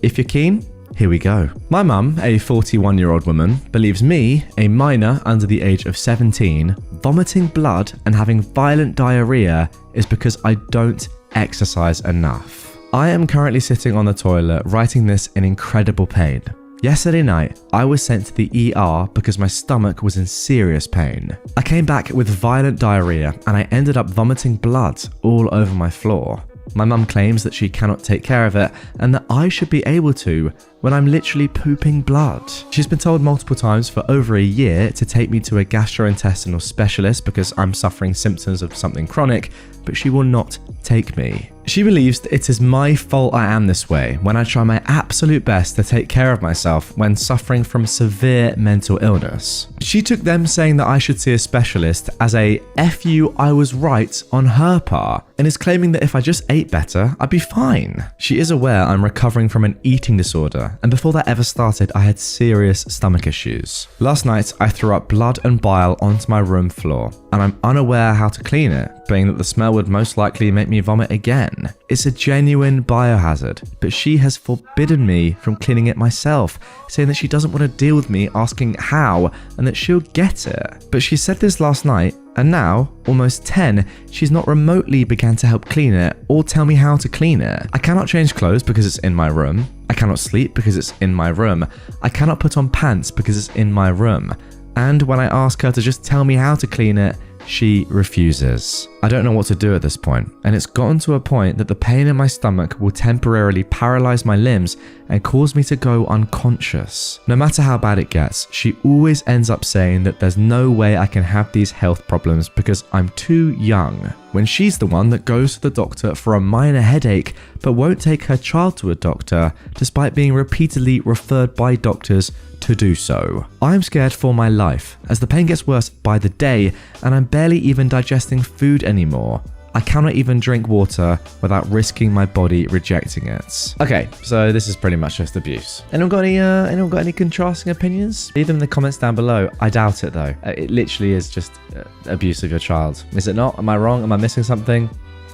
if you're keen, Here we go. My mum, a 41-year-old woman, believes me, a minor under the age of 17, vomiting blood and having violent diarrhea is because I don't exercise enough. I am currently sitting on the toilet writing this in incredible pain. Yesterday night, I was sent to the ER because my stomach was in serious pain. I came back with violent diarrhea and I ended up vomiting blood all over my floor. My mum claims that she cannot take care of it and that I should be able to when I'm literally pooping blood. She's been told multiple times for over a year to take me to a gastrointestinal specialist because I'm suffering symptoms of something chronic, but she will not take me. She believes that it is my fault I am this way when I try my absolute best to take care of myself when suffering from severe mental illness. She took them saying that I should see a specialist as a "F you, I was right" on her part, and is claiming that if I just ate better, I'd be fine. She is aware I'm recovering from an eating disorder, and before that ever started, I had serious stomach issues. Last night, I threw up blood and bile onto my room floor, and I'm unaware how to clean it, being that the smell would most likely make me vomit again. It's a genuine biohazard, but she has forbidden me from cleaning it myself, saying that she doesn't want to deal with me asking how and that she'll get it. But she said this last night, and now, almost 10, she's not remotely began to help clean it or tell me how to clean it. I cannot change clothes because it's in my room. I cannot sleep because it's in my room. I cannot put on pants because it's in my room. And when I ask her to just tell me how to clean it, she refuses. I don't know what to do at this point, and it's gotten to a point that the pain in my stomach will temporarily paralyze my limbs and cause me to go unconscious. No matter how bad it gets, she always ends up saying that there's no way I can have these health problems because I'm too young, when she's the one that goes to the doctor for a minor headache but won't take her child to a doctor despite being repeatedly referred by doctors to do so. I'm scared for my life as the pain gets worse by the day and I'm barely even digesting food anymore. I cannot even drink water without risking my body rejecting it. Okay, so this is pretty much just abuse. Anyone got any contrasting opinions? Leave them in the comments down below. I doubt it though. It literally is just abuse of your child. Is it not? Am I wrong? Am I missing something?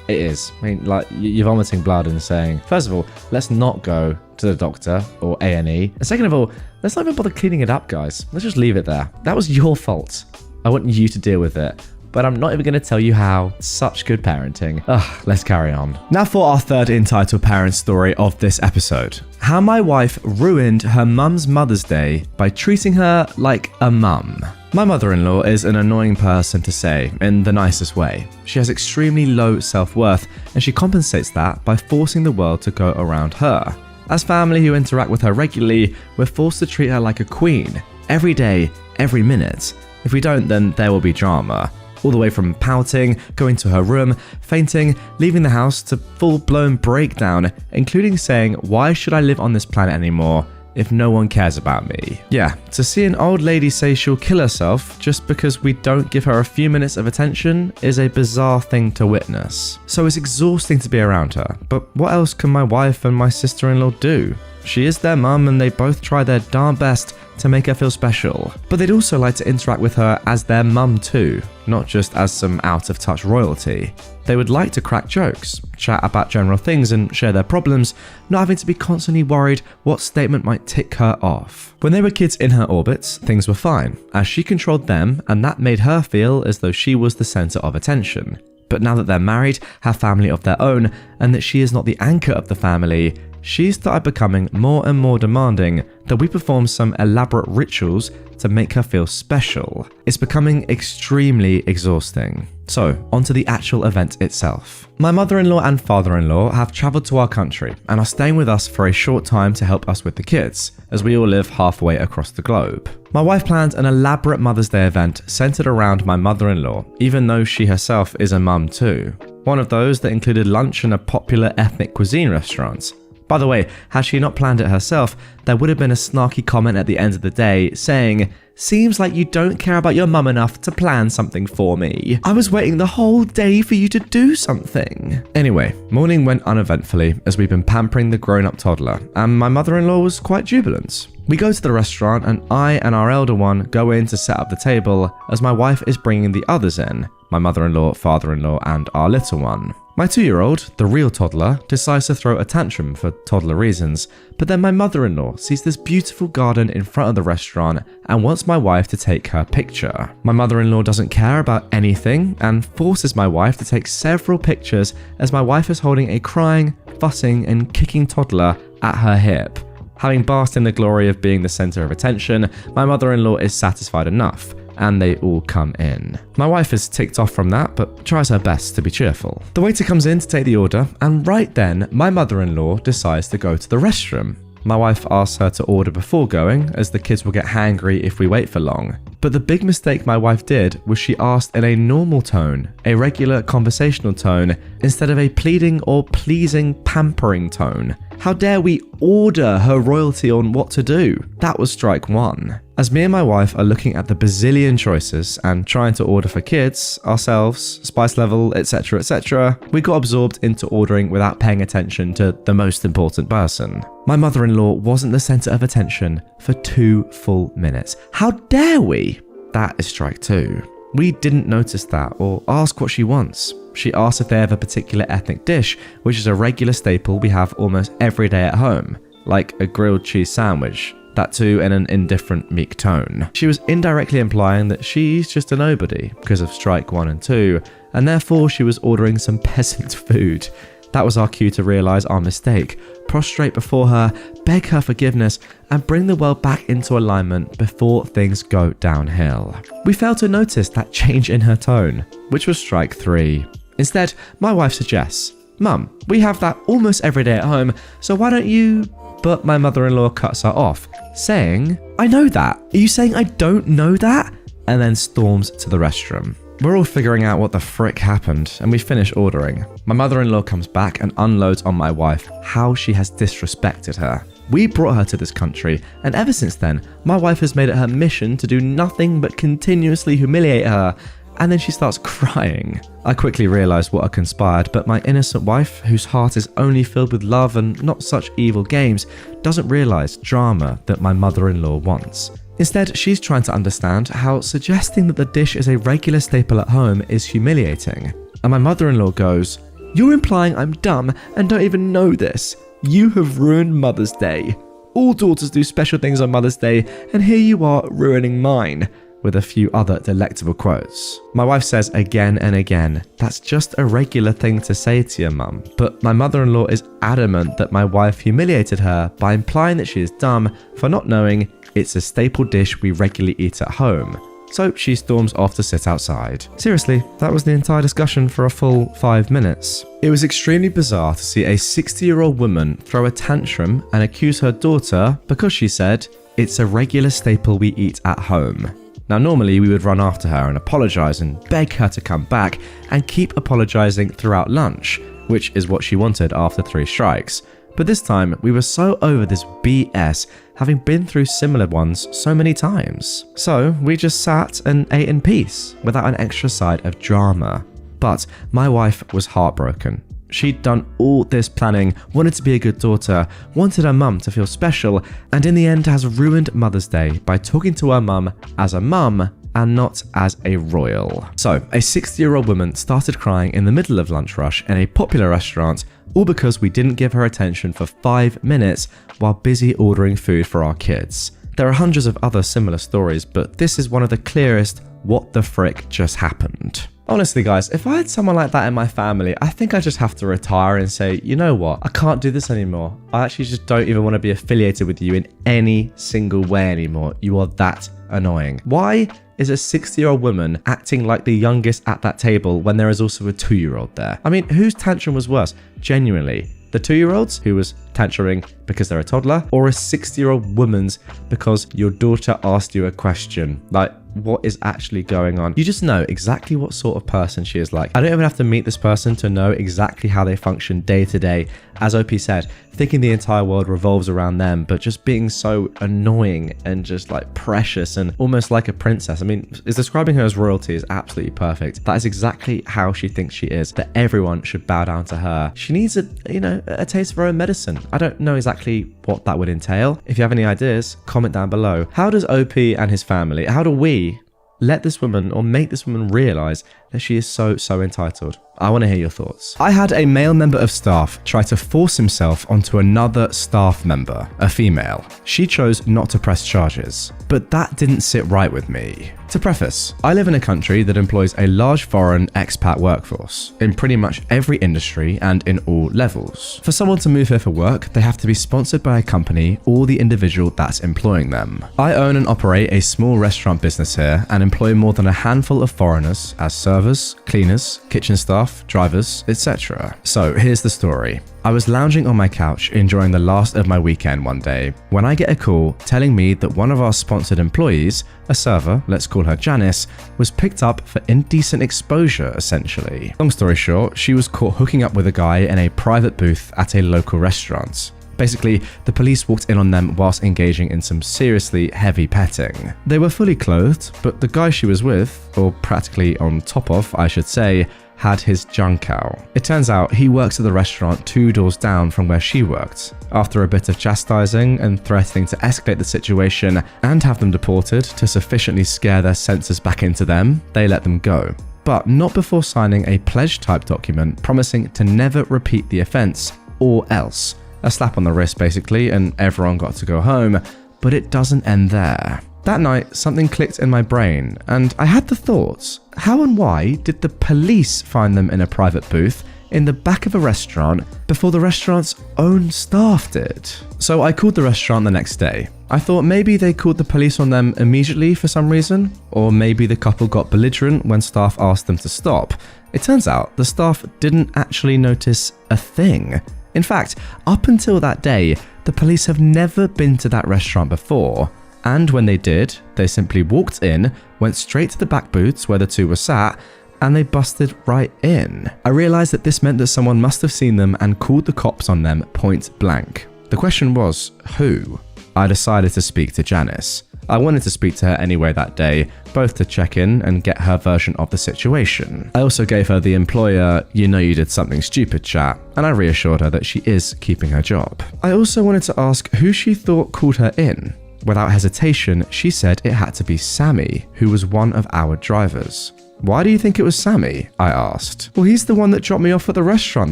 It is. I mean, like, you're vomiting blood and saying, first of all, let's not go to the doctor or A&E. And second of all, let's not even bother cleaning it up, guys. Let's just leave it there. That was your fault. I want you to deal with it. But I'm not even going to tell you how. Such good parenting. Ugh, let's carry on. Now for our third entitled parent story of this episode. How my wife ruined her mum's Mother's Day by treating her like a mum. My mother-in-law is an annoying person to say, in the nicest way. She has extremely low self-worth, and she compensates that by forcing the world to go around her. As family who interact with her regularly, we're forced to treat her like a queen, every day, every minute. If we don't, then there will be drama. All the way from pouting, going to her room, fainting, leaving the house to full-blown breakdown, including saying, "Why should I live on this planet anymore if no one cares about me?" Yeah, to see an old lady say she'll kill herself just because we don't give her a few minutes of attention is a bizarre thing to witness. So it's exhausting to be around her, but what else can my wife and my sister-in-law do? She is their mum and they both try their darn best to make her feel special. But they'd also like to interact with her as their mum too, not just as some out-of-touch royalty. They would like to crack jokes, chat about general things and share their problems, not having to be constantly worried what statement might tick her off. When they were kids in her orbits, things were fine, as she controlled them and that made her feel as though she was the centre of attention. But now that they're married, have family of their own, and that she is not the anchor of the family, she's started becoming more and more demanding that we perform some elaborate rituals to make her feel special. It's becoming extremely exhausting. So, onto the actual event itself. My mother-in-law and father-in-law have travelled to our country and are staying with us for a short time to help us with the kids, as we all live halfway across the globe. My wife planned an elaborate Mother's Day event centered around my mother-in-law, even though she herself is a mum too. One of those that included lunch in a popular ethnic cuisine restaurant. By the way, had she not planned it herself, there would have been a snarky comment at the end of the day saying, "Seems like you don't care about your mum enough to plan something for me. I was waiting the whole day for you to do something." Anyway, morning went uneventfully as we've been pampering the grown-up toddler, and my mother-in-law was quite jubilant. We go to the restaurant and I and our elder one go in to set up the table as my wife is bringing the others in, my mother-in-law, father-in-law and our little one. My 2-year-old, the real toddler, decides to throw a tantrum for toddler reasons, but then my mother-in-law sees this beautiful garden in front of the restaurant and wants my wife to take her picture. My mother-in-law doesn't care about anything and forces my wife to take several pictures as my wife is holding a crying, fussing and kicking toddler at her hip. Having basked in the glory of being the center of attention, my mother-in-law is satisfied enough, and they all come in. My wife is ticked off from that, but tries her best to be cheerful. The waiter comes in to take the order, and right then, my mother-in-law decides to go to the restroom. My wife asks her to order before going, as the kids will get hangry if we wait for long. But the big mistake my wife did was she asked in a normal tone, a regular conversational tone, instead of a pleading or pleasing pampering tone. How dare we order her royalty on what to do? That was strike one. As me and my wife are looking at the bazillion choices and trying to order for kids, ourselves, spice level, etc., we got absorbed into ordering without paying attention to the most important person. My mother-in-law wasn't the center of attention for 2 full minutes. How dare we? That is strike 2. We didn't notice that or ask what she wants. She asked if they have a particular ethnic dish, which is a regular staple we have almost every day at home, like a grilled cheese sandwich, that too in an indifferent, meek tone. She was indirectly implying that she's just a nobody because of strike 1 and 2, and therefore she was ordering some peasant food. That was our cue to realise our mistake, prostrate before her, beg her forgiveness, and bring the world back into alignment before things go downhill. We failed to notice that change in her tone, which was strike 3. Instead, my wife suggests, "Mum, we have that almost every day at home, so why don't you..." But my mother-in-law cuts her off, saying, "I know that. Are you saying I don't know that?" And then storms to the restroom. We're all figuring out what the frick happened, and we finish ordering. My mother-in-law comes back and unloads on my wife how she has disrespected her. We brought her to this country, and ever since then, my wife has made it her mission to do nothing but continuously humiliate her, and then she starts crying. I quickly realised what had conspired, but my innocent wife, whose heart is only filled with love and not such evil games, doesn't realise drama that my mother-in-law wants. Instead, she's trying to understand how suggesting that the dish is a regular staple at home is humiliating. And my mother-in-law goes, "You're implying I'm dumb and don't even know this. You have ruined Mother's Day. All daughters do special things on Mother's Day, and here you are ruining mine," with a few other delectable quotes. My wife says again and again, "That's just a regular thing to say to your mum," but my mother-in-law is adamant that my wife humiliated her by implying that she is dumb for not knowing it's a staple dish we regularly eat at home. So she storms off to sit outside. Seriously, that was the entire discussion for a full 5 minutes. It was extremely bizarre to see a 60-year-old woman throw a tantrum and accuse her daughter because she said, "It's a regular staple we eat at home." Now normally we would run after her and apologise and beg her to come back and keep apologising throughout lunch, which is what she wanted after 3 strikes. But this time we were so over this BS, having been through similar ones so many times. So we just sat and ate in peace without an extra side of drama. But my wife was heartbroken. She'd done all this planning, wanted to be a good daughter, wanted her mum to feel special, and in the end has ruined Mother's Day by talking to her mum as a mum and not as a royal. So, a 60-year-old woman started crying in the middle of lunch rush in a popular restaurant, all because we didn't give her attention for 5 minutes while busy ordering food for our kids. There are hundreds of other similar stories, but this is one of the clearest what the frick just happened. Honestly guys, if I had someone like that in my family, I think I just have to retire and say, you know what, I can't do this anymore. I actually just don't even want to be affiliated with you in any single way anymore. You are that annoying. Why is a 60-year-old woman acting like the youngest at that table when there is also a 2-year-old there? I mean, whose tantrum was worse? Genuinely. The 2-year-old's who was tantruming because they're a toddler, or a 60-year-old woman's because your daughter asked you a question? Like, what is actually going on? You just know exactly what sort of person she is like. I don't even have to meet this person to know exactly how they function day to day. As OP said, thinking the entire world revolves around them, but just being so annoying and just like precious and almost like a princess. I mean, is describing her as royalty is absolutely perfect. That is exactly how she thinks she is, that everyone should bow down to her. She needs a taste of her own medicine. I don't know exactly what that would entail. If you have any ideas, comment down below. How does OP and his family, how do we let this woman or make this woman realize that she is so entitled? I want to hear your thoughts. I had a male member of staff try to force himself onto another staff member, a female. She chose not to press charges, but that didn't sit right with me. To preface, I live in a country that employs a large foreign expat workforce in pretty much every industry and in all levels. For someone to move here for work, they have to be sponsored by a company or the individual that's employing them. I own and operate a small restaurant business here and employ more than a handful of foreigners as servers, cleaners, kitchen staff, drivers, etc. So here's the story. I was lounging on my couch enjoying the last of my weekend one day when I get a call telling me that one of our sponsored employees, a server, let's call her Janice, was picked up for indecent exposure essentially. Long story short, she was caught hooking up with a guy in a private booth at a local restaurant. Basically, the police walked in on them whilst engaging in some seriously heavy petting. They were fully clothed, but the guy she was with, or practically on top of, I should say, had his junk out. It turns out he works at the restaurant 2 doors down from where she worked. After a bit of chastising and threatening to escalate the situation and have them deported to sufficiently scare their senses back into them, they let them go. But not before signing a pledge type document promising to never repeat the offence or else. A slap on the wrist basically, and everyone got to go home, but it doesn't end there. That night, something clicked in my brain, and I had the thoughts, how and why did the police find them in a private booth in the back of a restaurant before the restaurant's own staff did? So I called the restaurant the next day. I thought maybe they called the police on them immediately for some reason, or maybe the couple got belligerent when staff asked them to stop. It turns out the staff didn't actually notice a thing. In fact, up until that day, the police have never been to that restaurant before. And when they did, they simply walked in, went straight to the back booths where the two were sat, and they busted right in. I realized that this meant that someone must have seen them and called the cops on them point blank. The question was, who? I decided to speak to Janice. I wanted to speak to her anyway that day, both to check in and get her version of the situation. I also gave her the employer, you know you did something stupid chat, and I reassured her that she is keeping her job. I also wanted to ask who she thought called her in. Without hesitation, she said it had to be Sammy, who was one of our drivers. Why do you think it was Sammy? I asked. Well, he's the one that dropped me off at the restaurant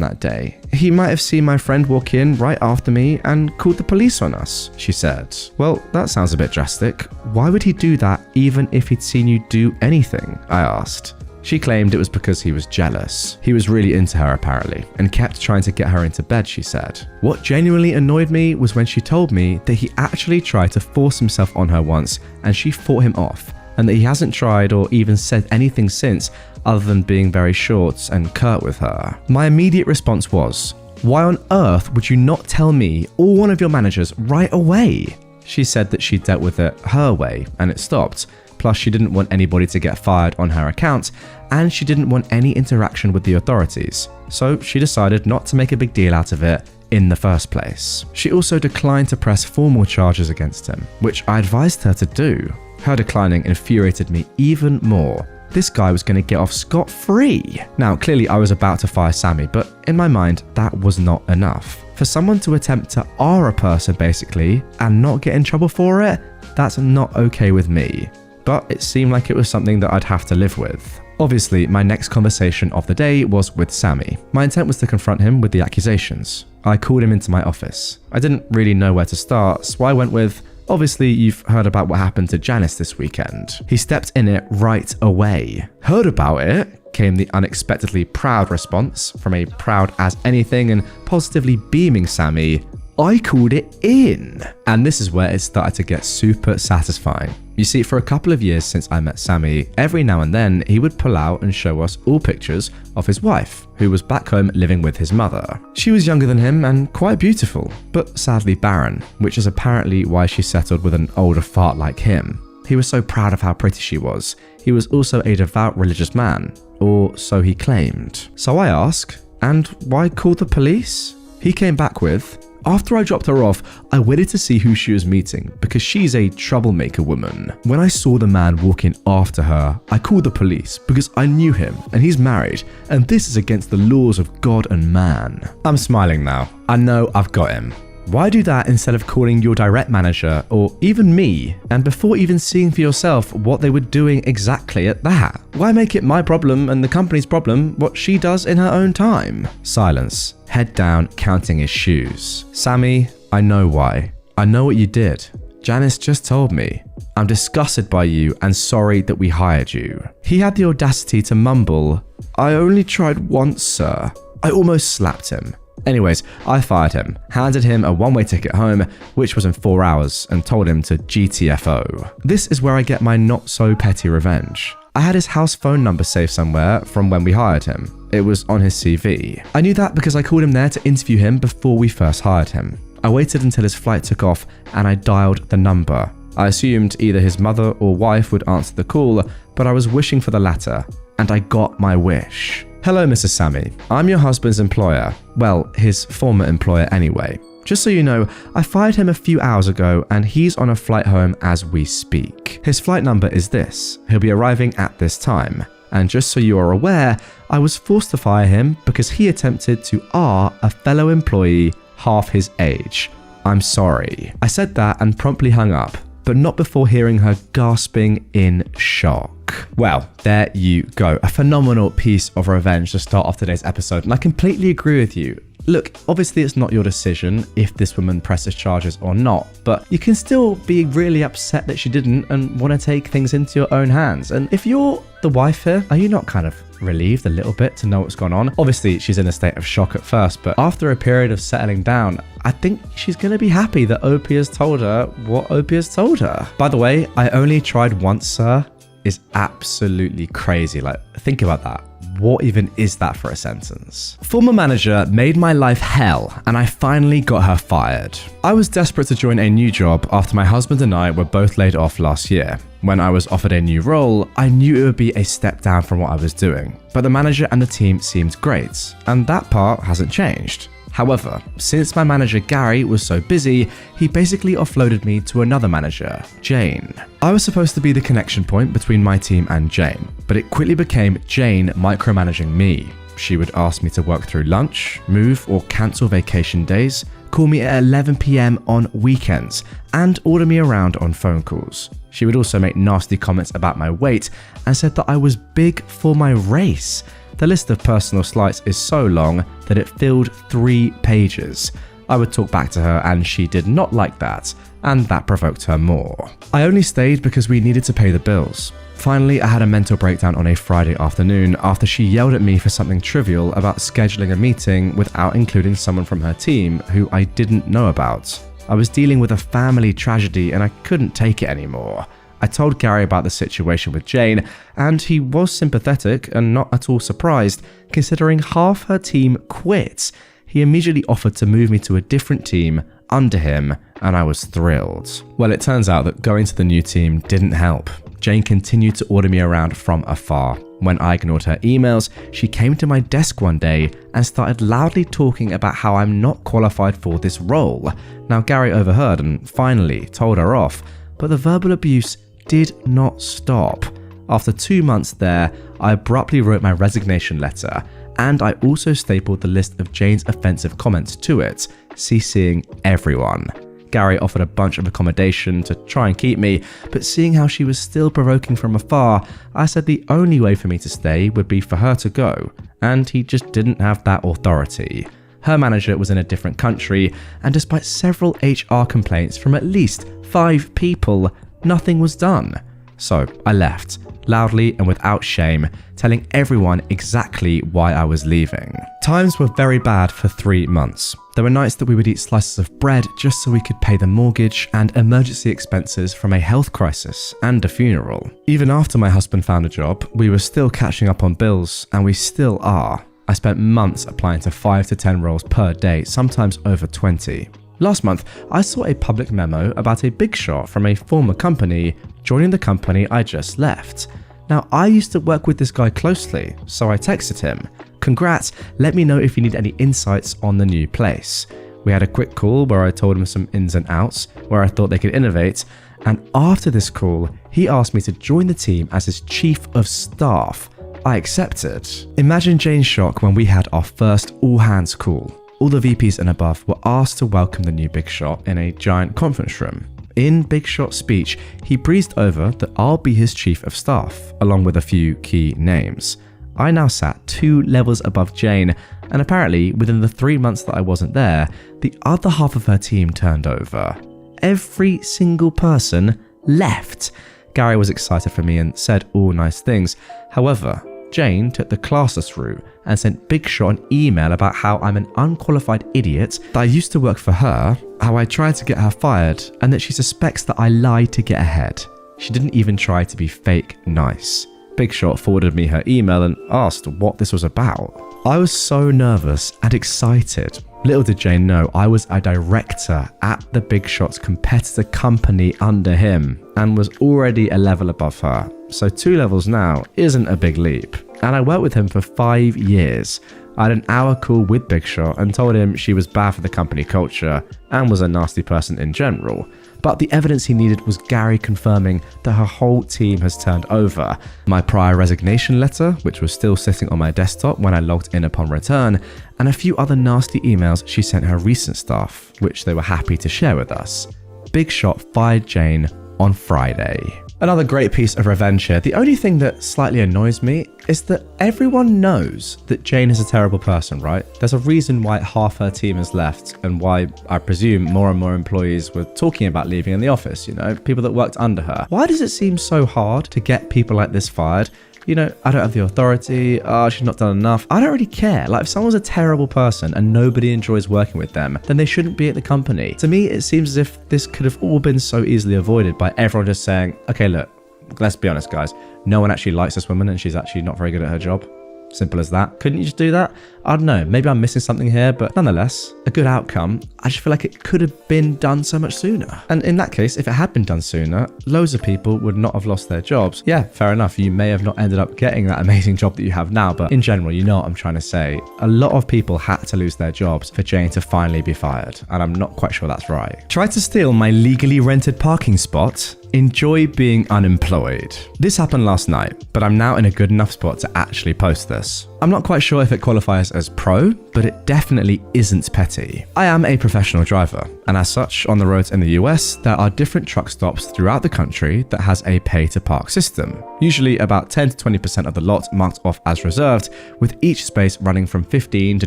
that day. He might have seen my friend walk in right after me and called the police on us, she said. Well, that sounds a bit drastic. Why would he do that even if he'd seen you do anything? I asked. She claimed it was because he was jealous. He was really into her apparently, and kept trying to get her into bed, she said. What genuinely annoyed me was when she told me that he actually tried to force himself on her once and she fought him off, and that he hasn't tried or even said anything since other than being very short and curt with her. My immediate response was, why on earth would you not tell me or one of your managers right away? She said that she dealt with it her way and it stopped. Plus, she didn't want anybody to get fired on her account, and she didn't want any interaction with the authorities. So she decided not to make a big deal out of it in the first place. She also declined to press formal charges against him, which I advised her to do. Her declining infuriated me even more. This guy was going to get off scot-free. Now, clearly I was about to fire Sammy, but in my mind, that was not enough. For someone to attempt to R a person basically, and not get in trouble for it, that's not okay with me. But it seemed like it was something that I'd have to live with. Obviously, my next conversation of the day was with Sammy. My intent was to confront him with the accusations. I called him into my office. I didn't really know where to start, so I went with, obviously you've heard about what happened to Janice this weekend. He stepped in it right away. Heard about it? Came the unexpectedly proud response from a proud as anything and positively beaming Sammy. I called it in. And this is where it started to get super satisfying. You see, for a couple of years since I met Sammy, every now and then he would pull out and show us all pictures of his wife, who was back home living with his mother. She was younger than him and quite beautiful, but sadly barren, which is apparently why she settled with an older fart like him. He was so proud of how pretty she was. He was also a devout religious man, or so he claimed. So I asked, and why call the police? He came back with, after I dropped her off, I waited to see who she was meeting because she's a troublemaker woman. When I saw the man walking after her, I called the police because I knew him and he's married, and this is against the laws of God and man. I'm smiling now. I know I've got him. Why do that instead of calling your direct manager or even me, and before even seeing for yourself what they were doing exactly at that? Why make it my problem and the company's problem what she does in her own time? Silence. Head down, counting his shoes. Sammy, I know why. I know what you did. Janice just told me. I'm disgusted by you and sorry that we hired you. He had the audacity to mumble, I only tried once, sir. I almost slapped him. Anyways, I fired him, handed him a one-way ticket home, which was in 4 hours, and told him to GTFO. This is where I get my not-so-petty revenge. I had his house phone number saved somewhere from when we hired him. It was on his CV. I knew that because I called him there to interview him before we first hired him. I waited until his flight took off and I dialed the number. I assumed either his mother or wife would answer the call, but I was wishing for the latter, and I got my wish. Hello, Mrs. Sammy. I'm your husband's employer. Well, his former employer anyway. Just so you know, I fired him a few hours ago and he's on a flight home as we speak. His flight number is this. He'll be arriving at this time. And just so you are aware, I was forced to fire him because he attempted to R a fellow employee half his age. I'm sorry. I said that and promptly hung up, but not before hearing her gasping in shock. Well, there you go. A phenomenal piece of revenge to start off today's episode, and I completely agree with you. Look, obviously it's not your decision if this woman presses charges or not, but you can still be really upset that she didn't and want to take things into your own hands. And if you're the wife here, are you not kind of relieved a little bit to know what's gone on? Obviously, she's in a state of shock at first, but after a period of settling down, I think she's going to be happy that OP has told her what OP has told her. By the way, I only tried once, sir, is absolutely crazy. Like, think about that. What even is that for a sentence? Former manager made my life hell, and I finally got her fired. I was desperate to join a new job after my husband and I were both laid off last year. When I was offered a new role, I knew it would be a step down from what I was doing, but the manager and the team seemed great, and that part hasn't changed. However, since my manager Gary was so busy, he basically offloaded me to another manager, Jane. I was supposed to be the connection point between my team and Jane, but it quickly became Jane micromanaging me. She would ask me to work through lunch, move or cancel vacation days, call me at 11 PM on weekends, and order me around on phone calls. She would also make nasty comments about my weight and said that I was big for my race. The list of personal slights is so long that it filled 3 pages. I would talk back to her and she did not like that, and that provoked her more. I only stayed because we needed to pay the bills. Finally, I had a mental breakdown on a Friday afternoon after she yelled at me for something trivial about scheduling a meeting without including someone from her team who I didn't know about. I was dealing with a family tragedy and I couldn't take it anymore. I told Gary about the situation with Jane, and he was sympathetic and not at all surprised, considering half her team quit. He immediately offered to move me to a different team under him, and I was thrilled. Well, it turns out that going to the new team didn't help. Jane continued to order me around from afar. When I ignored her emails, she came to my desk one day and started loudly talking about how I'm not qualified for this role. Now, Gary overheard and finally told her off, but the verbal abuse did not stop. After 2 months there, I abruptly wrote my resignation letter, and I also stapled the list of Jane's offensive comments to it, CCing everyone. Gary offered a bunch of accommodation to try and keep me, but seeing how she was still provoking from afar, I said the only way for me to stay would be for her to go, and he just didn't have that authority. Her manager was in a different country, and despite several HR complaints from at least 5 people, nothing was done. So I left, loudly and without shame, telling everyone exactly why I was leaving. Times were very bad for 3 months. There were nights that we would eat slices of bread just so we could pay the mortgage and emergency expenses from a health crisis and a funeral. Even after my husband found a job, we were still catching up on bills, and we still are. I spent months applying to 5 to 10 roles per day, sometimes over 20. Last month, I saw a public memo about a big shot from a former company joining the company I just left. Now, I used to work with this guy closely, so I texted him, "Congrats, let me know if you need any insights on the new place." We had a quick call where I told him some ins and outs, where I thought they could innovate, and after this call, he asked me to join the team as his chief of staff. I accepted. Imagine Jane's shock when we had our first all-hands call. all the VPs and above were asked to welcome the new Big Shot in a giant conference room. In Big Shot's speech, he breezed over that I'll be his chief of staff, along with a few key names. I now sat 2 levels above Jane, and apparently within the 3 months that I wasn't there, the other half of her team turned over. Every single person left. Gary was excited for me and said all nice things. However, Jane took the classless route and sent Big Shot an email about how I'm an unqualified idiot, that I used to work for her, how I tried to get her fired, and that she suspects that I lied to get ahead. She didn't even try to be fake nice. Big Shot forwarded me her email and asked what this was about. I was so nervous and excited. Little did Jane know I was a director at the Big Shot's competitor company under him and was already a level above her. So 2 levels now isn't a big leap. And I worked with him for 5 years. I had an hour call with Big Shot and told him she was bad for the company culture and was a nasty person in general. But the evidence he needed was Gary confirming that her whole team has turned over, my prior resignation letter, which was still sitting on my desktop when I logged in upon return, and a few other nasty emails she sent her recent staff, which they were happy to share with us. Big Shot fired Jane on Friday. Another great piece of revenge here. The only thing that slightly annoys me is that everyone knows that Jane is a terrible person, right? There's a reason why half her team has left and why I presume more and more employees were talking about leaving in the office, people that worked under her. Why does it seem so hard to get people like this fired? I don't have the authority, she's not done enough. I don't really care. Like, if someone's a terrible person and nobody enjoys working with them, then they shouldn't be at the company. To me, it seems as if this could have all been so easily avoided by everyone just saying, okay, look, let's be honest, guys. No one actually likes this woman and she's actually not very good at her job. Simple as that. Couldn't you just do that? I don't know. Maybe I'm missing something here, but nonetheless, a good outcome. I just feel like it could have been done so much sooner. And in that case, if it had been done sooner, loads of people would not have lost their jobs. Yeah, fair enough. You may have not ended up getting that amazing job that you have now, but in general, you know what I'm trying to say. A lot of people had to lose their jobs for Jane to finally be fired, and I'm not quite sure that's right. Tried to steal my legally rented parking spot. Enjoy being unemployed. This happened last night, but I'm now in a good enough spot to actually post this. I'm not quite sure if it qualifies as pro, but it definitely isn't petty. I am a professional driver, and as such, on the roads in the US, there are different truck stops throughout the country that has a pay-to-park system. Usually about 10 to 20% of the lot marked off as reserved, with each space running from $15 to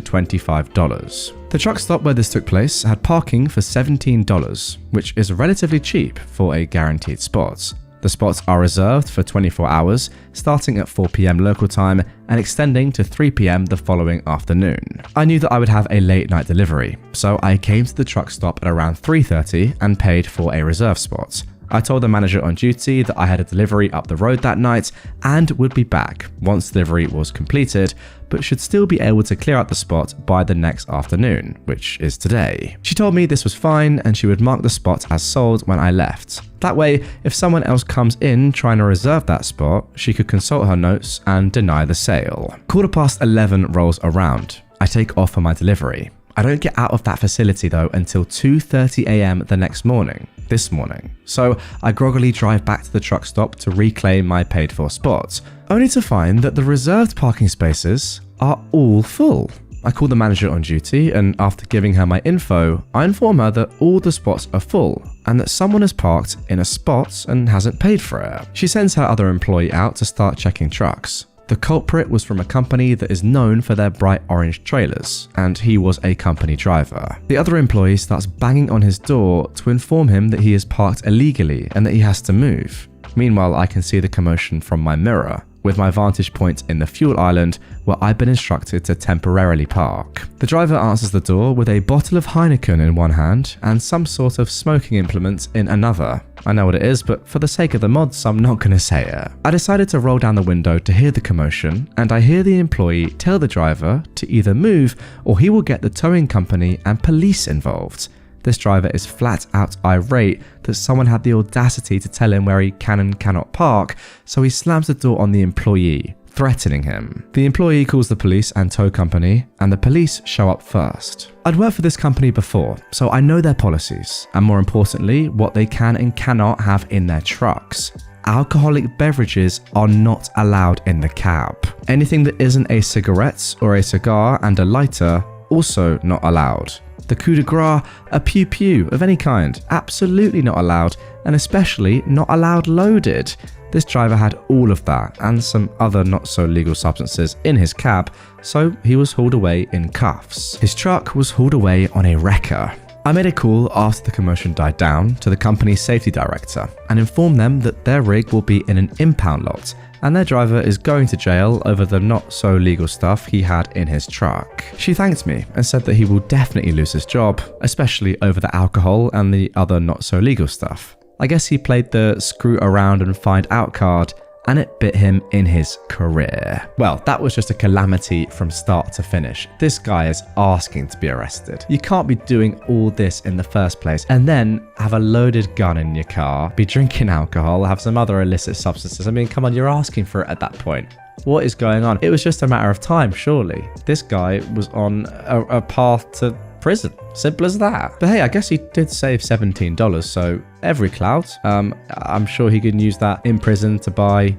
$25. The truck stop where this took place had parking for $17, which is relatively cheap for a guaranteed spot. The spots are reserved for 24 hours, starting at 4 PM local time and extending to 3 PM the following afternoon. I knew that I would have a late night delivery, so I came to the truck stop at around 3:30 and paid for a reserve spot. I told the manager on duty that I had a delivery up the road that night and would be back once delivery was completed, but should still be able to clear out the spot by the next afternoon, which is today. She told me this was fine and she would mark the spot as sold when I left. That way, if someone else comes in trying to reserve that spot, she could consult her notes and deny the sale. 11:15 rolls around. I take off for my delivery. I don't get out of that facility though until 2:30 AM the next morning. This morning. So I groggily drive back to the truck stop to reclaim my paid for spots, only to find that the reserved parking spaces are all full. I call the manager on duty and after giving her my info, I inform her that all the spots are full and that someone has parked in a spot and hasn't paid for it. She sends her other employee out to start checking trucks. The culprit was from a company that is known for their bright orange trailers, and he was a company driver. The other employee starts banging on his door to inform him that he is parked illegally and that he has to move. Meanwhile, I can see the commotion from my mirror, with my vantage point in the fuel island where I've been instructed to temporarily park. The driver answers the door with a bottle of Heineken in one hand and some sort of smoking implement in another. I know what it is, but for the sake of the mods, I'm not going to say it. I decided to roll down the window to hear the commotion, and I hear the employee tell the driver to either move or he will get the towing company and police involved. This driver is flat out irate that someone had the audacity to tell him where he can and cannot park, so he slams the door on the employee, threatening him. The employee calls the police and tow company, and the police show up first. I'd worked for this company before, so I know their policies, and more importantly, what they can and cannot have in their trucks. Alcoholic beverages are not allowed in the cab. Anything that isn't a cigarette or a cigar and a lighter also not allowed. The coup de grace, a pew pew of any kind, absolutely not allowed, and especially not allowed loaded. This driver had all of that and some other not so legal substances in his cab, so he was hauled away in cuffs. His truck was hauled away on a wrecker. I made a call after the commotion died down to the company's safety director and informed them that their rig will be in an impound lot and their driver is going to jail over the not so legal stuff he had in his truck. She thanked me and said that he will definitely lose his job, especially over the alcohol and the other not so legal stuff. I guess he played the screw around and find out card, and it bit him in his career. Well, that was just a calamity from start to finish. This guy is asking to be arrested. You can't be doing all this in the first place and then have a loaded gun in your car, be drinking alcohol, have some other illicit substances. I mean, come on, you're asking for it at that point. What is going on? It was just a matter of time, surely. This guy was on a path to prison. Simple as that. But hey, I guess he did save $17, so every cloud. I'm sure he can use that in prison to buy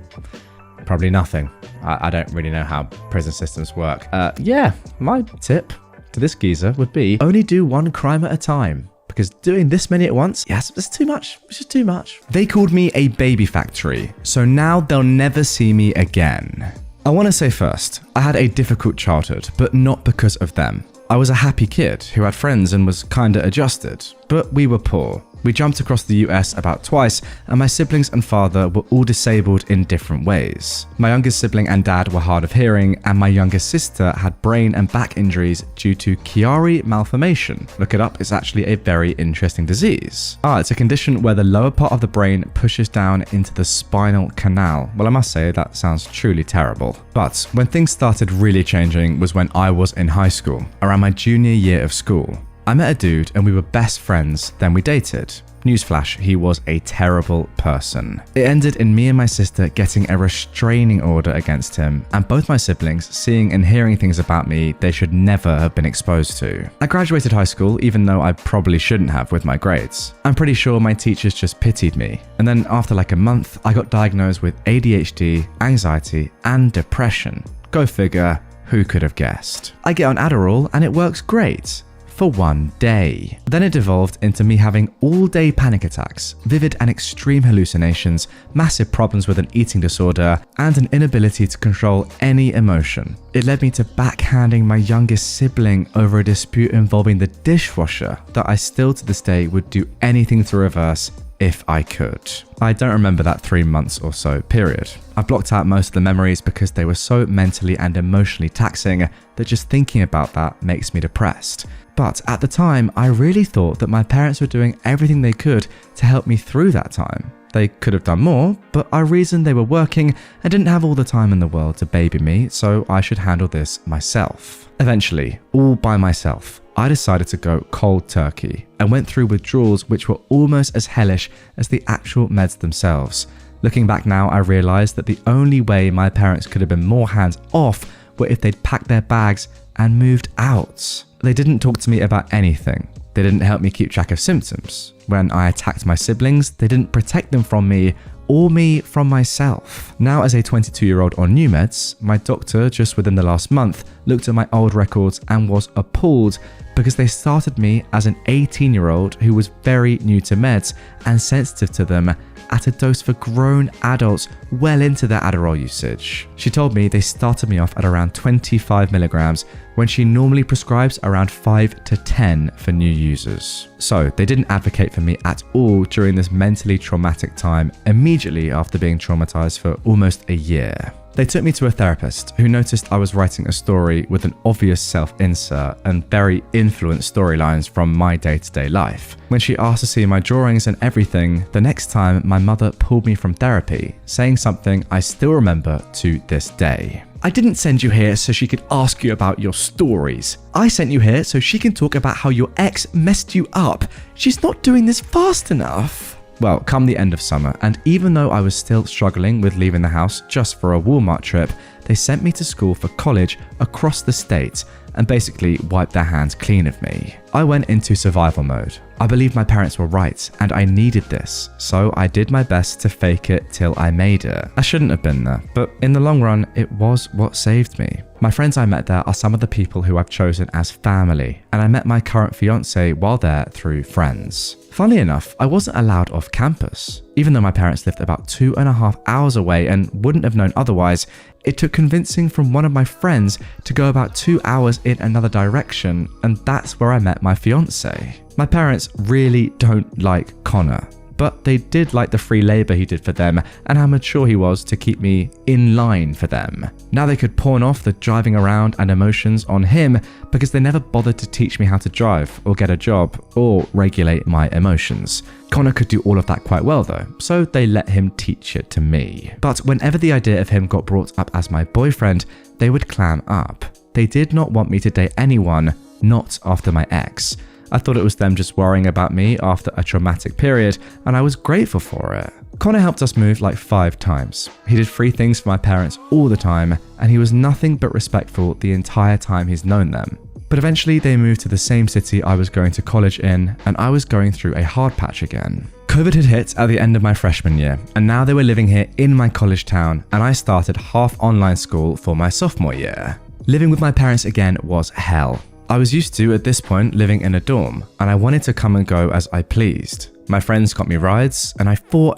probably nothing. I don't really know how prison systems work. Yeah, my tip to this geezer would be only do one crime at a time. Because doing this many at once, yes, it's too much. It's just too much. They called me a baby factory, so now they'll never see me again. I want to say first, I had a difficult childhood, but not because of them. I was a happy kid who had friends and was kinda adjusted, but we were poor. We jumped across the US about twice, and my siblings and father were all disabled in different ways. My youngest sibling and dad were hard of hearing, and my youngest sister had brain and back injuries due to Chiari malformation. Look it up, it's actually a very interesting disease. It's a condition where the lower part of the brain pushes down into the spinal canal. Well, I must say that sounds truly terrible. But when things started really changing was when I was in high school, around my junior year of school. I met a dude and we were best friends, then we dated. Newsflash, he was a terrible person. It ended in me and my sister getting a restraining order against him, and both my siblings seeing and hearing things about me they should never have been exposed to. I graduated high school even though I probably shouldn't have with my grades. I'm pretty sure my teachers just pitied me. And then after like a month, I got diagnosed with ADHD, anxiety, and depression. Go figure, who could have guessed? I get on Adderall and it works great. For one day. Then it devolved into me having all-day panic attacks, vivid and extreme hallucinations, massive problems with an eating disorder, and an inability to control any emotion. It led me to backhanding my youngest sibling over a dispute involving the dishwasher that I still to this day would do anything to reverse if I could. I don't remember that 3 months or so period. I blocked out most of the memories because they were so mentally and emotionally taxing that just thinking about that makes me depressed. But at the time, I really thought that my parents were doing everything they could to help me through that time. They could have done more, but I reasoned they were working and didn't have all the time in the world to baby me, so I should handle this myself. Eventually, all by myself, I decided to go cold turkey and went through withdrawals which were almost as hellish as the actual meds themselves. Looking back now, I realized that the only way my parents could have been more hands off were if they'd packed their bags and moved out. They didn't talk to me about anything. They didn't help me keep track of symptoms. When I attacked my siblings, they didn't protect them from me or me from myself. Now as a 22-year-old on new meds, my doctor just within the last month looked at my old records and was appalled because they started me as an 18-year-old who was very new to meds and sensitive to them at a dose for grown adults well into their Adderall usage. She told me they started me off at around 25 milligrams when she normally prescribes around 5 to 10 for new users. So they didn't advocate for me at all during this mentally traumatic time immediately after being traumatized for almost a year. They took me to a therapist who noticed I was writing a story with an obvious self-insert and very influenced storylines from my day-to-day life. When she asked to see my drawings and everything, the next time my mother pulled me from therapy, saying something I still remember to this day. I didn't send you here so she could ask you about your stories. I sent you here so she can talk about how your ex messed you up. She's not doing this fast enough. Well, come the end of summer, and even though I was still struggling with leaving the house just for a Walmart trip, they sent me to school for college across the state and basically wiped their hands clean of me. I went into survival mode. I believed my parents were right and I needed this, so I did my best to fake it till I made it. I shouldn't have been there, but in the long run, it was what saved me. My friends I met there are some of the people who I've chosen as family, and I met my current fiance while there through friends. Funnily enough, I wasn't allowed off campus. Even though my parents lived about 2.5 hours away and wouldn't have known otherwise, it took convincing from one of my friends to go about 2 hours in another direction, and that's where I met my fiance. My parents really don't like Connor, but they did like the free labor he did for them and how mature he was to keep me in line for them. Now they could pawn off the driving around and emotions on him because they never bothered to teach me how to drive or get a job or regulate my emotions. Connor could do all of that quite well though, so they let him teach it to me. But whenever the idea of him got brought up as my boyfriend, they would clam up. They did not want me to date anyone, not after my ex. I thought it was them just worrying about me after a traumatic period, and I was grateful for it. Connor helped us move like 5 times. He did free things for my parents all the time, and he was nothing but respectful the entire time he's known them. But eventually they moved to the same city I was going to college in, and I was going through a hard patch again. COVID had hit at the end of my freshman year, and now they were living here in my college town, and I started half online school for my sophomore year. Living with my parents again was hell. I was used to, at this point, living in a dorm, and I wanted to come and go as I pleased. My friends got me rides, and I fought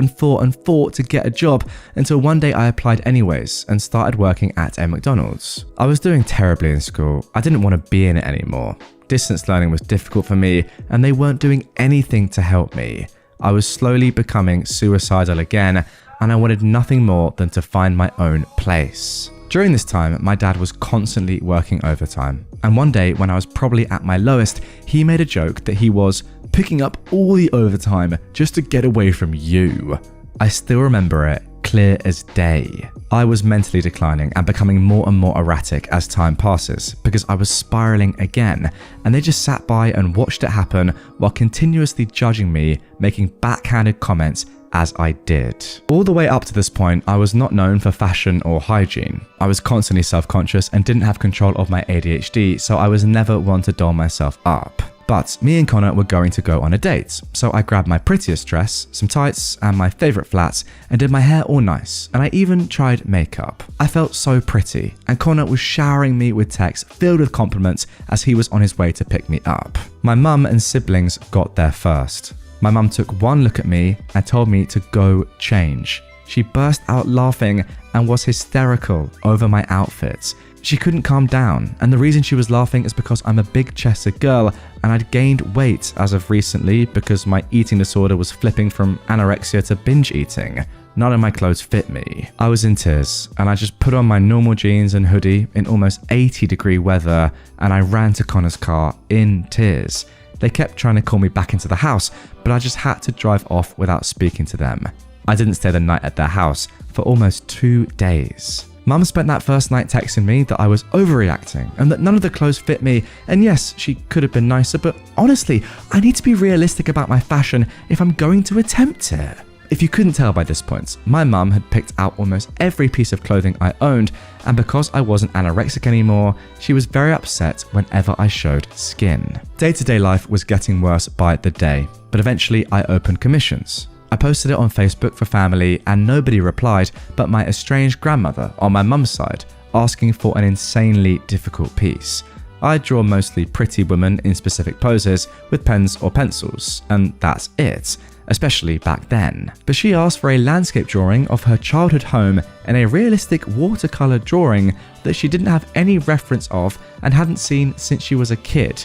to get a job until one day I applied anyways and started working at a McDonald's. I was doing terribly in school. I didn't want to be in it anymore. Distance learning was difficult for me, and they weren't doing anything to help me. I was slowly becoming suicidal again, and I wanted nothing more than to find my own place. During this time, my dad was constantly working overtime, and one day when I was probably at my lowest, he made a joke that he was picking up all the overtime just to get away from you. I still remember it clear as day. I was mentally declining and becoming more and more erratic as time passes because I was spiraling again, and they just sat by and watched it happen while continuously judging me, making backhanded comments as I did. All the way up to this point, I was not known for fashion or hygiene. I was constantly self-conscious and didn't have control of my ADHD, so I was never one to doll myself up. But me and Connor were going to go on a date, so I grabbed my prettiest dress, some tights, and my favorite flats, and did my hair all nice, and I even tried makeup. I felt so pretty, and Connor was showering me with texts filled with compliments as he was on his way to pick me up. My mum and siblings got there first. My mum took one look at me and told me to go change. She burst out laughing and was hysterical over my outfits. She couldn't calm down, and the reason she was laughing is because I'm a big-chested girl and I'd gained weight as of recently because my eating disorder was flipping from anorexia to binge eating. None of my clothes fit me. I was in tears, and I just put on my normal jeans and hoodie in almost 80-degree weather, and I ran to Connor's car in tears. They kept trying to call me back into the house, but I just had to drive off without speaking to them. I didn't stay the night at their house for almost 2 days. Mum spent that first night texting me that I was overreacting and that none of the clothes fit me, and yes, she could have been nicer, but honestly, I need to be realistic about my fashion if I'm going to attempt it. If you couldn't tell by this point, my mum had picked out almost every piece of clothing I owned, and because I wasn't anorexic anymore, she was very upset whenever I showed skin. Day-to-day life was getting worse by the day, but eventually I opened commissions. I posted it on Facebook for family and nobody replied but my estranged grandmother on my mum's side, asking for an insanely difficult piece. I draw mostly pretty women in specific poses with pens or pencils, and that's it, especially back then. But she asked for a landscape drawing of her childhood home and a realistic watercolor drawing that she didn't have any reference of and hadn't seen since she was a kid.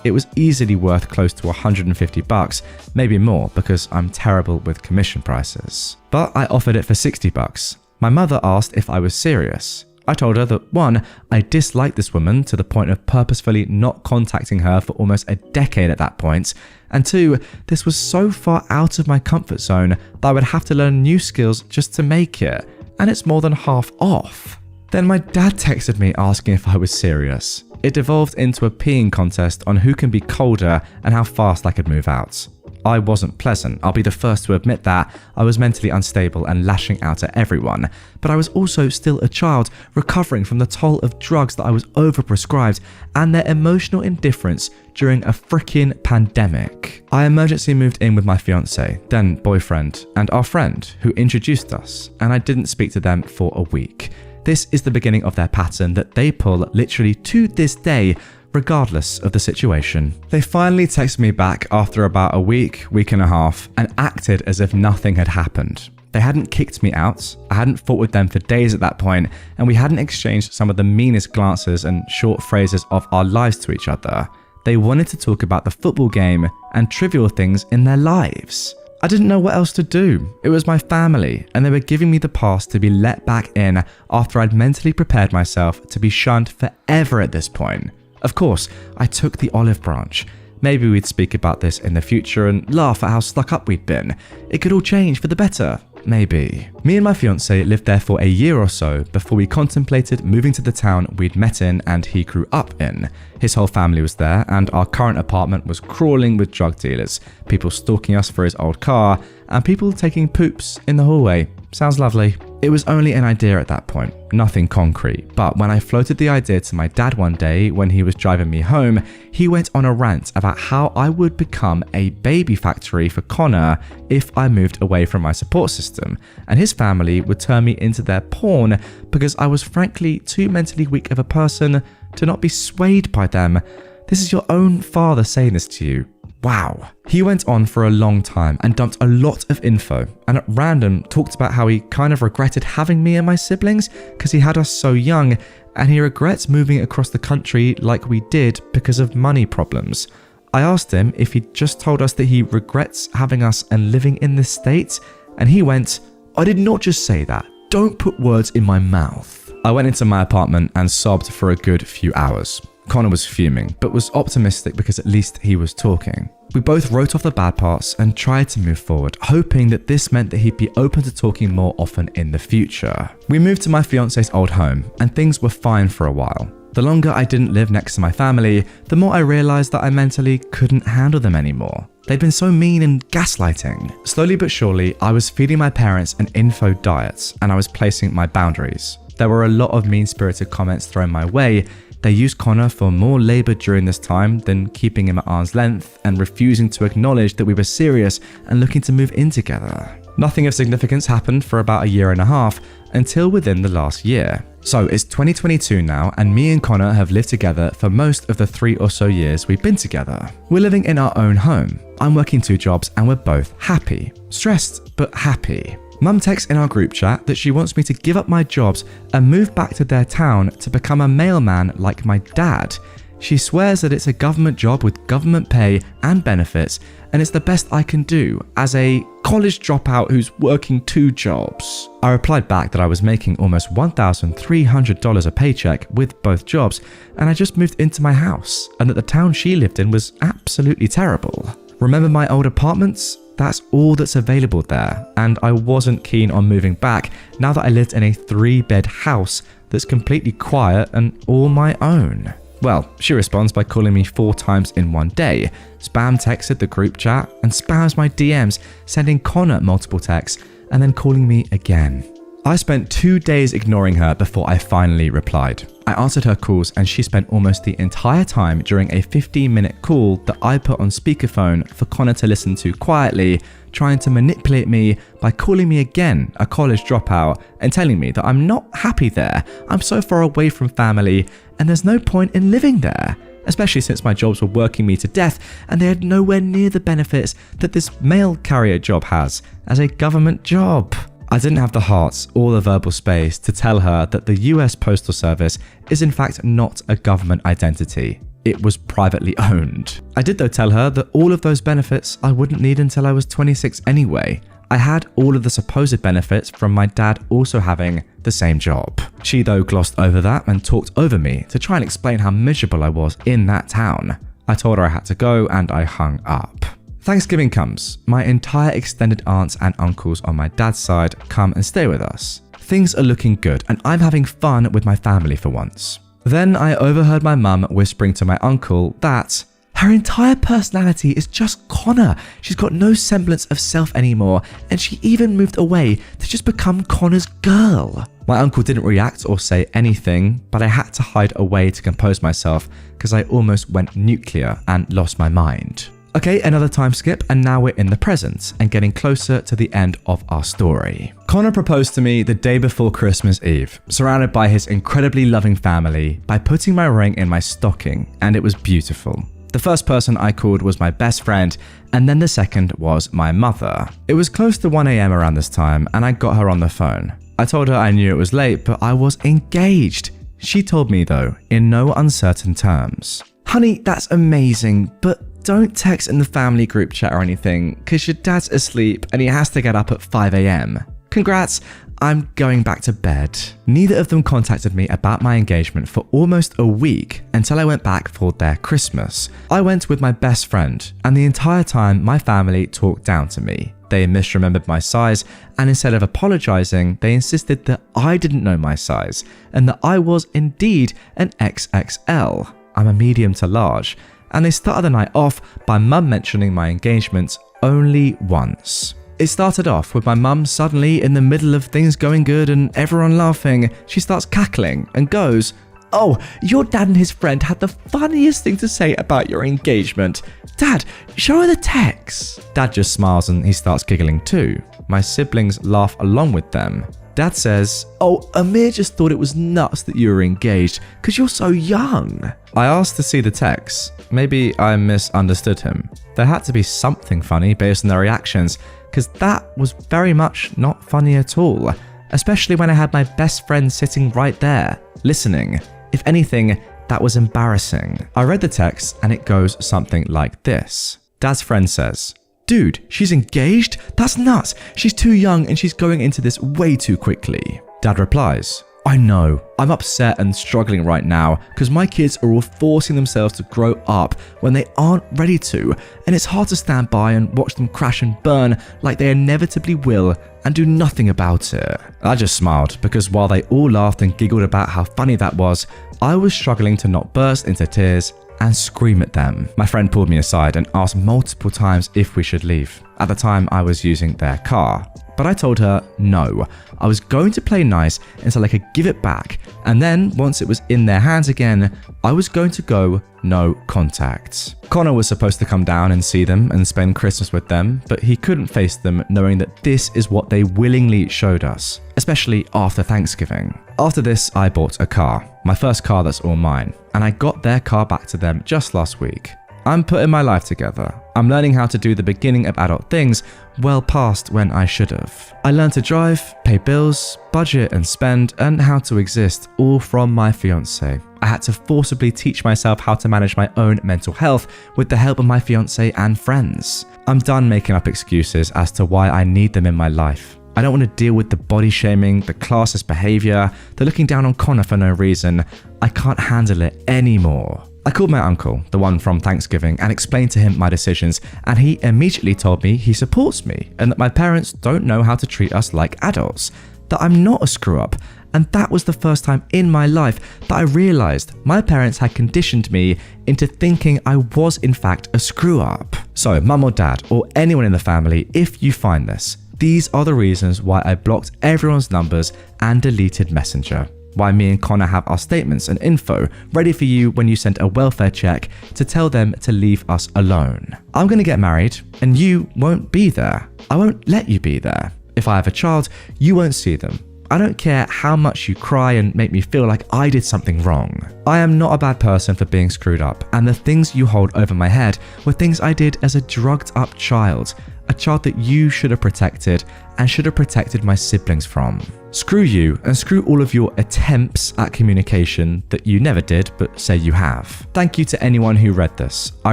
It was easily worth close to $150, maybe more because I'm terrible with commission prices. But I offered it for $60. My mother asked if I was serious. I told her that 1, I disliked this woman to the point of purposefully not contacting her for almost a decade at that point, and 2, this was so far out of my comfort zone that I would have to learn new skills just to make it, and it's more than half off. Then my dad texted me asking if I was serious. It devolved into a peeing contest on who can be colder and how fast I could move out. I wasn't pleasant, I'll be the first to admit that. I was mentally unstable and lashing out at everyone, but I was also still a child recovering from the toll of drugs that I was overprescribed and their emotional indifference during a freaking pandemic. I emergency moved in with my fiance, then boyfriend, and our friend who introduced us, and I didn't speak to them for a week. This is the beginning of their pattern that they pull literally to this day, regardless of the situation. They finally texted me back after about a week and a half, and acted as if nothing had happened. They hadn't kicked me out, I hadn't fought with them for days at that point, and we hadn't exchanged some of the meanest glances and short phrases of our lives to each other. They wanted to talk about the football game and trivial things in their lives. I didn't know what else to do. It was my family, and they were giving me the pass to be let back in after I'd mentally prepared myself to be shunned forever at this point. Of course, I took the olive branch. Maybe we'd speak about this in the future and laugh at how stuck up we'd been. It could all change for the better. Maybe. Me and my fiance lived there for a year or so before we contemplated moving to the town we'd met in and he grew up in. His whole family was there, and our current apartment was crawling with drug dealers, people stalking us for his old car, and people taking poops in the hallway. Sounds lovely. It was only an idea at that point, nothing concrete, but when I floated the idea to my dad one day when he was driving me home, he went on a rant about how I would become a baby factory for Connor if I moved away from my support system, and his family would turn me into their pawn because I was frankly too mentally weak of a person to not be swayed by them. This is your own father saying this to you. Wow. He went on for a long time and dumped a lot of info, and at random talked about how he kind of regretted having me and my siblings because he had us so young, and he regrets moving across the country like we did because of money problems. I asked him if he'd just told us that he regrets having us and living in this state, and he went, "I did not just say that. Don't put words in my mouth." I went into my apartment and sobbed for a good few hours. Connor was fuming, but was optimistic because at least he was talking. We both wrote off the bad parts and tried to move forward, hoping that this meant that he'd be open to talking more often in the future. We moved to my fiance's old home, and things were fine for a while. The longer I didn't live next to my family, the more I realized that I mentally couldn't handle them anymore. They'd been so mean and gaslighting. Slowly but surely, I was feeding my parents an info diet, and I was placing my boundaries. There were a lot of mean-spirited comments thrown my way. They used Connor for more labor during this time than keeping him at arm's length and refusing to acknowledge that we were serious and looking to move in together. Nothing of significance happened for about a year and a half until within the last year. So it's 2022 now, and me and Connor have lived together for most of the 3 or so years we've been together. We're living in our own home. I'm working 2 jobs and we're both happy. Stressed, but happy. Mum texts in our group chat that she wants me to give up my jobs and move back to their town to become a mailman like my dad. She swears that it's a government job with government pay and benefits, and it's the best I can do as a college dropout who's working 2 jobs. I replied back that I was making almost $1,300 a paycheck with both jobs, and I just moved into my house, and that the town she lived in was absolutely terrible. Remember my old apartments? That's all that's available there, and I wasn't keen on moving back now that I lived in a 3-bed house that's completely quiet and all my own. Well, she responds by calling me 4 times in one day, spam texted the group chat, and spams my DMs, sending Connor multiple texts, and then calling me again. I spent 2 days ignoring her before I finally replied. I answered her calls, and she spent almost the entire time during a 15-minute call that I put on speakerphone for Connor to listen to quietly, trying to manipulate me by calling me again a college dropout and telling me that I'm not happy there, I'm so far away from family, and there's no point in living there, especially since my jobs were working me to death and they had nowhere near the benefits that this mail carrier job has as a government job. I didn't have the heart or the verbal space to tell her that the US Postal Service is in fact not a government identity. It was privately owned. I did though tell her that all of those benefits I wouldn't need until I was 26 anyway. I had all of the supposed benefits from my dad also having the same job. She though glossed over that and talked over me to try and explain how miserable I was in that town. I told her I had to go and I hung up. Thanksgiving comes. My entire extended aunts and uncles on my dad's side come and stay with us. Things are looking good and I'm having fun with my family for once. Then I overheard my mum whispering to my uncle that her entire personality is just Connor. She's got no semblance of self anymore, and she even moved away to just become Connor's girl. My uncle didn't react or say anything, but I had to hide away to compose myself because I almost went nuclear and lost my mind. Okay, another time skip, and now we're in the present and getting closer to the end of our story. Connor proposed to me the day before Christmas Eve, surrounded by his incredibly loving family, by putting my ring in my stocking, and it was beautiful. The first person I called was my best friend, and then the second was my mother. It was close to 1 a.m. around this time, and I got her on the phone. I told her I knew it was late, but I was engaged. She told me though, in no uncertain terms, "Honey, that's amazing, but don't text in the family group chat or anything, because your dad's asleep and he has to get up at 5 a.m. Congrats, I'm going back to bed." Neither of them contacted me about my engagement for almost a week until I went back for their Christmas. I went with my best friend, and the entire time my family talked down to me. They misremembered my size, and instead of apologizing, they insisted that I didn't know my size, and that I was indeed an XXL. I'm a medium to large, and they started the night off by mum mentioning my engagement only once. It started off with my mum suddenly in the middle of things going good and everyone laughing. She starts cackling and goes, "Oh, your dad and his friend had the funniest thing to say about your engagement. Dad, show her the text." Dad just smiles and he starts giggling too. My siblings laugh along with them. Dad says, "Oh, Amir just thought it was nuts that you were engaged because you're so young." I asked to see the text. Maybe I misunderstood him. There had to be something funny based on their reactions, because that was very much not funny at all, especially when I had my best friend sitting right there, listening. If anything, that was embarrassing. I read the text and it goes something like this. Dad's friend says, "Dude, she's engaged? That's nuts. She's too young and she's going into this way too quickly." Dad replies, "I know. I'm upset and struggling right now because my kids are all forcing themselves to grow up when they aren't ready to, and it's hard to stand by and watch them crash and burn like they inevitably will and do nothing about it." I just smiled because while they all laughed and giggled about how funny that was, I was struggling to not burst into tears and scream at them. My friend pulled me aside and asked multiple times if we should leave. At the time, I was using their car. But I told her no, I was going to play nice until I could give it back, and then once it was in their hands again, I was going to go no contact. Connor was supposed to come down and see them and spend Christmas with them, but he couldn't face them knowing that this is what they willingly showed us, especially after Thanksgiving. After this, I bought a car, my first car that's all mine, and I got their car back to them just last week. I'm putting my life together. I'm learning how to do the beginning of adult things well past when I should have. I learned to drive, pay bills, budget and spend, and how to exist, all from my fiance. I had to forcibly teach myself how to manage my own mental health with the help of my fiance and friends. I'm done making up excuses as to why I need them in my life. I don't want to deal with the body shaming, the classist behavior, the looking down on Connor for no reason. I can't handle it anymore. I called my uncle, the one from Thanksgiving, and explained to him my decisions, and he immediately told me he supports me and that my parents don't know how to treat us like adults, that I'm not a screw-up, and that was the first time in my life that I realized my parents had conditioned me into thinking I was in fact a screw-up. So, mum or dad, or anyone in the family, if you find this, these are the reasons why I blocked everyone's numbers and deleted Messenger. Why me and Connor have our statements and info ready for you when you send a welfare check to tell them to leave us alone. I'm going to get married and you won't be there. I won't let you be there. If I have a child, you won't see them. I don't care how much you cry and make me feel like I did something wrong. I am not a bad person for being screwed up, and the things you hold over my head were things I did as a drugged up child, a child that you should have protected and should have protected my siblings from. Screw you and screw all of your attempts at communication that you never did but say you have. Thank you to anyone who read this. I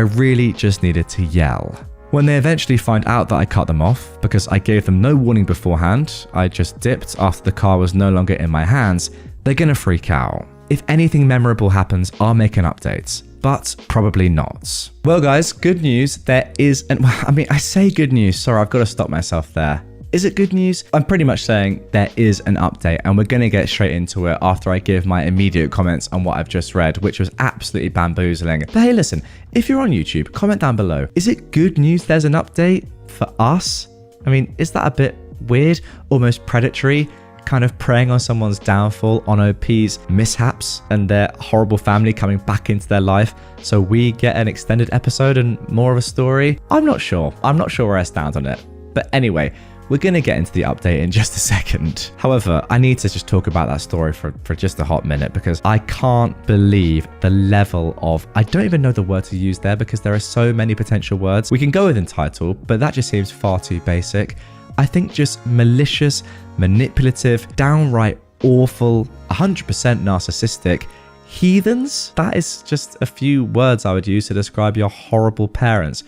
really just needed to yell. When they eventually find out that I cut them off because I gave them no warning beforehand, I just dipped after the car was no longer in my hands, they're gonna freak out. If anything memorable happens, I'll make an update, but probably not. Well guys, good news, there is I say good news, sorry, I've got to stop myself there. Is it good news? I'm pretty much saying there is an update, and we're going to get straight into it after I give my immediate comments on what I've just read, which was absolutely bamboozling. But hey, listen, if you're on YouTube, comment down below. Is it good news there's an update for us? I mean, is that a bit weird? Almost predatory? Kind of preying on someone's downfall, on OP's mishaps and their horrible family coming back into their life, so we get an extended episode and more of a story? I'm not sure. I'm not sure where I stand on it. But anyway, We're going to get into the update in just a second. However, I need to just talk about that story for just a hot minute because I can't believe the level of, I don't even know the word to use there because there are so many potential words. We can go with entitled, but that just seems far too basic. I think just malicious, manipulative, downright awful, 100% narcissistic, heathens. That is just a few words I would use to describe your horrible parents.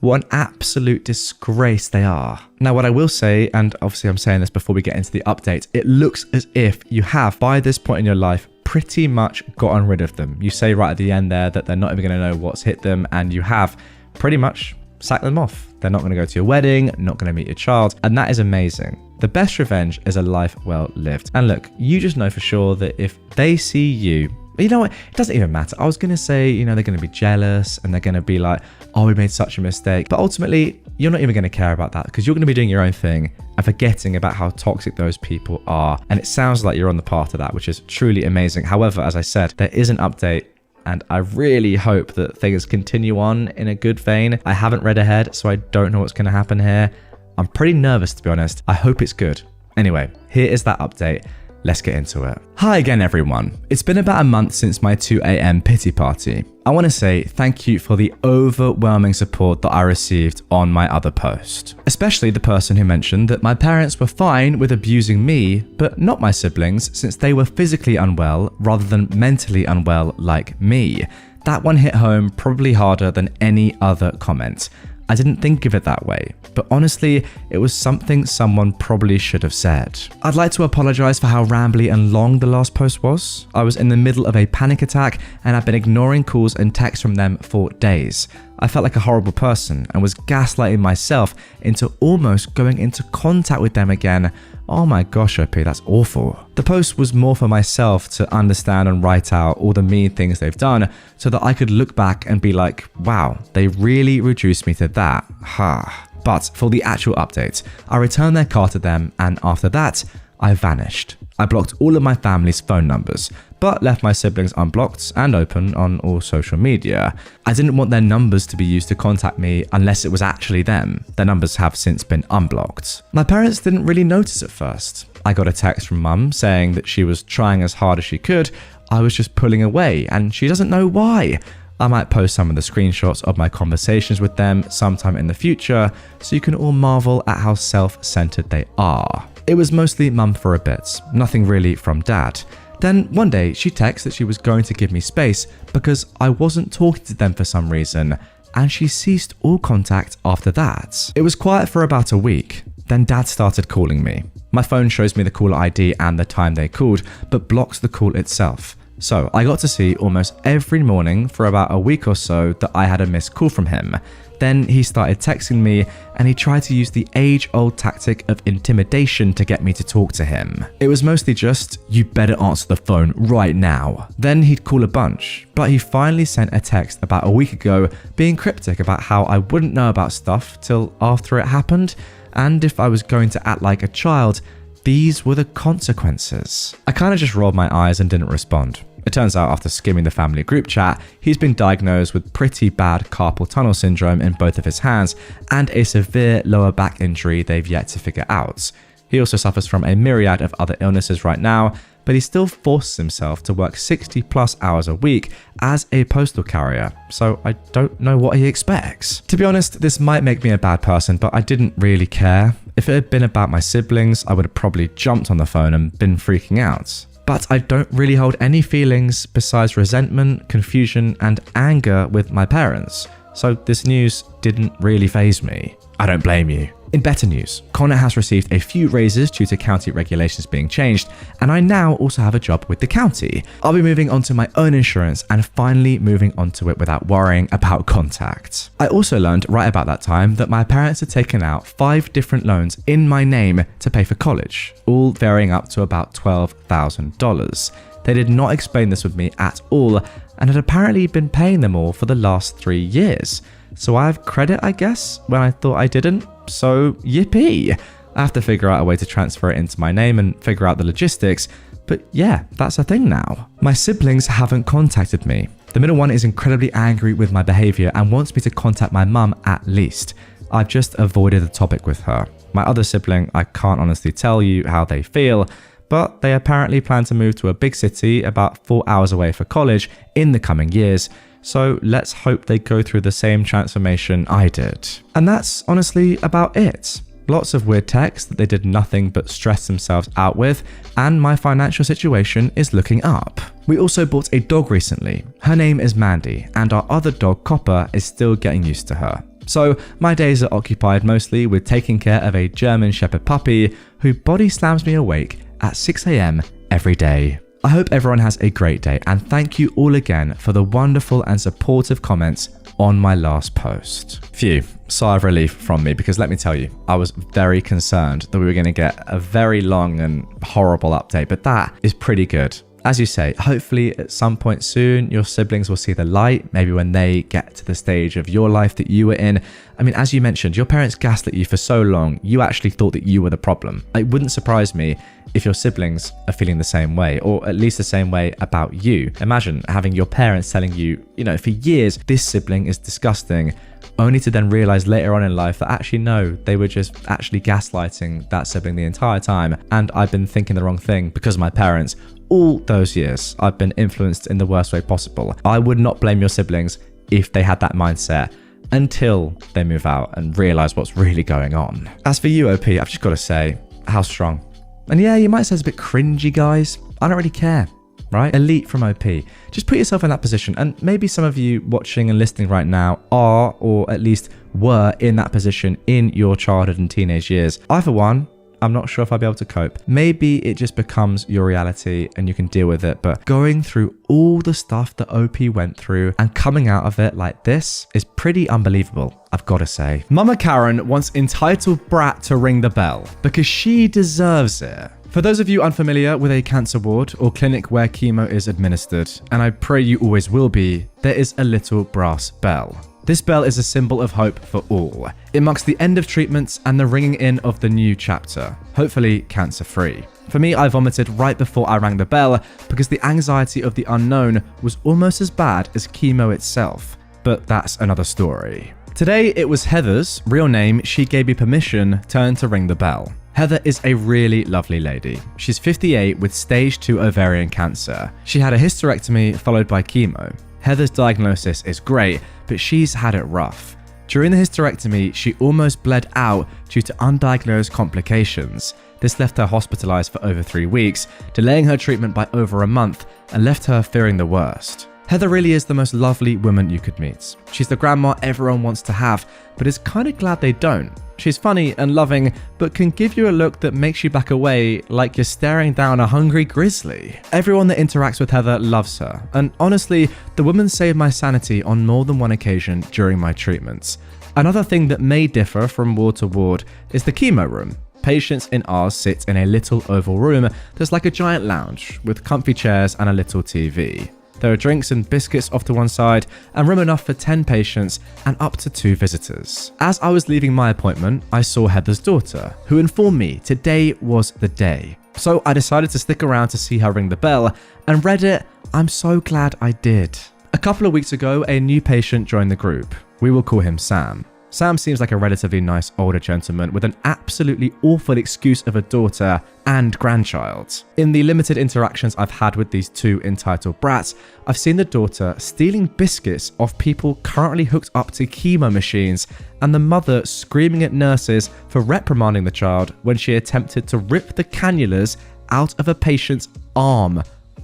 What an absolute disgrace they are. Now, what I will say, and obviously I'm saying this before we get into the update, it looks as if you have, by this point in your life, pretty much gotten rid of them. You say right at the end there that they're not even going to know what's hit them, and you have pretty much sacked them off. They're not going to go to your wedding, not going to meet your child, and that is amazing. The best revenge is a life well lived. And look, you just know for sure that if they see you, you know what, it doesn't even matter. I was going to say, you know, they're going to be jealous and they're going to be like, oh, we made such a mistake. But ultimately, you're not even going to care about that because you're going to be doing your own thing and forgetting about how toxic those people are. And it sounds like you're on the path to that, which is truly amazing. However, as I said, there is an update and I really hope that things continue on in a good vein. I haven't read ahead, so I don't know what's going to happen here. I'm pretty nervous, to be honest. I hope it's good. Anyway, here is that update. Let's get into it. Hi again, everyone. It's been about a month since my 2 a.m. pity party. I want to say thank you for the overwhelming support that I received on my other post. Especially the person who mentioned that my parents were fine with abusing me, but not my siblings since they were physically unwell rather than mentally unwell like me. That one hit home probably harder than any other comment. I didn't think of it that way, but honestly, it was something someone probably should have said. I'd like to apologize for how rambly and long the last post was. I was in the middle of a panic attack and I've been ignoring calls and texts from them for days. I felt like a horrible person and was gaslighting myself into almost going into contact with them again. Oh my gosh, OP, that's awful. The post was more for myself to understand and write out all the mean things they've done so that I could look back and be like, wow, they really reduced me to that. Ha. But for the actual update, I returned their car to them and after that, I vanished. I blocked all of my family's phone numbers, but left my siblings unblocked and open on all social media. I didn't want their numbers to be used to contact me unless it was actually them. Their numbers have since been unblocked. My parents didn't really notice at first. I got a text from mum saying that she was trying as hard as she could. I was just pulling away and she doesn't know why. I might post some of the screenshots of my conversations with them sometime in the future so you can all marvel at how self-centered they are. It was mostly mum for a bit, nothing really from dad. Then one day she texted that she was going to give me space because I wasn't talking to them for some reason, and she ceased all contact after that. It was quiet for about a week. Then dad started calling me. My phone shows me the caller ID and the time they called, but blocks the call itself. So I got to see almost every morning for about a week or so that I had a missed call from him. Then he started texting me and he tried to use the age-old tactic of intimidation to get me to talk to him. It was mostly just, you better answer the phone right now. Then he'd call a bunch, but he finally sent a text about a week ago being cryptic about how I wouldn't know about stuff till after it happened, and if I was going to act like a child, these were the consequences. I kind of just rolled my eyes and didn't respond. It turns out after skimming the family group chat, he's been diagnosed with pretty bad carpal tunnel syndrome in both of his hands and a severe lower back injury they've yet to figure out. He also suffers from a myriad of other illnesses right now, but he still forces himself to work 60 plus hours a week as a postal carrier, so I don't know what he expects. To be honest, this might make me a bad person, but I didn't really care. If it had been about my siblings, I would have probably jumped on the phone and been freaking out. But I don't really hold any feelings besides resentment, confusion, and anger with my parents. So this news didn't really faze me. I don't blame you. In better news, Connor has received a few raises due to county regulations being changed, and I now also have a job with the county. I'll be moving on to my own insurance and finally moving onto it without worrying about contact. I also learned right about that time that my parents had taken out 5 different loans in my name to pay for college, all varying up to about $12,000. They did not explain this with me at all and had apparently been paying them all for the last 3 years. So I have credit, I guess, when I thought I didn't. So yippee! I have to figure out a way to transfer it into my name and figure out the logistics. But yeah, that's a thing now. My siblings haven't contacted me. The middle one is incredibly angry with my behavior and wants me to contact my mum at least. I've just avoided the topic with her. My other sibling, I can't honestly tell you how they feel, but they apparently plan to move to a big city about 4 hours away for college in the coming years. So let's hope they go through the same transformation I did. And that's honestly about it. Lots of weird texts that they did nothing but stress themselves out with, and my financial situation is looking up. We also bought a dog recently. Her name is Mandy, and our other dog, Copper, is still getting used to her. So my days are occupied mostly with taking care of a German Shepherd puppy who body slams me awake at 6 a.m. every day. I hope everyone has a great day, and thank you all again for the wonderful and supportive comments on my last post. Phew, sigh of relief from me, because let me tell you, I was very concerned that we were going to get a very long and horrible update, but that is pretty good. As you say, hopefully at some point soon, your siblings will see the light, maybe when they get to the stage of your life that you were in. I mean, as you mentioned, your parents gaslit you for so long, you actually thought that you were the problem. It wouldn't surprise me if your siblings are feeling the same way, or at least the same way about you. Imagine having your parents telling you, for years, this sibling is disgusting, only to then realize later on in life that actually no, they were just actually gaslighting that sibling the entire time, and I've been thinking the wrong thing because of my parents. All those years, I've been influenced in the worst way possible. I would not blame your siblings if they had that mindset until they move out and realize what's really going on. As for you, OP, I've just got to say, how strong. And yeah, you might say it's a bit cringy, guys. I don't really care, right? Elite from OP. Just put yourself in that position. And maybe some of you watching and listening right now are, or at least were in that position in your childhood and teenage years. I, for one, I'm not sure if I'll be able to cope. Maybe it just becomes your reality and you can deal with it, but going through all the stuff that OP went through and coming out of it like this is pretty unbelievable, I've got to say. Mama Karen wants entitled brat to ring the bell because she deserves it. For those of you unfamiliar with a cancer ward or clinic where chemo is administered, and I pray you always will be, there is a little brass bell. This bell is a symbol of hope for all. It marks the end of treatments and the ringing in of the new chapter, hopefully cancer-free. For me, I vomited right before I rang the bell because the anxiety of the unknown was almost as bad as chemo itself. But that's another story. Today, it was Heather's real name. She gave me permission, turn to ring the bell. Heather is a really lovely lady. She's 58 with stage 2 ovarian cancer. She had a hysterectomy followed by chemo. Heather's diagnosis is great, but she's had it rough. During the hysterectomy, she almost bled out due to undiagnosed complications. This left her hospitalized for over 3 weeks, delaying her treatment by over a month and left her fearing the worst. Heather really is the most lovely woman you could meet. She's the grandma everyone wants to have, but is kind of glad they don't. She's funny and loving, but can give you a look that makes you back away like you're staring down a hungry grizzly. Everyone that interacts with Heather loves her, and honestly, the woman saved my sanity on more than one occasion during my treatments. Another thing that may differ from ward to ward is the chemo room. Patients in ours sit in a little oval room that's like a giant lounge with comfy chairs and a little TV. There are drinks and biscuits off to one side and room enough for 10 patients and up to 2 visitors. As I was leaving my appointment, I saw Heather's daughter, who informed me today was the day. So I decided to stick around to see her ring the bell, and Reddit, I'm so glad I did. A couple of weeks ago, a new patient joined the group. We will call him Sam. Sam seems like a relatively nice older gentleman with an absolutely awful excuse of a daughter and grandchild. In the limited interactions I've had with these 2 entitled brats, I've seen the daughter stealing biscuits off people currently hooked up to chemo machines, and the mother screaming at nurses for reprimanding the child when she attempted to rip the cannulas out of a patient's arm.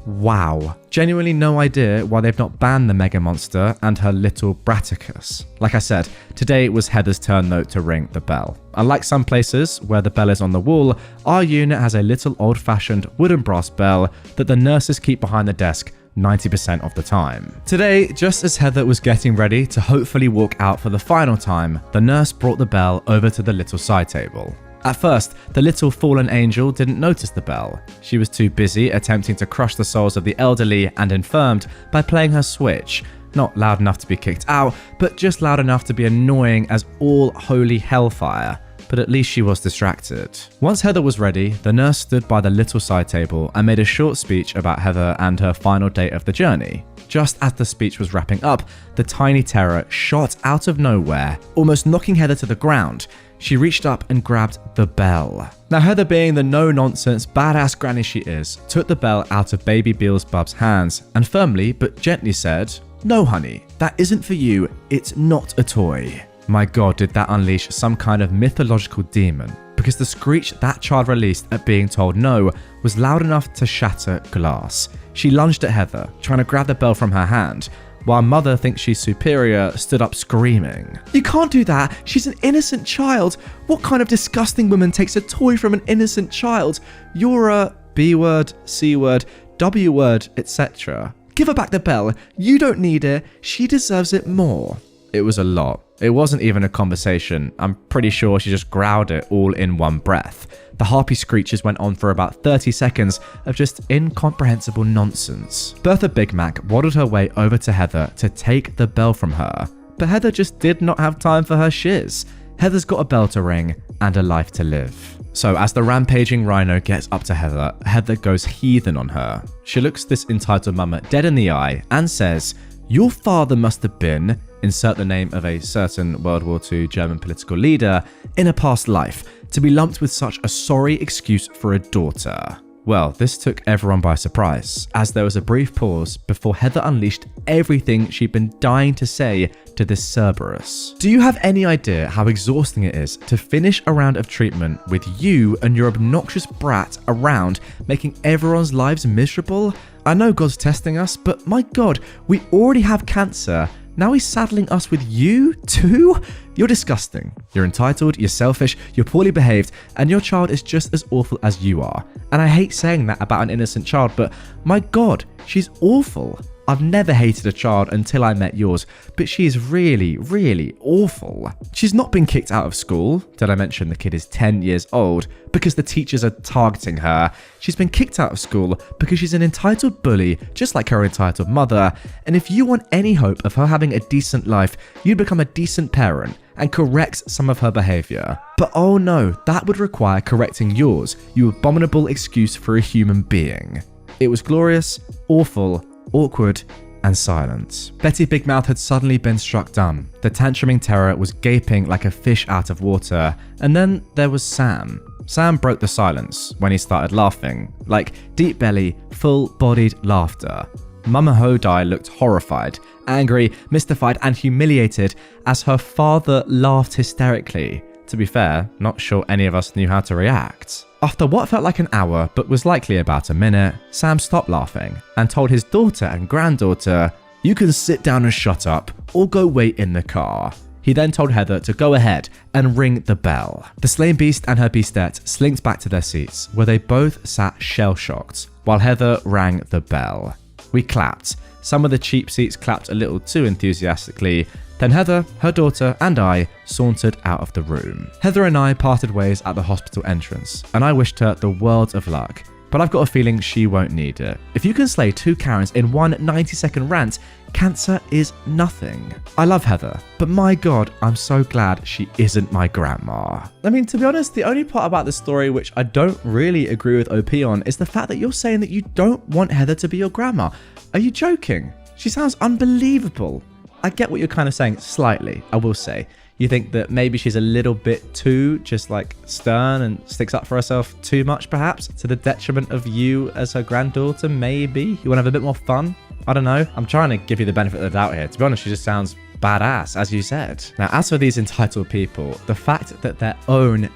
Wow. Genuinely no idea why they've not banned the mega monster and her little Braticus. Like I said, today it was Heather's turn though to ring the bell. Unlike some places where the bell is on the wall, our unit has a little old-fashioned wooden brass bell that the nurses keep behind the desk 90% of the time. Today, just as Heather was getting ready to hopefully walk out for the final time, the nurse brought the bell over to the little side table. At first, the little fallen angel didn't notice the bell. She was too busy attempting to crush the souls of the elderly and infirmed by playing her Switch. Not loud enough to be kicked out, but just loud enough to be annoying as all holy hellfire. But at least she was distracted. Once Heather was ready, the nurse stood by the little side table and made a short speech about Heather and her final day of the journey. Just as the speech was wrapping up, the tiny terror shot out of nowhere, almost knocking Heather to the ground. she reached up and grabbed the bell. Now Heather, being the no-nonsense, badass granny she is, took the bell out of baby Beelzebub's hands and firmly but gently said, "No honey, that isn't for you, it's not a toy." My god, did that unleash some kind of mythological demon, because the screech that child released at being told no was loud enough to shatter glass. She lunged at Heather, trying to grab the bell from her hand, while Mother thinks she's superior stood up screaming, "You can't do that, she's an innocent child. What kind of disgusting woman takes a toy from an innocent child? You're a B word, C word, W word, etc. Give her back the bell, you don't need it, she deserves it more." It was a lot. It wasn't even a conversation. I'm pretty sure she just growled it all in one breath. The harpy screeches went on for about 30 seconds of just incomprehensible nonsense. Bertha Big Mac waddled her way over to Heather to take the bell from her, but Heather just did not have time for her shiz. Heather's got a bell to ring and a life to live. So as the rampaging rhino gets up to Heather, Heather goes heathen on her. She looks this entitled mama dead in the eye and says, "Your father must have been," insert the name of a certain World War II German political leader, "in a past life, to be lumped with such a sorry excuse for a daughter." Well, this took everyone by surprise, as there was a brief pause before Heather unleashed everything she'd been dying to say to this Cerberus. Do you have any idea how exhausting it is to finish a round of treatment with you and your obnoxious brat around, making everyone's lives miserable? I know God's testing us, but my God, we already have cancer. Now he's saddling us with you too? You're disgusting. You're entitled, you're selfish, you're poorly behaved, and your child is just as awful as you are. And I hate saying that about an innocent child, but my God, she's awful. I've never hated a child until I met yours, but she's really, really awful. She's not been kicked out of school. Did I mention the kid is 10 years old? Because the teachers are targeting her. She's been kicked out of school because she's an entitled bully, just like her entitled mother. And if you want any hope of her having a decent life, you'd become a decent parent and correct some of her behavior. But oh no, that would require correcting yours, you abominable excuse for a human being. It was glorious, awful, awkward, and silent. Betty Big Mouth had suddenly been struck dumb. The tantruming terror was gaping like a fish out of water. And then there was Sam. Sam broke the silence when he started laughing, like deep belly, full-bodied laughter. Mama Hodai looked horrified, angry, mystified, and humiliated as her father laughed hysterically. To be fair, not sure any of us knew how to react. After what felt like an hour, but was likely about a minute, Sam stopped laughing and told his daughter and granddaughter, "You can sit down and shut up, or go wait in the car." He then told Heather to go ahead and ring the bell. The slain beast and her beastette slinked back to their seats, where they both sat shell-shocked, while Heather rang the bell. We clapped. Some of the cheap seats clapped a little too enthusiastically. Then Heather, her daughter, and I sauntered out of the room. Heather and I parted ways at the hospital entrance, and I wished her the world of luck. But I've got a feeling she won't need it. If you can slay two Karens in one 90-second rant, cancer is nothing. I love Heather, but my God, I'm so glad she isn't my grandma. I mean, to be honest, the only part about the story which I don't really agree with OP on is the fact that you're saying that you don't want Heather to be your grandma. Are you joking? She sounds unbelievable. I get what you're kind of saying slightly, I will say. You think that maybe she's a little bit too just like stern and sticks up for herself too much, perhaps, to the detriment of you as her granddaughter, maybe? You want to have a bit more fun? I don't know. I'm trying to give you the benefit of the doubt here. To be honest, she just sounds badass, as you said. Now, as for these entitled people, the fact that their own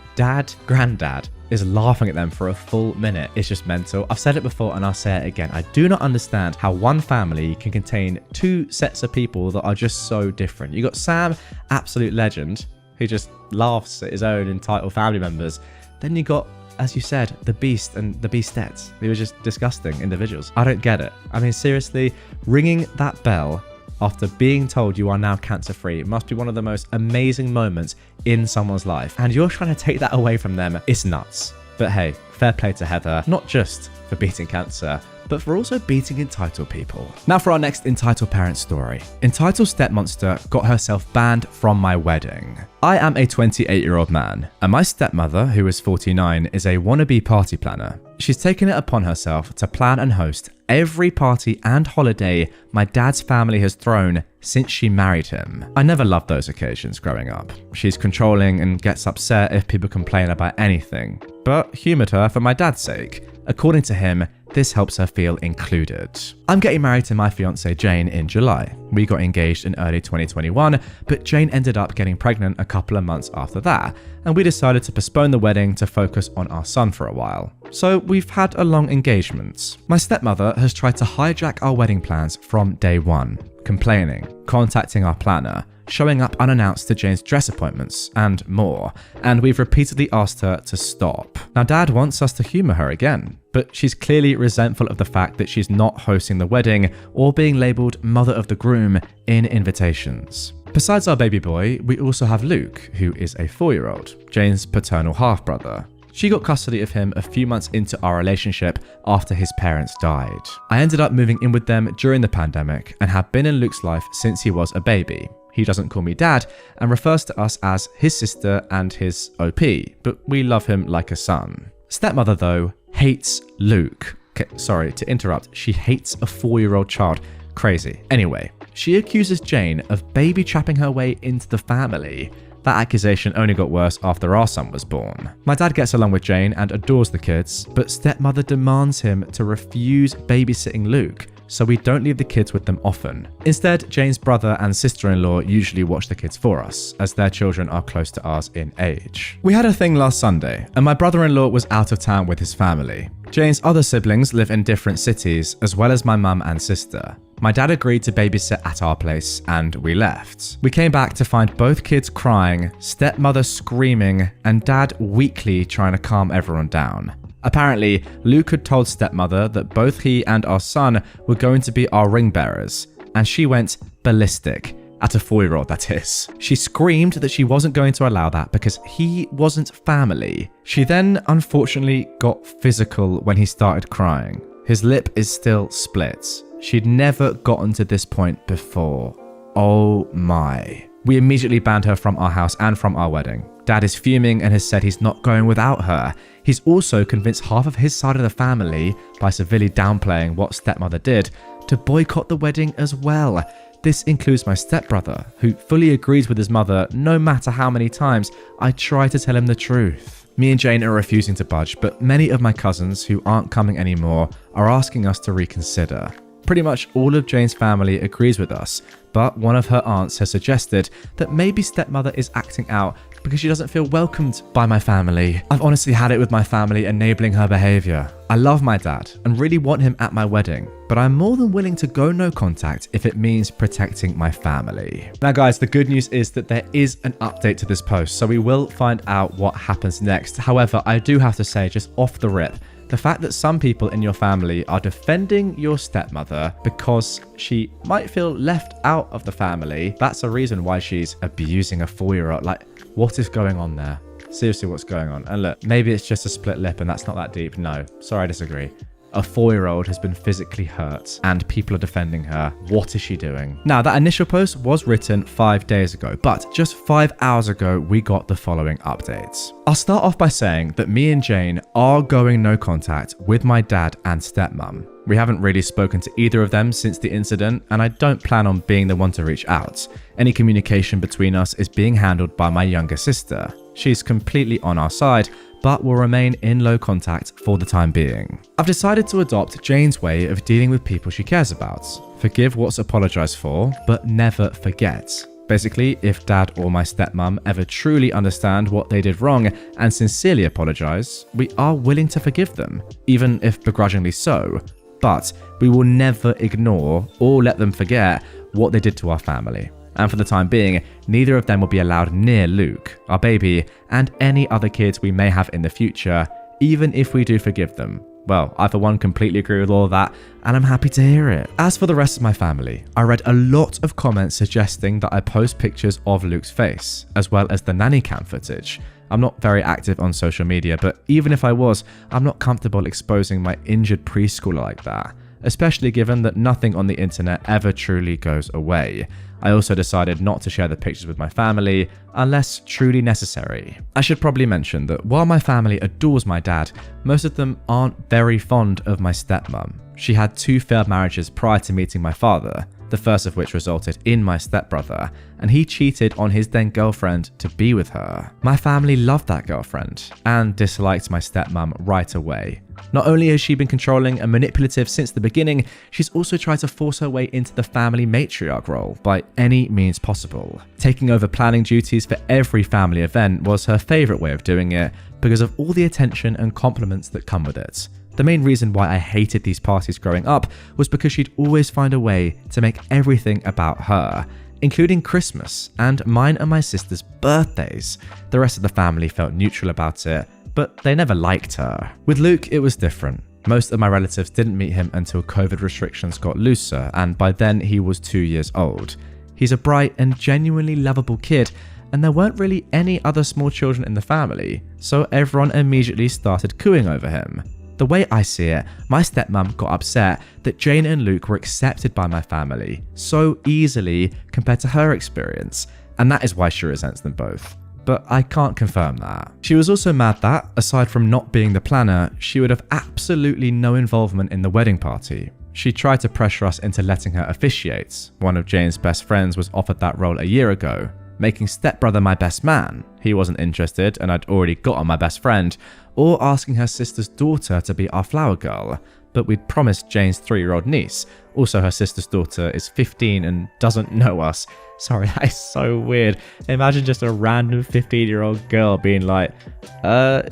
granddad, is laughing at them for a full minute is just mental. I've said it before and I'll say it again. I do not understand how one family can contain two sets of people that are just so different. You got Sam, absolute legend, who just laughs at his own entitled family members. Then you got, as you said, the beast and the beastettes. They were just disgusting individuals. I don't get it. I mean, seriously, ringing that bell after being told you are now cancer-free must be one of the most amazing moments in someone's life. And you're trying to take that away from them. It's nuts. But hey, fair play to Heather, not just for beating cancer, but for also beating entitled people. Now for our next entitled parent story. Entitled stepmonster got herself banned from my wedding. I am a 28-year-old man, and my stepmother, who is 49, is a wannabe party planner. She's taken it upon herself to plan and host every party and holiday my dad's family has thrown since she married him. I never loved those occasions growing up. She's controlling and gets upset if people complain about anything, but humoured her for my dad's sake. According to him, this helps her feel included. I'm getting married to my fiancée Jane in July. We got engaged in early 2021, but Jane ended up getting pregnant a couple of months after that, and we decided to postpone the wedding to focus on our son for a while. So we've had a long engagement. My stepmother has tried to hijack our wedding plans from day one, complaining, contacting our planner, showing up unannounced to Jane's dress appointments, and more, and we've repeatedly asked her to stop. Now Dad wants us to humour her again, but she's clearly resentful of the fact that she's not hosting the wedding or being labelled mother of the groom in invitations. Besides our baby boy, we also have Luke, who is a 4-year-old, Jane's paternal half-brother. She got custody of him a few months into our relationship after his parents died. I ended up moving in with them during the pandemic and have been in Luke's life since he was a baby. He doesn't call me dad and refers to us as his sister and his OP, but we love him like a son. Stepmother, though, hates Luke. Okay, sorry to interrupt, she hates a 4-year-old child. Crazy. Anyway, she accuses Jane of baby trapping her way into the family. That accusation only got worse after our son was born. My dad gets along with Jane and adores the kids, but stepmother demands him to refuse babysitting Luke, so we don't leave the kids with them often. Instead, Jane's brother and sister-in-law usually watch the kids for us, as their children are close to ours in age. We had a thing last Sunday, and my brother-in-law was out of town with his family. Jane's other siblings live in different cities, as well as my mum and sister. My dad agreed to babysit at our place, and we left. We came back to find both kids crying, stepmother screaming, and dad weakly trying to calm everyone down. Apparently, Luke had told stepmother that both he and our son were going to be our ring bearers, and she went ballistic. At a 4-year-old, that is. She screamed that she wasn't going to allow that because he wasn't family. She then, unfortunately, got physical when he started crying. His lip is still split. She'd never gotten to this point before. Oh my. We immediately banned her from our house and from our wedding. Dad is fuming and has said he's not going without her. He's also convinced half of his side of the family, by severely downplaying what stepmother did, to boycott the wedding as well. This includes my stepbrother, who fully agrees with his mother no matter how many times I try to tell him the truth. Me and Jane are refusing to budge, but many of my cousins who aren't coming anymore are asking us to reconsider. Pretty much all of Jane's family agrees with us, but one of her aunts has suggested that maybe stepmother is acting out because she doesn't feel welcomed by my family. I've honestly had it with my family enabling her behaviour. I love my dad and really want him at my wedding, but I'm more than willing to go no contact if it means protecting my family. Now guys, the good news is that there is an update to this post, so we will find out what happens next. However, I do have to say, just off the rip, the fact that some people in your family are defending your stepmother because she might feel left out of the family, that's a reason why she's abusing a 4-year-old. Like, what is going on there? Seriously, what's going on? And look, maybe it's just a split lip and that's not that deep. No, sorry, I disagree. A 4-year-old has been physically hurt and people are defending her. What is she doing? Now, that initial post was written 5 days ago, but just 5 hours ago, we got the following updates. I'll start off by saying that me and Jane are going no contact with my dad and stepmom. We haven't really spoken to either of them since the incident, and I don't plan on being the one to reach out. Any communication between us is being handled by my younger sister. She's completely on our side, but will remain in low contact for the time being. I've decided to adopt Jane's way of dealing with people she cares about. Forgive what's apologized for, but never forget. Basically, if dad or my stepmom ever truly understand what they did wrong and sincerely apologize, we are willing to forgive them, even if begrudgingly so. But we will never ignore or let them forget what they did to our family. And for the time being, neither of them will be allowed near Luke, our baby, and any other kids we may have in the future, even if we do forgive them. Well, I for one completely agree with all of that, and I'm happy to hear it. As for the rest of my family, I read a lot of comments suggesting that I post pictures of Luke's face, as well as the nanny cam footage. I'm not very active on social media, but even if I was, I'm not comfortable exposing my injured preschooler like that. especially given that nothing on the internet ever truly goes away. I also decided not to share the pictures with my family unless truly necessary. I should probably mention that while my family adores my dad, most of them aren't very fond of my stepmom. She had 2 failed marriages prior to meeting my father, the first of which resulted in my stepbrother, and he cheated on his then girlfriend to be with her. My family loved that girlfriend and disliked my stepmom right away. Not only has she been controlling and manipulative since the beginning, she's also tried to force her way into the family matriarch role by any means possible. Taking over planning duties for every family event was her favourite way of doing it because of all the attention and compliments that come with it. The main reason why I hated these parties growing up was because she'd always find a way to make everything about her, including Christmas and mine and my sister's birthdays. The rest of the family felt neutral about it, but they never liked her. With Luke, it was different. Most of my relatives didn't meet him until COVID restrictions got looser, and by then he was 2 years old. He's a bright and genuinely lovable kid, and there weren't really any other small children in the family, so everyone immediately started cooing over him. The way I see it, my stepmom got upset that Jane and Luke were accepted by my family so easily compared to her experience, and that is why she resents them both. But I can't confirm that. She was also mad that, aside from not being the planner, she would have absolutely no involvement in the wedding party. She tried to pressure us into letting her officiate. One of Jane's best friends was offered that role a year ago, making stepbrother my best man. He wasn't interested and I'd already got on my best friend, or asking her sister's daughter to be our flower girl, but we'd promised Jane's 3-year-old niece. Also, her sister's daughter is 15 and doesn't know us. Sorry, that is so weird. Imagine just a random 15-year-old girl being like,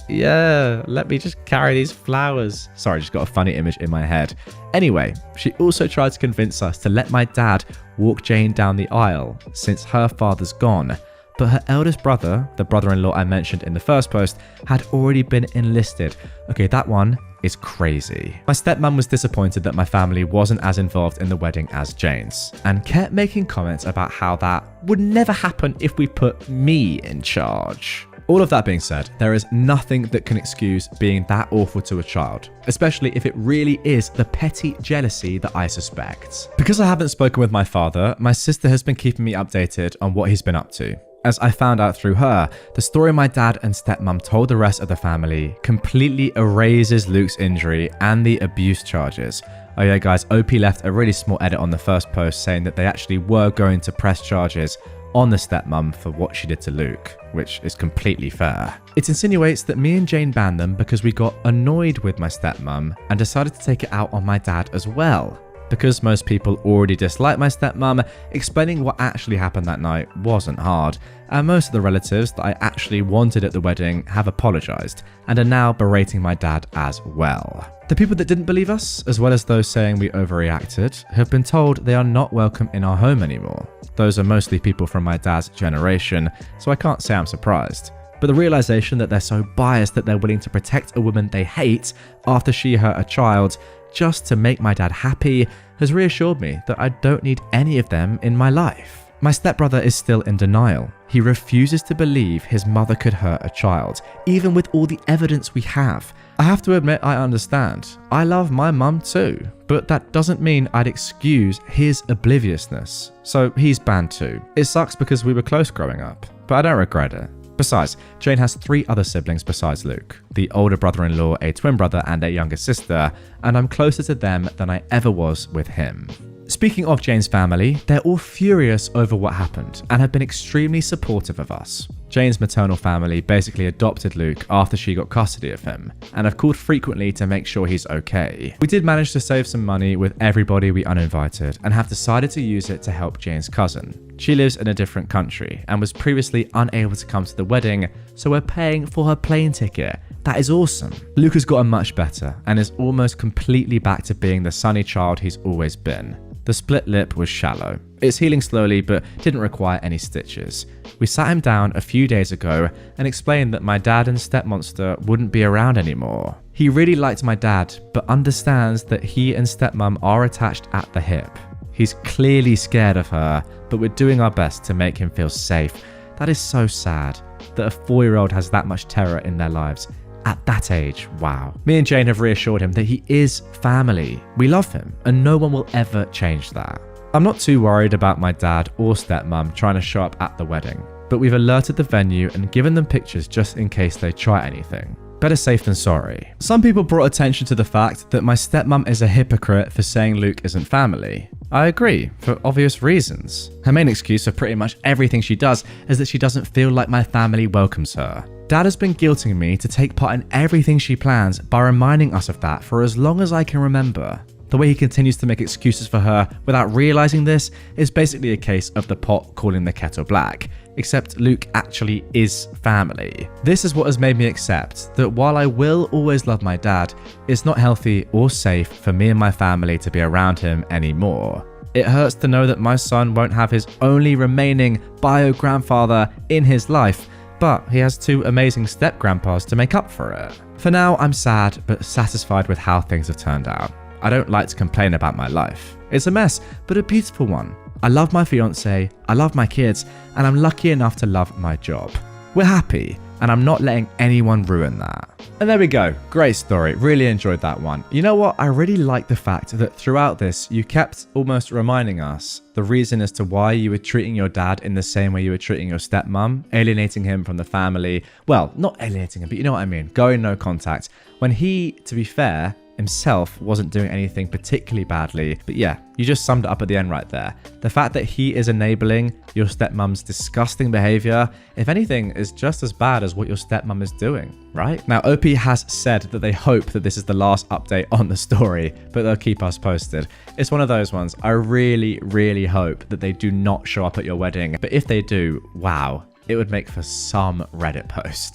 yeah, let me just carry these flowers. Sorry, just got a funny image in my head. Anyway, she also tried to convince us to let my dad walk Jane down the aisle since her father's gone. But her eldest brother, the brother-in-law I mentioned in the first post, had already been enlisted. Okay, that one is crazy. My stepmom was disappointed that my family wasn't as involved in the wedding as Jane's, and kept making comments about how that would never happen if we put me in charge. All of that being said, there is nothing that can excuse being that awful to a child, especially if it really is the petty jealousy that I suspect. Because I haven't spoken with my father, my sister has been keeping me updated on what he's been up to. As I found out through her, the story my dad and stepmom told the rest of the family completely erases Luke's injury and the abuse charges. Oh yeah guys, OP left a really small edit on the first post saying that they actually were going to press charges on the stepmom for what she did to Luke, which is completely fair. It insinuates that me and Jane banned them because we got annoyed with my stepmom and decided to take it out on my dad as well. Because most people already dislike my stepmom, explaining what actually happened that night wasn't hard, and most of the relatives that I actually wanted at the wedding have apologised, and are now berating my dad as well. The people that didn't believe us, as well as those saying we overreacted, have been told they are not welcome in our home anymore. Those are mostly people from my dad's generation, so I can't say I'm surprised. But the realisation that they're so biased that they're willing to protect a woman they hate after she hurt a child just to make my dad happy has reassured me that I don't need any of them in my life. My stepbrother is still in denial. He refuses to believe his mother could hurt a child, even with all the evidence we have. I have to admit I understand. I love my mum too, but that doesn't mean I'd excuse his obliviousness. So he's banned too. It sucks because we were close growing up, but I don't regret it. Besides, Jane has 3 other siblings besides Luke, the older brother-in-law, a twin brother, and a younger sister, and I'm closer to them than I ever was with him. Speaking of Jane's family, they're all furious over what happened and have been extremely supportive of us. Jane's maternal family basically adopted Luke after she got custody of him, and have called frequently to make sure he's okay. We did manage to save some money with everybody we uninvited and have decided to use it to help Jane's cousin. She lives in a different country and was previously unable to come to the wedding, so we're paying for her plane ticket. That is awesome. Luke has gotten much better and is almost completely back to being the sunny child he's always been. The split lip was shallow. It's healing slowly but didn't require any stitches. We sat him down a few days ago and explained that my dad and stepmonster wouldn't be around anymore. He really liked my dad but understands that he and stepmom are attached at the hip. He's clearly scared of her, but we're doing our best to make him feel safe. That is so sad that a 4-year-old has that much terror in their lives. at that age, wow. Me and Jane have reassured him that he is family. We love him, and no one will ever change that. I'm not too worried about my dad or stepmom trying to show up at the wedding, but we've alerted the venue and given them pictures just in case they try anything. Better safe than sorry. Some people brought attention to the fact that my stepmom is a hypocrite for saying Luke isn't family. I agree, for obvious reasons. Her main excuse for pretty much everything she does is that she doesn't feel like my family welcomes her. Dad has been guilting me to take part in everything she plans by reminding us of that for as long as I can remember. The way he continues to make excuses for her without realizing this is basically a case of the pot calling the kettle black, except Luke actually is family. This is what has made me accept that while I will always love my dad, it's not healthy or safe for me and my family to be around him anymore. It hurts to know that my son won't have his only remaining bio-grandfather in his life, but he has 2 amazing step-grandpas to make up for it. For now, I'm sad but satisfied with how things have turned out. I don't like to complain about my life. It's a mess, but a beautiful one. I love my fiance, I love my kids, and I'm lucky enough to love my job. We're happy, and I'm not letting anyone ruin that. And there we go. Great story. Really enjoyed that one. You know what? I really like the fact that throughout this, you kept almost reminding us the reason as to why you were treating your dad in the same way you were treating your stepmom, alienating him from the family. Well, not alienating him, but you know what I mean. Going no contact. When he, to be fair, himself wasn't doing anything particularly badly. But yeah, you just summed it up at the end right there. The fact that he is enabling your stepmom's disgusting behavior, if anything, is just as bad as what your stepmom is doing, right? Now, OP has said that they hope that this is the last update on the story, but they'll keep us posted. It's one of those ones. I really, really hope that they do not show up at your wedding. But if they do, wow, it would make for some Reddit post.